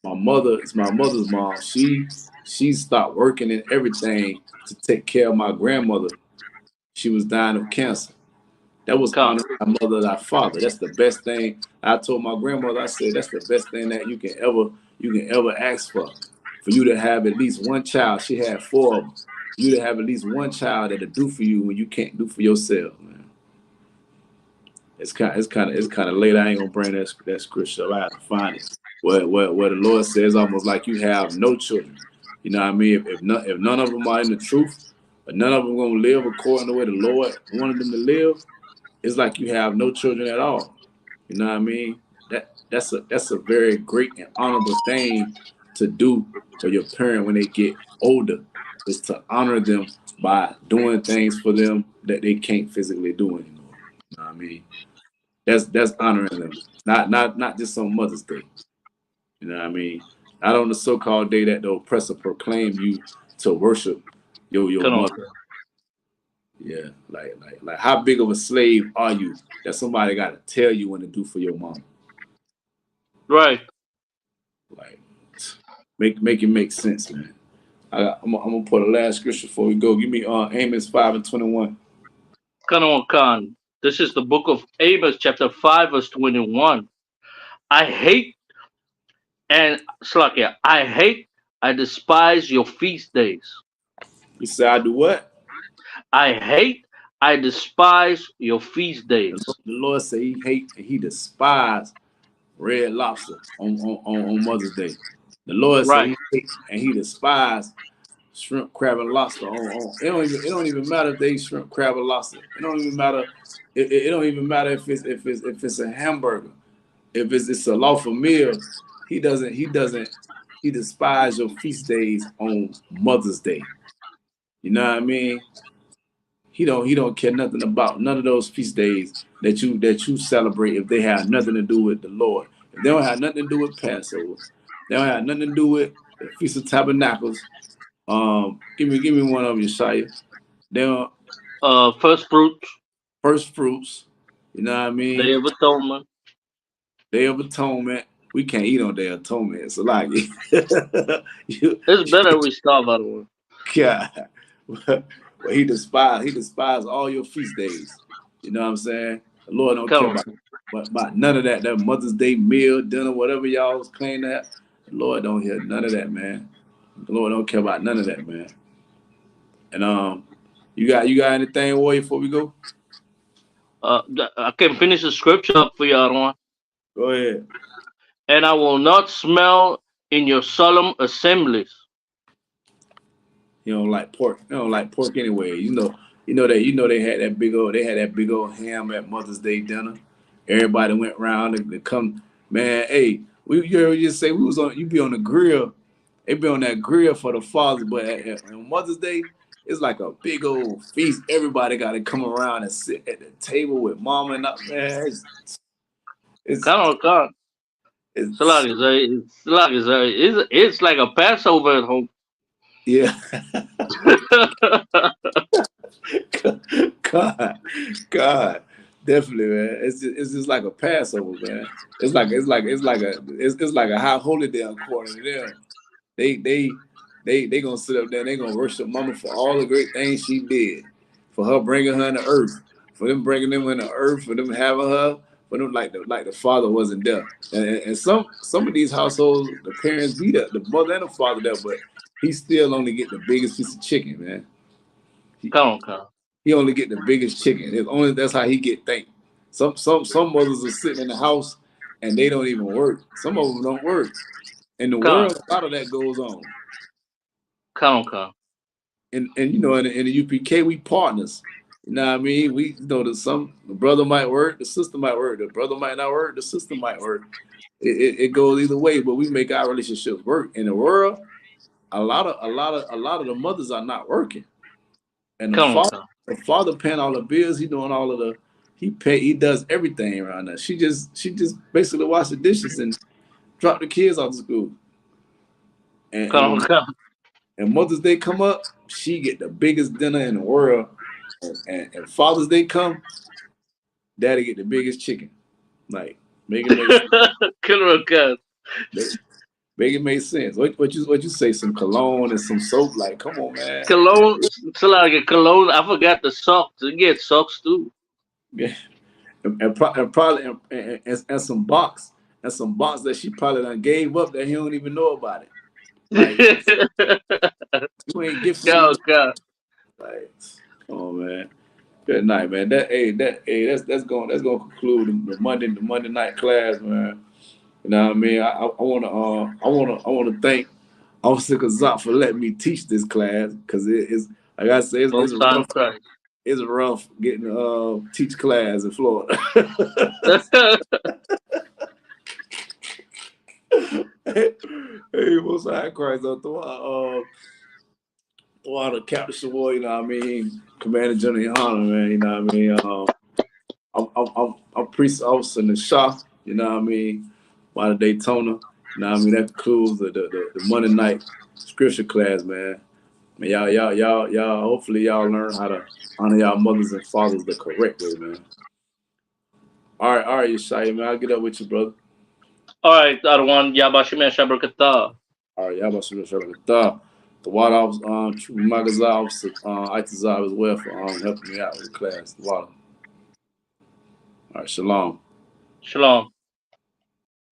Speaker 4: mother, it's my mother's mom. She stopped working and everything to take care of my grandmother. She was dying of cancer. That was honoring our mother and our father. That's the best thing. I told my grandmother, I said, that's the best thing that you can ever ask for you to have at least one child. She had 4 of them. you to have at least one child that'll do for you when you can't do for yourself, man. It's kind of late. I ain't gonna bring that scripture up. I have to find it. Where the Lord says almost like you have no children. You know what I mean? If none of them are in the truth, but none of them gonna live according to the way the Lord wanted them to live, it's like you have no children at all. You know what I mean? That's a very great and honorable thing to do for your parent when they get older, is to honor them by doing things for them that they can't physically do anymore. You know what I mean? That's honoring them. Not just on Mother's Day. You know what I mean? Not on the so-called day that the oppressor proclaimed you to worship your mother. Yeah, like how big of a slave are you that somebody got to tell you when to do for your mom?
Speaker 6: Right.
Speaker 4: Like, make it make sense, man. I'm gonna put a last scripture before we go. Give me Amos 5:21.
Speaker 6: Khan. This is the book of Amos, chapter 5, verse 21. I despise your feast days.
Speaker 4: You say I do what?
Speaker 6: I despise your feast days.
Speaker 4: The Lord say he hate and he despise red lobster on Mother's Day. The Lord say he hate and he despise shrimp, crab, and lobster. It don't even matter if they shrimp, crab, or lobster. It don't even matter. It don't even matter if it's a hamburger. If it's a lawful meal, he despises your feast days on Mother's Day. You know what I mean? He don't care nothing about none of those feast days that you celebrate if they have nothing to do with the Lord. If they don't have nothing to do with Passover, they don't have nothing to do with the Feast of Tabernacles. Give me one of them, Yeshaya. They don't.
Speaker 6: First
Speaker 4: fruits. You know what I mean?
Speaker 6: Day of Atonement.
Speaker 4: Day of Atonement. We can't eat on Day of Atonement. So like,
Speaker 6: it's better we starve out of one.
Speaker 4: God. But he despised all your feast days. You know what I'm saying? The Lord don't care about none of that. That Mother's Day meal, dinner, whatever y'all was claiming that. The Lord don't hear none of that, man. The Lord don't care about none of that, man. And you got anything, Warrior, before we go?
Speaker 6: I can finish the scripture up for y'all.
Speaker 4: Go ahead.
Speaker 6: And I will not smell in your solemn assemblies.
Speaker 4: You don't like pork. You don't like pork anyway. You know they had that big old ham at Mother's Day dinner. Everybody went around to come. Man, hey, you just say we was on. You be on the grill. They be on that grill for the fathers, but on Mother's Day, it's like a big old feast. Everybody got to come around and sit at the table with mama and man. It's
Speaker 6: like a Passover at home.
Speaker 4: Yeah. God, definitely, man. It's just like a Passover, man. It's like a high holy day according to them. They gonna sit up there and they gonna worship Mama for all the great things she did, for her bringing her in the earth, for them bringing them in the earth, for them having her, for them like the father wasn't there. And some of these households, the parents be there, the mother and the father there, but he still only get the biggest piece of chicken, man. He only get the biggest chicken. That's how he get thanked. Some mothers are sitting in the house and they don't even work. Some of them don't work. In the world, a lot of that goes on. And you know, in the UPK, we partners. You know what I mean? We the brother might work, the sister might work, the brother might not work, the sister might work. It goes either way, but we make our relationships work. In the world, a lot of the mothers are not working. And the father paying all the bills, he doing all of he does everything around there. She just basically wash the dishes and drop the kids off to school. And Mother's Day come up, she get the biggest dinner in the world. And Father's Day come, Daddy get the biggest chicken. Like, make it make sense. Make it make sense. What you say? Some cologne and some soap? Like, come on, man.
Speaker 6: Cologne. I forgot the socks. You get socks too.
Speaker 4: Yeah, and probably and some box that she probably done gave up that he don't even know about it. Like, You ain't gift
Speaker 6: Go,
Speaker 4: shit.
Speaker 6: go.
Speaker 4: Like, oh man. Good night, man. That's gonna conclude the Monday night class, man. You know what I mean? I wanna thank Officer Kazak for letting me teach this class because it's like I say
Speaker 6: Most time Christ.
Speaker 4: it's rough getting teach class in Florida. Hey, most high Christ, throughout the Captain Savoy, you know what I mean? Commanding General Yahanna, man, you know what I mean? I'm priest officer in the Shah, you know what I mean? By the Daytona, you know what I mean? That concludes the Monday night scripture class, man. Y'all, hopefully y'all learn how to honor y'all mothers and fathers the correct way, man. All right, Yeshaya, man. I'll get up with you, brother.
Speaker 6: All right, Arwan, Yabashim Shabrakata.
Speaker 4: All right, Yabashim. The Water Office, True Magazine Officer, ITAZAB as well for helping me out with the class. The Water. All right, Shalom.
Speaker 6: Shalom.